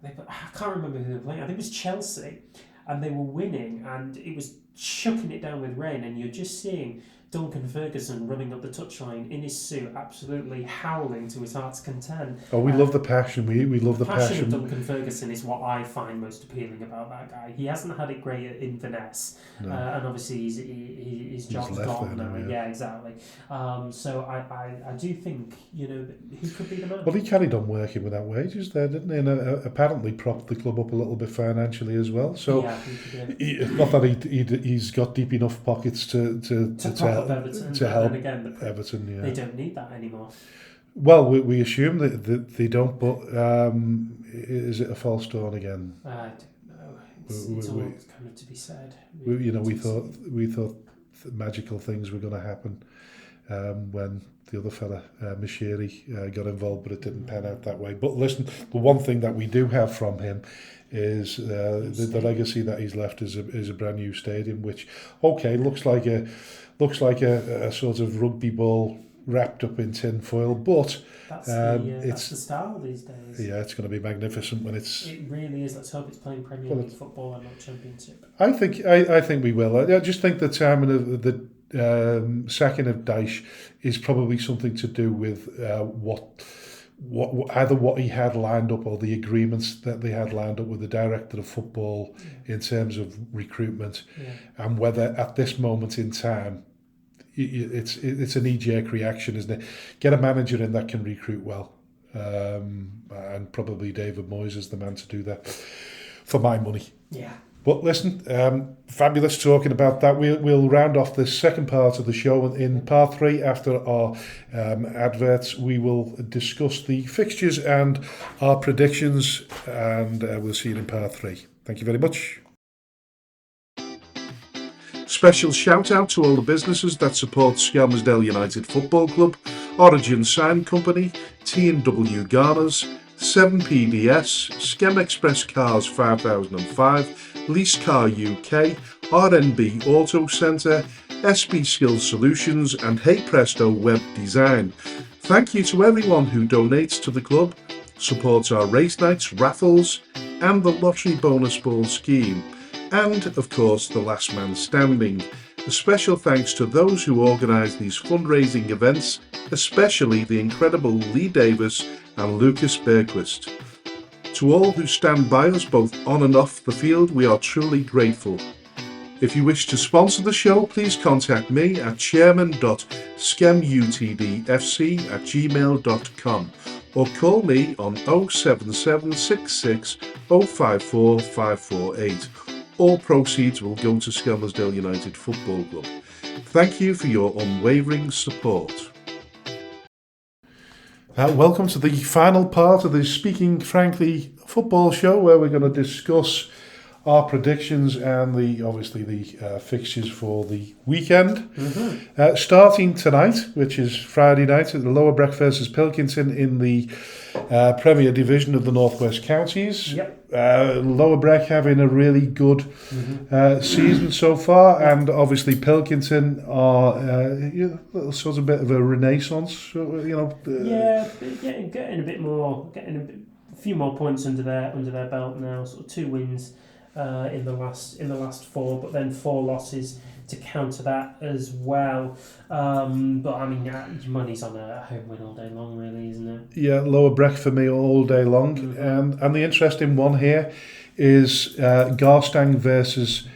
I can't remember who they were playing, I think it was Chelsea, and they were winning, and it was chucking it down with rain, and you're just seeing Duncan Ferguson running up the touchline in his suit, absolutely howling to his heart's content. Oh, we love the passion. We love the passion. Of Duncan Ferguson is what I find most appealing about that guy. He hasn't had it great in finesse, and obviously his job's gone now. Yeah, exactly. So I do think that he could be the man. Well, he carried on working without wages there, didn't he? And apparently propped the club up a little bit financially as well. So not that he's got deep enough pockets to help Everton. To help and again, Everton, yeah. They don't need that anymore. Well, we assume that they don't, but is it a false dawn again? I don't know. It's all kind of to be said. We thought magical things were going to happen when the other fella, Mashiri, got involved, but it didn't pan out that way. But listen, the one thing that we do have from him is the legacy that he's left is a brand new stadium, which looks like a sort of rugby ball wrapped up in tin foil, but that's the style these days. Yeah, it's going to be magnificent when it's. It really is. Let's hope it's playing Premier League football and not Championship. I think we will. I just think the timing of the sacking of Dyche is probably something to do with either what he had lined up or the agreements that they had lined up with the director of football in terms of recruitment, and whether at this moment in time it's a knee-jerk reaction, isn't it? Get a manager in that can recruit well, and probably David Moyes is the man to do that for my money. Yeah. But listen, fabulous talking about that. We'll round off this second part of the show. In part 3, after our adverts, we will discuss the fixtures and our predictions, and we'll see you in part 3. Thank you very much. Special shout out to all the businesses that support Skelmersdale United Football Club, Origin Sign Company, T&W Garners, 7PDS, Skem Express Cars 5005, Lease Car UK, RNB Auto Centre, SB Skills Solutions and Hey Presto Web Design. Thank you to everyone who donates to the club, supports our race nights, raffles and the lottery bonus ball scheme, and of course the last man standing. A special thanks to those who organise these fundraising events, especially the incredible Lee Davis and Lucas Bergquist. To all who stand by us both on and off the field, we are truly grateful. If you wish to sponsor the show, please contact me at chairman.skemutdfc@gmail.com or call me on 07766 054 548. All proceeds will go to Skelmersdale United Football Club. Thank you for your unwavering support. Welcome to the final part of the Speaking Frankly football show, where we're going to discuss our predictions and the fixtures for the weekend. Starting tonight, which is Friday night, at the Lower Breck versus Pilkington in the Premier Division of the Northwest Counties. Lower Breck having a really good season so far, and obviously Pilkington are sort of a bit of a renaissance. Getting a few more points under their belt now. Sort of 2 wins in the last 4, but then 4 losses to counter that as well. But I mean, money's on a home win all day long, really, isn't it? Yeah, Lower Breck for me all day long. And the interesting one here is Garstang versus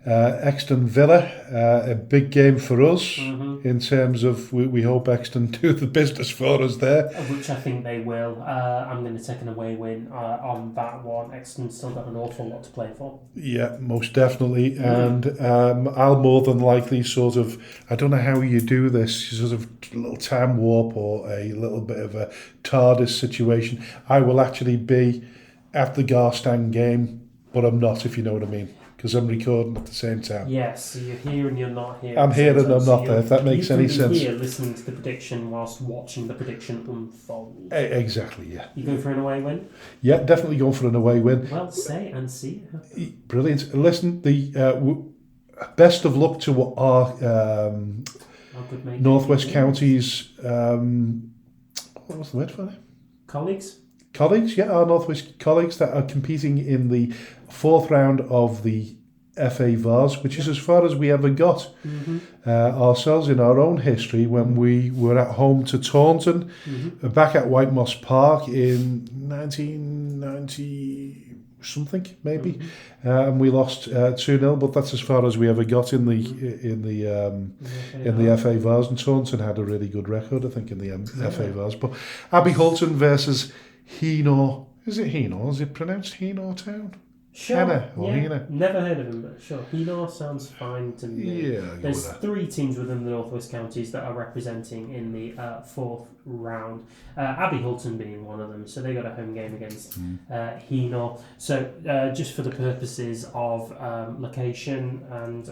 Exton Villa. A big game for us in terms of we hope Exton do the business for us there. Which I think they will. I'm going to take an away win on that one. Exton's still got an awful lot to play for. Yeah, most definitely. And I'll more than likely sort of, I don't know how you do this, sort of a little time warp or a little bit of a TARDIS situation. I will actually be at the Garstang game, but I'm not, if you know what I mean. Because I'm recording at the same time. Yes, so you're here and you're not here. I'm here and I'm not there, if that makes any sense. You can be here listening to the prediction whilst watching the prediction unfold. Exactly, yeah. You going for an away win? Yeah, definitely going for an away win. Well, say and see. Brilliant. Listen, the best of luck to our Northwest Counties, what was the word for it? Colleagues, our Northwest colleagues that are competing in the 4th round of the FA Vars, which is as far as we ever got ourselves in our own history when we were at home to Taunton back at White Moss Park in 1990 something maybe, and we lost 2-0, but that's as far as we ever got in the FA Vars, and Taunton had a really good record, I think, in the FA Vars. But Abbey Hulton versus Heno. Is it Heno? Is it pronounced Heno Town? Sure. Hannah or Yeah. Hina. Never heard of him, but sure. Henor sounds fine to me. Yeah, There's 3 teams within the Northwest Counties that are representing in the 4th round. Abbey Hulton being one of them, so they got a home game against Henor. So just for the purposes of location and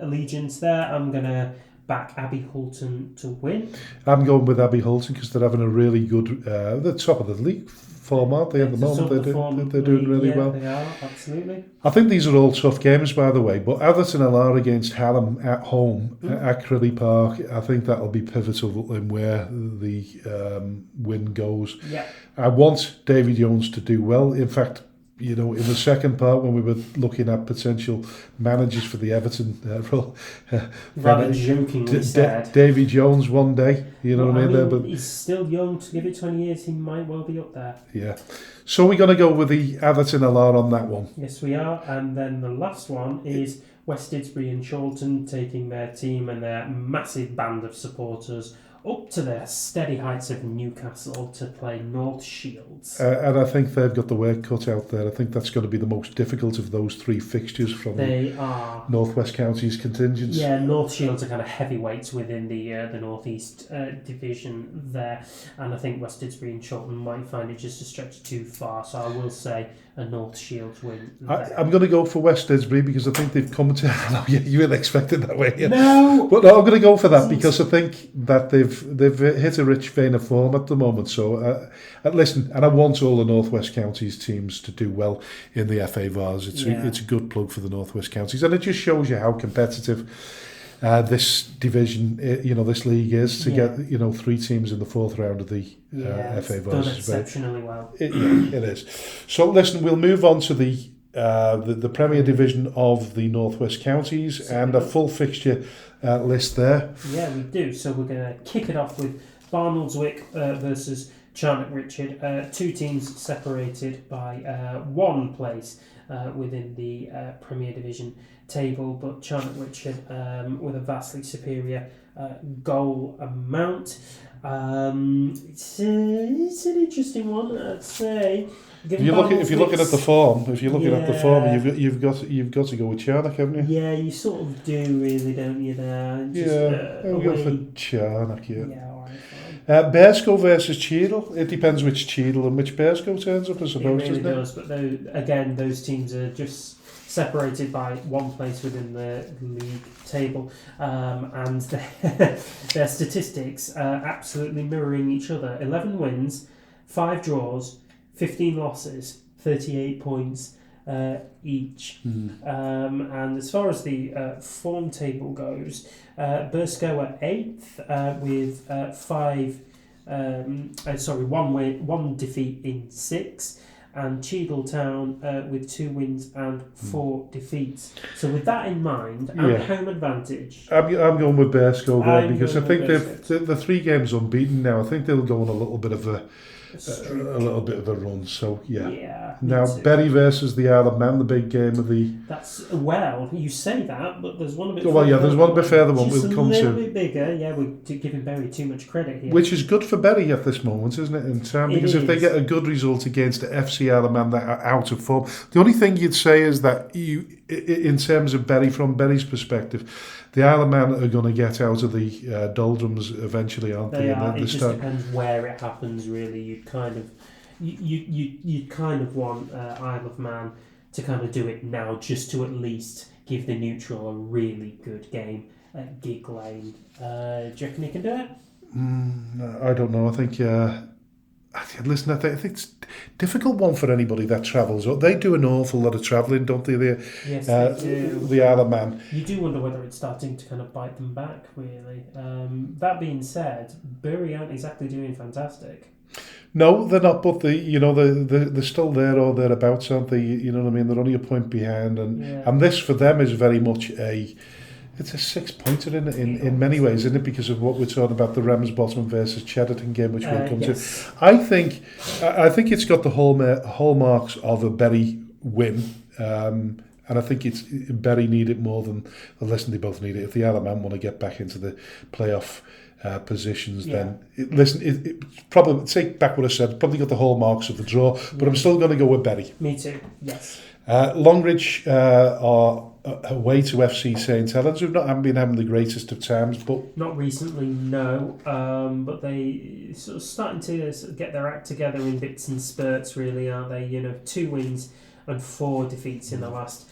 allegiance there, I'm going to back Abbey Hulton to win. I'm going with Abbey Hulton because they're having a really good, the top of the league form, aren't they, at the moment? They're doing really well. They are, absolutely. I think these are all tough games, by the way, but Atherton are against Hallam at home at Crilly Park. I think that'll be pivotal in where the win goes. Yeah. I want David Jones to do well. In fact, in the second part when we were looking at potential managers for the Everton role, rather jokingly said, David Jones one day, what I mean? But he's still young. To give it 20 years, he might well be up there. Yeah. So we're going to go with the Atherton LR on that one. Yes, we are. And then the last one is West Didsbury and Chorlton taking their team and their massive band of supporters up to their steady heights of Newcastle to play North Shields. And I think they've got the work cut out there. I think that's going to be the most difficult of those 3 fixtures from the Northwest Counties contingents. Yeah, North Shields are kind of heavyweights within the North East division there. And I think West Didsbury and Chorlton might find it just a stretch too far. So I will say a North Shields win there. I'm going to go for West Didsbury because I think they've come to... No, you weren't expecting that way. Yeah. No! But no, I'm going to go for that because I think that they've hit a rich vein of form at the moment. So, listen, and I want all the Northwest Counties teams to do well in the FA Vars. It's a good plug for the Northwest Counties, and it just shows you how competitive this division, this league is to get 3 teams in the 4th round of the FA Vars. Done exceptionally well. It is. So, listen, we'll move on to the Premier Division of the Northwest Counties and a full fixture list there. Yeah, we do. So we're going to kick it off with Barnoldswick versus Charnock Richard. 2 teams separated by 1 place within the Premier Division table, but Charnock Richard with a vastly superior goal amount. It's an interesting one, I'd say. If you're looking at the form, you've got to go with Charnock, haven't you? Yeah, you sort of do, really, don't you? There. I'll go for Charnock. Yeah. All right, fine. Bearscough versus Cheadle. It depends which Cheadle and which Bearscough turns up, I suppose. It really does, but those teams are just separated by 1 place within the league table, and their statistics are absolutely mirroring each other. 11 wins, 5 draws, 15 losses, 38 points each. And as far as the form table goes, Bearscough are 8th with 1 defeat in 6. And Cheadletown with 2 wins and 4 defeats. So with that in mind, and home advantage, I'm going with Bearscough there because I think the 3 games unbeaten now. I think they'll go on a little bit of a run. So now Bury versus the Isle of Man, the big game of the. You say that, but there's one a bit. There's one a bit further one we'll come to. A little bit bigger. Yeah, we're giving Bury too much credit here. Which is good for Bury at this moment, isn't it? In time, because if they get a good result against the FC Isle of Man that are out of form, the only thing you'd say is that in terms of Bury, from Bury's perspective, the Isle of Man are going to get out of the doldrums eventually, aren't they? It just depends where it happens, really. You'd kind of want Isle of Man to kind of do it now, just to at least give the neutral a really good game at Gig Lane. Do you reckon he can do it? I don't know. I think. Listen, I think it's a difficult one for anybody that travels. They do an awful lot of travelling, don't they? Yes, they do. The Isle of Man. You do wonder whether it's starting to kind of bite them back, really. That being said, Bury aren't exactly doing fantastic. No, they're not, but they're still there or thereabouts, aren't they? You know what I mean? They're only a point behind, and this for them is very much it's a 6-pointer in many ways, isn't it? Because of what we're talking about, the Ramsbottom versus Cheddarton game, which we'll come to. I think it's got the hallmarks of a Bury win, and I think Bury need it more than. Listen, they both need it. If the Isle of Man want to get back into the playoff positions, then probably take back what I said. Probably got the hallmarks of the draw, but I'm still going to go with Bury. Me too. Yes. Longridge are away to FC St Helens, who haven't been having the greatest of times, but not recently, no. But they sort of starting to sort of get their act together in bits and spurts, really, aren't they? 2 wins and 4 defeats in the last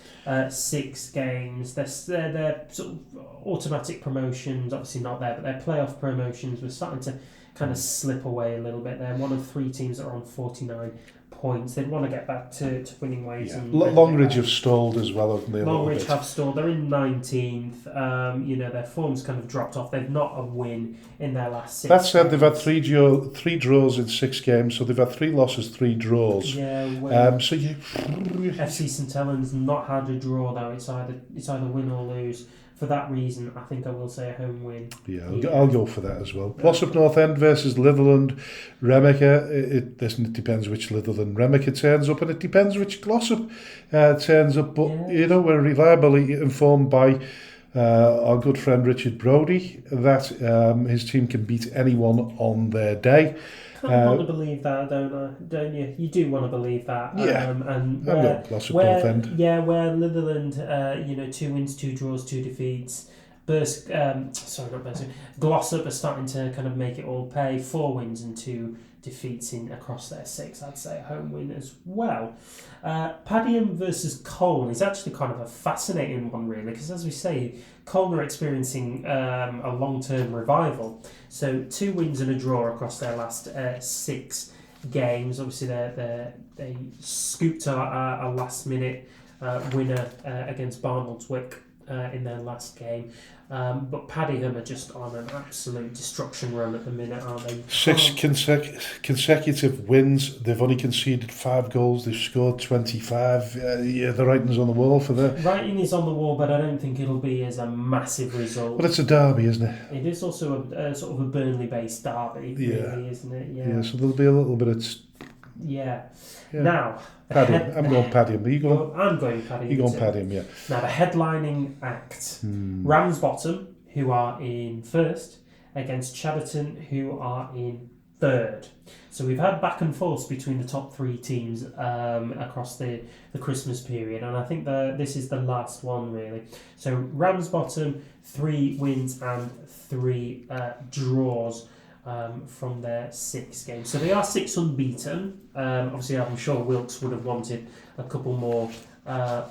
6 games. Their sort of automatic promotions, obviously not there, but their playoff promotions were starting to kind of slip away a little bit. They're one of 3 teams that are on 49 points. They'd want to get back to winning ways. Yeah. Longridge have stalled as well, haven't they? Longridge have stalled. They're in 19th. Their form's kind of dropped off. They've not a win in their last 6 That said, games. they've had 3 draws in 6 games, so they've had 3 losses, 3 draws. Yeah. Well, FC St Helens not had a draw though. It's either win or lose. For that reason, I think I will say a home win. Yeah, I'll go for that as well. Glossop North End versus Litherland Remaker. It depends which Litherland Remaker turns up, and it depends which Glossop turns up. But we're reliably informed by our good friend Richard Brodie that his team can beat anyone on their day. I want to believe that, don't you? You do want to believe that. Yeah. And Glossop North End. Yeah, where Litherland, 2 wins, 2 draws, 2 defeats. Glossop are starting to kind of make it all pay. 4 wins and 2 defeats across their 6. I'd say a home win as well. Padiham versus Colne is actually kind of a fascinating one, really, because as we say, Colne are experiencing a long-term revival. So 2 wins and a draw across their last 6 games. Obviously, they scooped a last-minute winner against Barnoldswick in their last game. But Padiham are just on an absolute destruction run at the minute, aren't they? 6 consecutive wins. They've only conceded 5 goals. They've scored 25. The writing's on the wall for that. Writing is on the wall, but I don't think it'll be as a massive result. But it's a derby, isn't it? It is also a sort of a Burnley-based derby, really, isn't it? Yeah, so there'll be a little bit of... Yeah. Now... Padiham. I'm going Padiham. Are you going? I'm going Padiham. You're going Padiham, yeah. Now, the headlining act. Ramsbottom, who are in 1st, against Chadderton, who are in 3rd. So we've had back and forth between the top 3 teams across the Christmas period, and I think this is the last one, really. So Ramsbottom, 3 wins and 3 draws from their 6 games. So they are 6 unbeaten. Obviously, I'm sure Wilkes would have wanted a couple more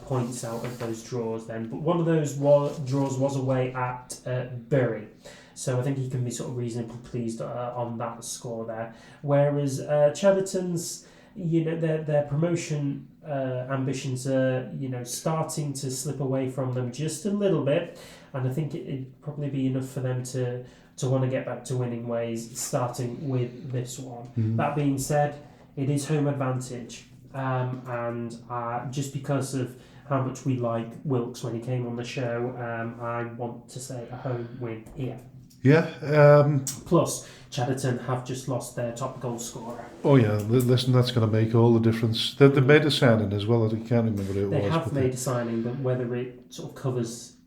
points out of those draws then. But one of those draws was away at Bury. So I think he can be sort of reasonably pleased on that score there. Whereas Chadderton's, their promotion ambitions are, starting to slip away from them just a little bit. And I think it'd probably be enough for them to want to get back to winning ways, starting with this one. That being said, it is home advantage. And just because of how much we like Wilkes when he came on the show, I want to say a home win here. Yeah. Plus, Chadderton have just lost their top goal scorer. Oh yeah, listen, that's going to make all the difference. They made a signing as well. I can't remember who it was. They have made a signing, but whether it sort of covers...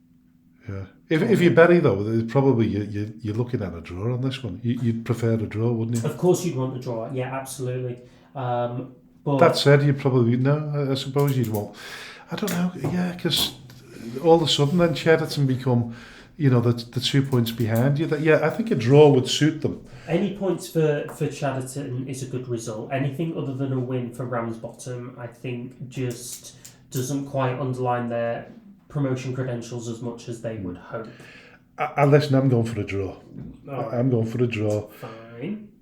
Yeah. If you Bury though, probably you're looking at a draw on this one. You'd prefer a draw, wouldn't you? Of course you'd want a draw, yeah, absolutely. But that said, you'd probably I suppose you'd want. I don't know, yeah, because all of a sudden then Chadderton become, the 2 points behind you. I think a draw would suit them. Any points for Chadderton is a good result. Anything other than a win for Ramsbottom, I think, just doesn't quite underline their promotion credentials as much as they would hope. Listen, I'm going for a draw. Right. I'm going for a draw. Fine.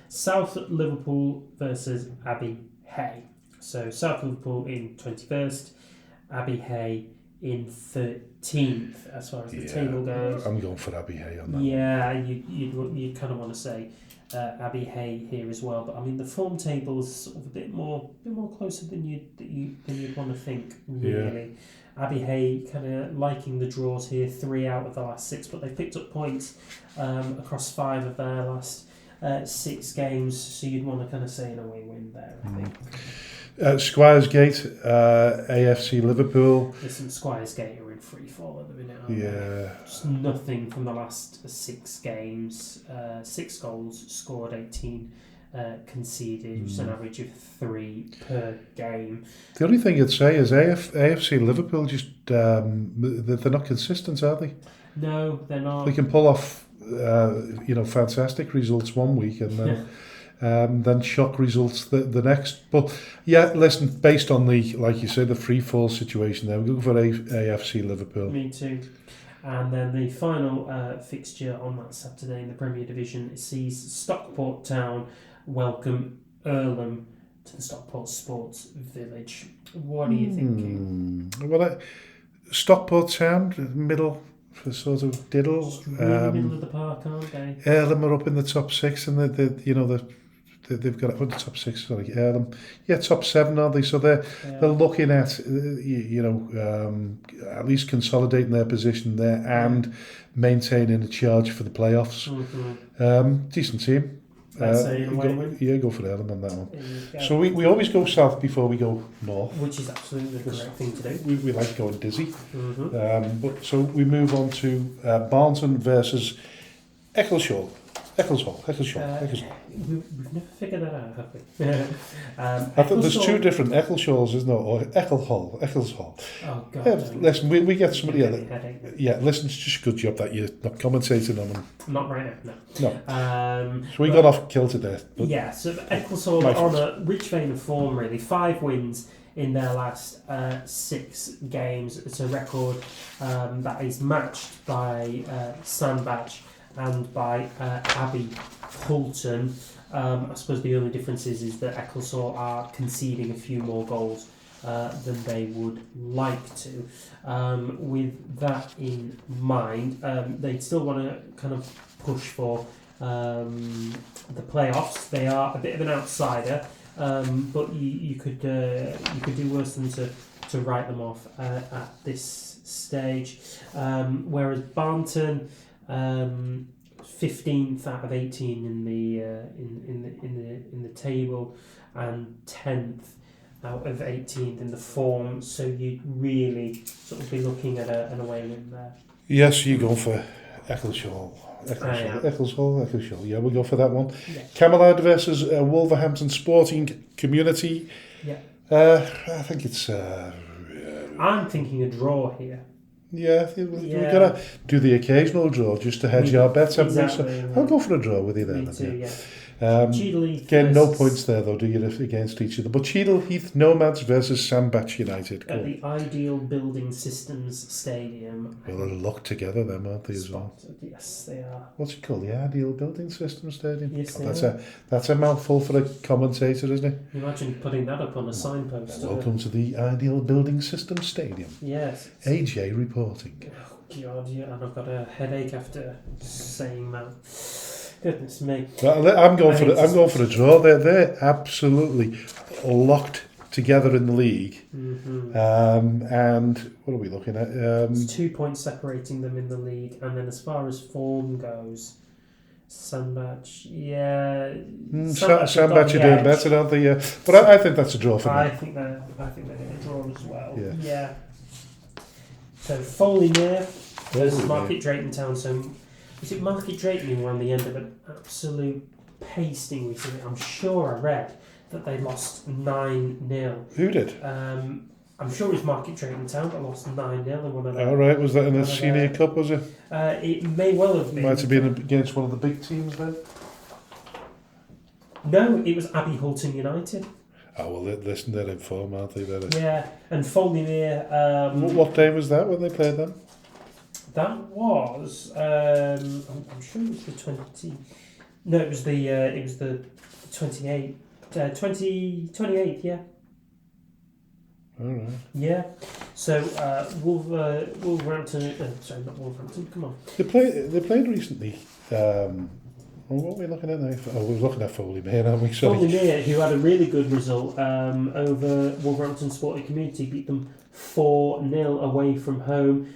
South Liverpool versus Abbey Hay. So South Liverpool in 21st, Abbey Hay in 13th as far as the table goes. I'm going for Abbey Hay on that. Yeah, you'd kind of want to say Abbey Hay here as well, but I mean the form table's sort of a bit more closer than you'd want to think, really. Yeah. Abbey Hay kind of liking the draws here, 3 out of the last 6, but they've picked up points across 5 of their last 6 games, so you'd want to kind of say an away win there, I think. Squires Gate, AFC Liverpool. Listen, Squires Gate are in free fall at the minute. Yeah. Just nothing from the last 6 games. 6 goals scored, 18 conceded, just an average of 3 per game. The only thing you'd say is AFC Liverpool just they're not consistent, are they? No, they're not. They can pull off fantastic results one week and then shock results the next. But yeah, listen, based on the, like you say, the free fall situation there, we'll go for AFC Liverpool. Me too. And then the final fixture on that Saturday in the Premier Division sees Stockport Town welcome Earlham to the Stockport Sports Village. What are you thinking? Well, Stockport Town, middle, for sort of diddle. Just really middle of the park, aren't they? Earlham are up in the top 6, and they've got the top 6. Sorry, Earlham, top 7, aren't they? So they're looking at at least consolidating their position there and maintaining a charge for the playoffs. Decent team. Go for Earlham on that one. So we always go south before we go north. Which is absolutely the correct thing to do. We like going dizzy. But so we move on to Barnton versus Eccleshall. Eccleshall. We've never figured that out, have we? I think there's 2 different Eccleshalls, isn't there? Or Eccleshall. Oh, God. Listen, we get somebody else. Yeah, listen, it's just a good job that you're not commentating on them. Not right now, no. So we got off kilter there. Yeah, so Eccleshall are on a rich vein of form, really. 5 wins in their last 6 games. It's a record that is matched by Sandbach and by Abbey Hulton. I suppose the only difference is that Eccleshall are conceding a few more goals than they would like to. With that in mind, they still want to kind of push for the playoffs. They are a bit of an outsider, but you could do worse than to write them off at this stage. Whereas Barnton, 15th out of 18 in the table, and 10th out of 18th in the form. So you'd really sort of be looking at an away win there. Yes, you go for Eccleshall. Eccleshall. Yeah, we'll go for that one. Yeah. Camelard versus Wolverhampton Sporting Community. Yeah. I think it's. I'm thinking a draw here. Yeah, we've got to do the occasional draw just to hedge our bets. Exactly. So I'll go for a draw with you then. Me too, yeah. Again, no points there though, do you, against each other? But Cheadle Heath Nomads versus Sandbach United. At the Ideal Building Systems Stadium. Well, they're locked together then, aren't they, as well? Yes, they are. What's it called? The Ideal Building Systems Stadium? Yes, that's a mouthful for a commentator, isn't it? Imagine putting that up on a signpost. Welcome to the Ideal Building Systems Stadium. Yes. AJ reporting. Oh, God, yeah, and I've got a headache after saying that. Goodness me! Well, I'm going for a draw. They're absolutely locked together in the league. And what are we looking at? It's 2 points separating them in the league, and then as far as form goes, Sandbach, Sandbach are doing better, aren't they? Yeah, but I think that's a draw for me. I think they're going to draw as well. Yeah. So Foley-Mere versus Market Drayton Town. So. Was it Market Drayton who were on the end of an absolute pasting recently? I'm sure I read that they lost 9-0. Who did? I'm sure it was Market Drayton Town that lost 9-0 in one of them. All right, was that in a senior cup, was it? It may well have been. Might have been against one of the big teams then? No, it was Abbey Hulton United. Oh, well, listen, they're in form, aren't they? Yeah, and Foley-Mere... what day was that when they played them? That was, I'm sure it was the 20. No, it was the 28th. 28th, yeah. All right. Yeah. So Wolverhampton. Sorry, not Wolverhampton. Come on. They played recently. What are we looking at now? Oh, we're looking at Foley-Mere, aren't we? Foley-Mere, who had a really good result over Wolverhampton Sporting Community, beat them 4-0 away from home.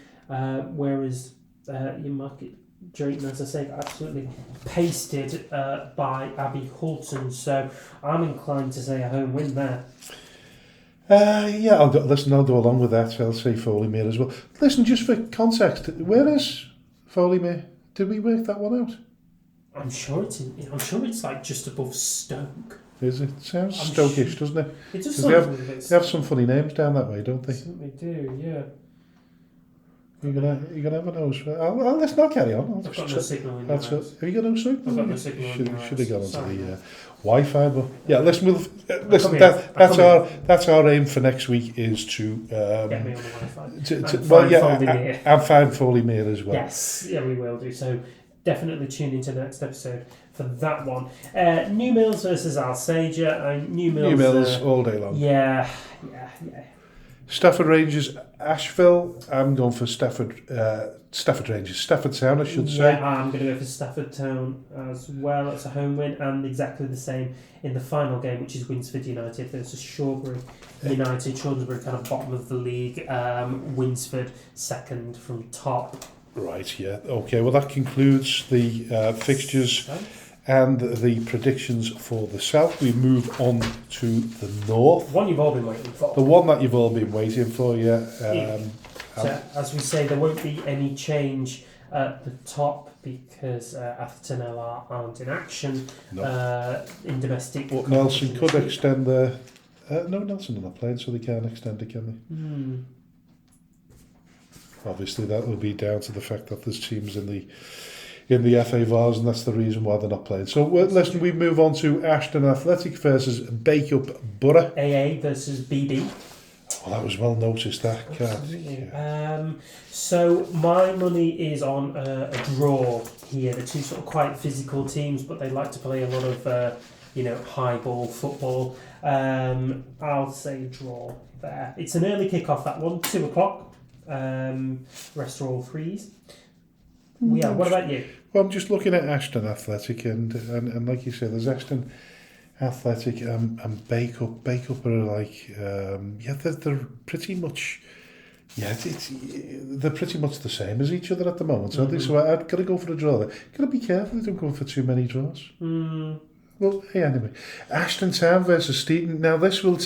Whereas your Market Drayton, as I say, got absolutely pasted by Abbey Hulton. So I'm inclined to say a home win there. Yeah, I'll go along with that. I'll say Foley-Mere as well. Listen, just for context, where is Foley-Mere? Did we work that one out? I'm sure it's like just above Stoke. Is it? Sounds Stokish, doesn't it? It just They have some funny names down that way, don't they? They do, yeah. You're gonna have a nose. Let's not carry on. I've got no signal in my house. Have you got no signal? I've got no signal in my house. Should have gone onto Sorry. the Wi-Fi, but yeah. Listen, that's our aim for next week is to get me on the Wi-Fi. and find Foley-Mere as well. Yes, yeah, we will do. So definitely tune into the next episode for that one. New Mills versus Alsager. New Mills all day long. Yeah. Stafford Rangers, Asheville. I'm going for Stafford Rangers. Stafford Town, I should say. Yeah, I'm going to go for Stafford Town as well. It's a home win, and exactly the same in the final game, which is Winsford United versus Shawbury United. Shawbury kind of bottom of the league. Winsford second from top. Right, yeah. Okay, well that concludes the fixtures and the predictions for the south. We move on to the north. One you've all been waiting for. The one that you've all been waiting for, yeah. So, as we say, there won't be any change at the top because Atherton aren't in action in domestic. But Nelson could extend their... no, Nelson are not playing, so they can't extend it, can they? Obviously, that will be down to the fact that there's teams in the FA Vars, and that's the reason why they're not playing. So, listen, we move on to Ashton Athletic versus Bakeup Borough. AA versus BB. Well, that was well noticed, that card. Yeah. So, my money is on a draw here. The two sort of quite physical teams, but they like to play a lot of, high ball football. I'll say draw there. It's an early kick-off, that one, 2 o'clock. Rest are all threes. Yeah, what about you? Well, I'm just looking at Ashton Athletic, and like you said, there's Ashton Athletic and Bakeup. Bakeup are like, they're pretty much, they're pretty much the same as each other at the moment, aren't they? So I've got to go for a draw there. Got to be careful they don't go for too many draws. Well, hey, anyway, Ashton Town versus Steeton. Now this should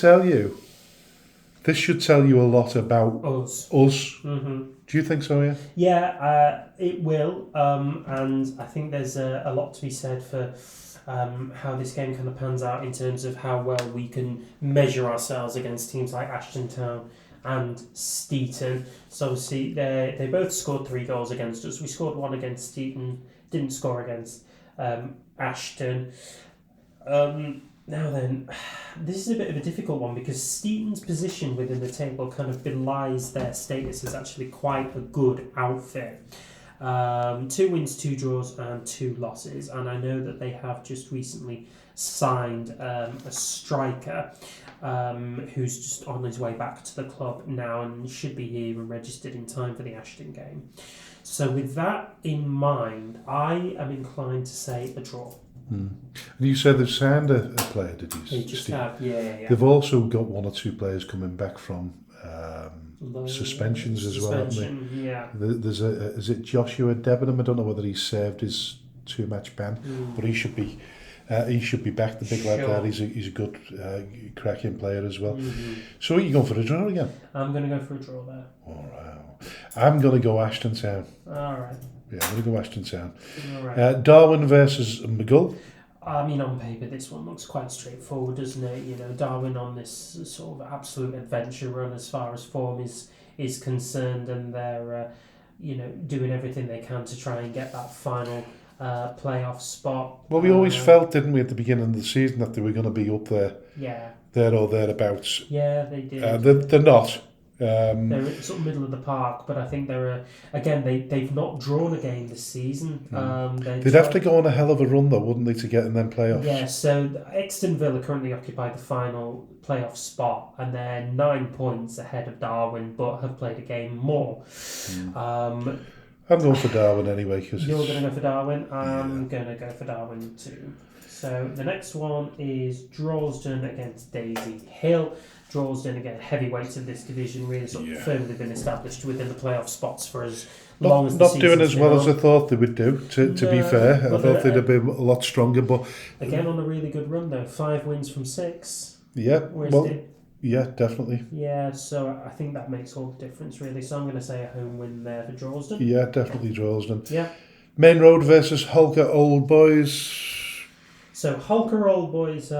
tell you a lot about us. Do you think so, yeah? Yeah, it will. And I think there's a lot to be said for how this game kind of pans out in terms of how well we can measure ourselves against teams like Ashton Town and Steeton. So obviously they both scored 3 goals against us. We scored 1 against Steeton, didn't score against Ashton. Now then, this is a bit of a difficult one because Steeton's position within the table kind of belies their status as actually quite a good outfit. 2 wins, 2 draws and 2 losses, and I know that they have just recently signed a striker who's just on his way back to the club now and should be here and registered in time for the Ashton game. So with that in mind, I am inclined to say a draw. And you said they've signed a player, did you? They just have, yeah. They've also got 1 or 2 players coming back from suspensions as well, haven't they? Yeah. There's is it Joshua Debenham? I don't know whether he's served his 2-match ban, but he should be back. The big lad there, he's a good cracking player as well. So are you going for a draw again? I'm going to go for a draw there. All right. I'm going to go Ashton Town. All right. Yeah, I'm going to go Ashton Town. Right. Darwin versus McGull. I mean, on paper, this one looks quite straightforward, doesn't it? Darwin on this sort of absolute adventure run as far as form is concerned, and they're, doing everything they can to try and get that final playoff spot. Well, we always felt, didn't we, at the beginning of the season that they were going to be up there. Yeah. There or thereabouts. Yeah, they did. They're not. They're sort of middle of the park, but I think they've not drawn a game this season. They'd have to go on a hell of a run though, wouldn't they, to get in them playoffs? Yeah, so Extonville are currently occupy the final playoff spot, and they're 9 points ahead of Darwin, but have played a game more. I'm going for Darwin anyway. You're going to go for Darwin? I'm going to go for Darwin too. So the next one is Droylsden against Daisy Hill. Droylsden, again, heavyweights of this division, really sort of firmly been established within the playoff spots for as long as the season's doing as well on. as I thought they would do, to be fair. I thought they'd have been a lot stronger. But again, on a really good run, though. 5 wins from 6. Yeah. Whereas Yeah, definitely. Yeah, so I think that makes all the difference, really. So I'm going to say a home win there for Droylsden. Yeah, definitely Droylsden. Yeah. Main Road versus Holker Old Boys. So Holker Old Boys.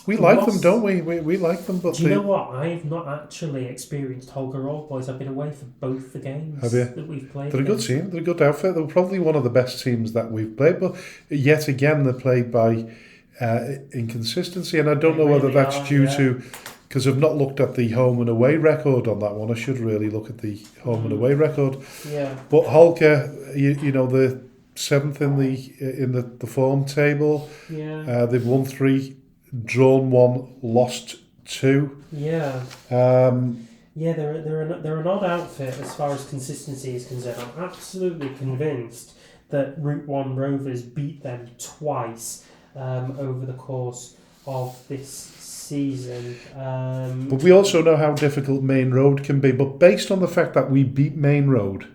We like them, don't we? We like them, but do you know what? I've not actually experienced Holker Old Boys. I've been away for both the games that we've played. They're a good team. They're a good outfit. They're probably one of the best teams that we've played, but yet again, they're played by inconsistency, and I don't know whether that's due to, because I've not looked at the home and away record on that one. I should really look at the home and away record. Yeah. But Holker, you know, the 7th in the form table. Yeah. They've won 3, drawn 1, lost 2. Yeah. Yeah, they're an odd outfit as far as consistency is concerned. I'm absolutely convinced that Route 1 Rovers beat them twice over the course of this season. But we also know how difficult Main Road can be. But based on the fact that we beat Main Road,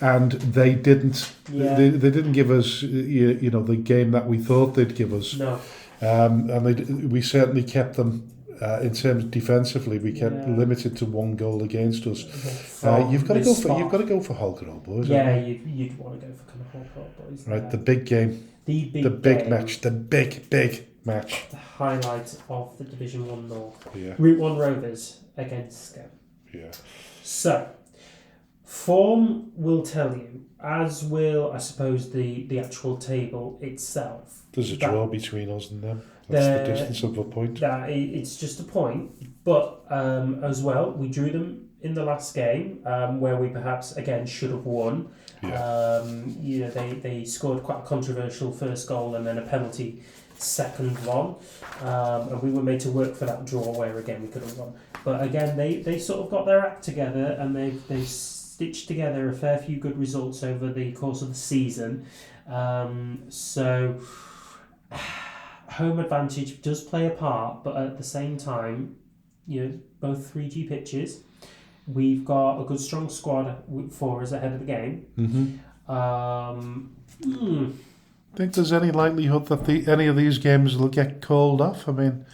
and they didn't, they didn't give us, you know, the game that we thought they'd give us. No. And we certainly kept them. In terms defensively, we kept limited to 1 goal against us. You've got to go for Holker Old Boys. Yeah, you'd want to go for kind of Holker Old Boys. Right, the big game, the big match, the big match. The highlight of the Division 1 North. Yeah. Route 1 Rovers against Skem. Yeah. So, form will tell you, as will, I suppose, the actual table itself. There's a draw between us and them. That's the distance of a point. It's just a point. But as well, we drew them in the last game, where we perhaps, again, should have won. Yeah. You know, they scored quite a controversial first goal and then a penalty second one. And we were made to work for that draw where, again, we could have won. But again, they sort of got their act together and they've stitched together a fair few good results over the course of the season. So home advantage does play a part, but at the same time, you know, both 3G pitches. We've got a good strong squad for us ahead of the game. Think there's any likelihood that any of these games will get called off? I mean,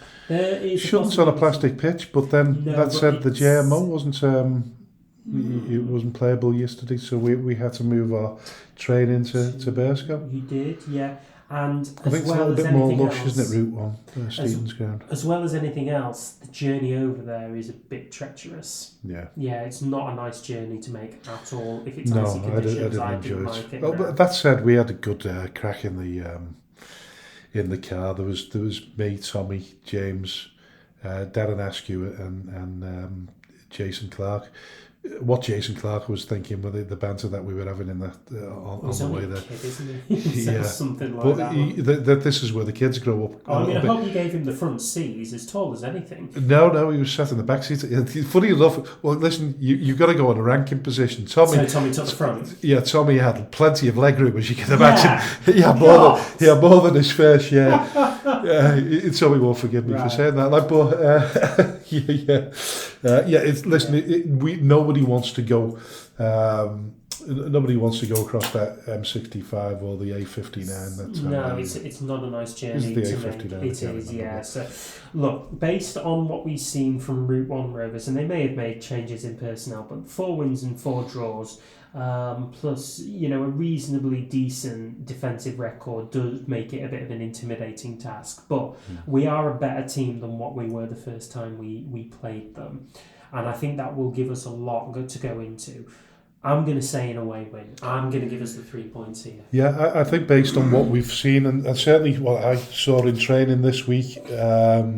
shouldn't on a plastic pitch, but then that said, the JMO wasn't it wasn't playable yesterday, so we had to move our training to Bearscough. You did, yeah. And I think it's a little bit more lush, isn't it, Route 1, Stevens Ground? As well as anything else, the journey over there is a bit treacherous. Yeah. Yeah, it's not a nice journey to make at all. If it's no, icy conditions, I didn't enjoy it. Like But that said, we had a good crack in the car. There was me, Tommy, James, Darren Askew, and Jason Clark. What Jason Clark was thinking with the banter that we were having in that on the way there. Kid, isn't he? Yeah, something like that. This is where the kids grow up. I mean, I hope you gave him the front seat. He's as tall as anything. No, he was sat in the back seat. Funny enough, well, listen, you've got to go on a ranking position. Tommy took the front. Yeah, Tommy had plenty of leg room, as you can imagine. He had more than his fair share. Tommy won't forgive me for saying that. Like, but listen. Nobody wants to go. Nobody wants to go across that M65 or the A59. No, it's not a nice journey to make. It is, yeah. So, look, based on what we've seen from Route 1 Rovers, and they may have made changes in personnel, but 4 wins and 4 draws, plus, you know, a reasonably decent defensive record does make it a bit of an intimidating task. But we are a better team than what we were the first time we played them. And I think that will give us a lot to go into. I'm going to say an away win. I'm going to give us the 3 points here. Yeah, I think based on what we've seen, and certainly what I saw in training this week, the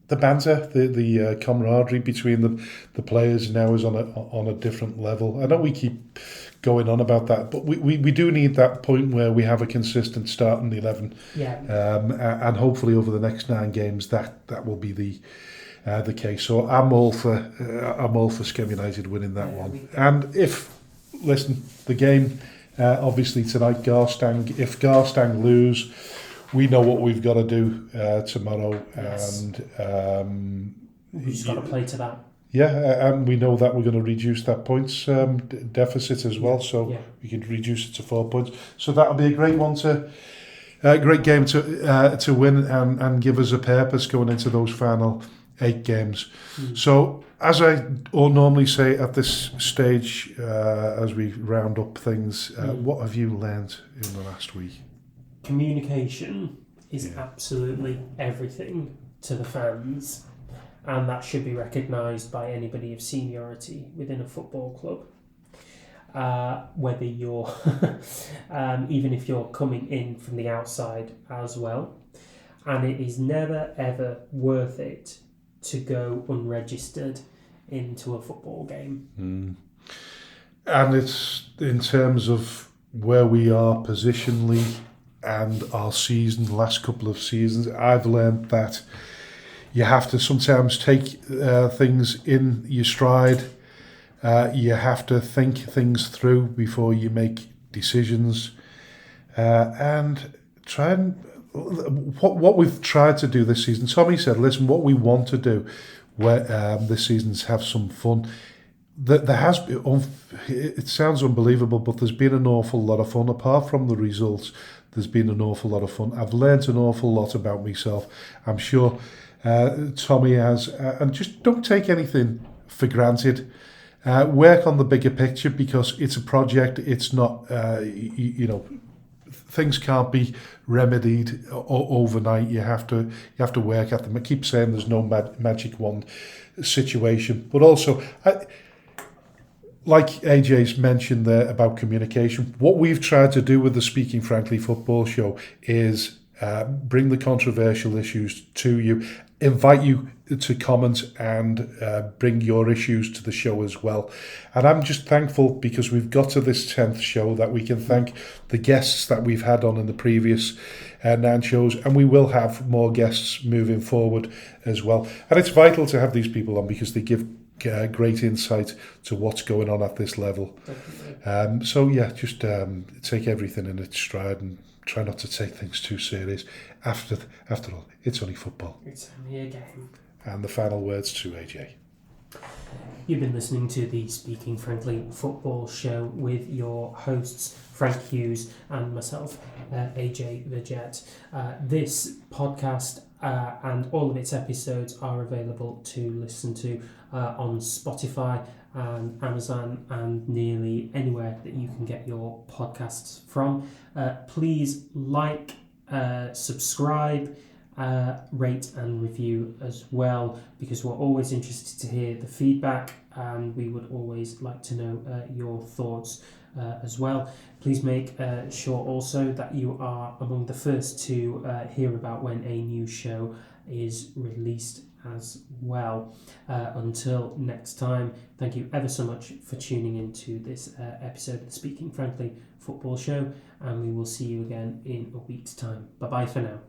banter, the camaraderie between the players now is on a different level. I know we keep going on about that, but we do need that point where we have a consistent starting 11. Yeah. And hopefully over the next 9 games, that will be the case. So I'm all for Skem United winning that one. And if the game obviously tonight, Garstang. If Garstang lose, we know what we've got to do tomorrow, and we've just got to play to that. Yeah, and we know that we're going to reduce that points deficit as well. So we could reduce it to 4 points. So that'll be a great one to Great game to win and give us a purpose going into those final 8 games. So, as I normally say at this stage, as we round up things, what have you learned in the last week? Communication is absolutely everything to the fans, and that should be recognised by anybody of seniority within a football club. Whether you're, even if you're coming in from the outside as well. And it is never ever worth it to go unregistered into a football game. And it's in terms of where we are positionally and our season, the last couple of seasons, I've learned that you have to sometimes take things in your stride. You have to think things through before you make decisions, and try and what we've tried to do this season. Tommy said, "Listen, what we want to do this season is have some fun." There has been. It sounds unbelievable, but there's been an awful lot of fun. Apart from the results, there's been an awful lot of fun. I've learned an awful lot about myself. I'm sure Tommy has, and just don't take anything for granted. Work on the bigger picture because it's a project. It's not, things can't be remedied overnight. You have to work at them. I keep saying there's no magic wand situation, but also, like AJ's mentioned there about communication, what we've tried to do with the Speaking Frankly football show is bring the controversial issues to you, invite you to comment and bring your issues to the show as well. And I'm just thankful because we've got to this 10th show that we can thank the guests that we've had on in the previous 9 shows, and we will have more guests moving forward as well. And it's vital to have these people on because they give great insight to what's going on at this level. Just take everything in its stride and try not to take things too serious. After all, it's only football. It's only a game. And the final words to AJ. You've been listening to the Speaking Frankly football show with your hosts, Frank Hughes and myself, AJ Vergette. This podcast and all of its episodes are available to listen to on Spotify and Amazon and nearly anywhere that you can get your podcasts from. Please like, subscribe, rate and review as well, because we're always interested to hear the feedback and we would always like to know your thoughts as well. Please make sure also that you are among the first to hear about when a new show is released as well. Until next time, thank you ever so much for tuning into this episode of the Speaking Frankly football show, and we will see you again in a week's time. Bye bye for now.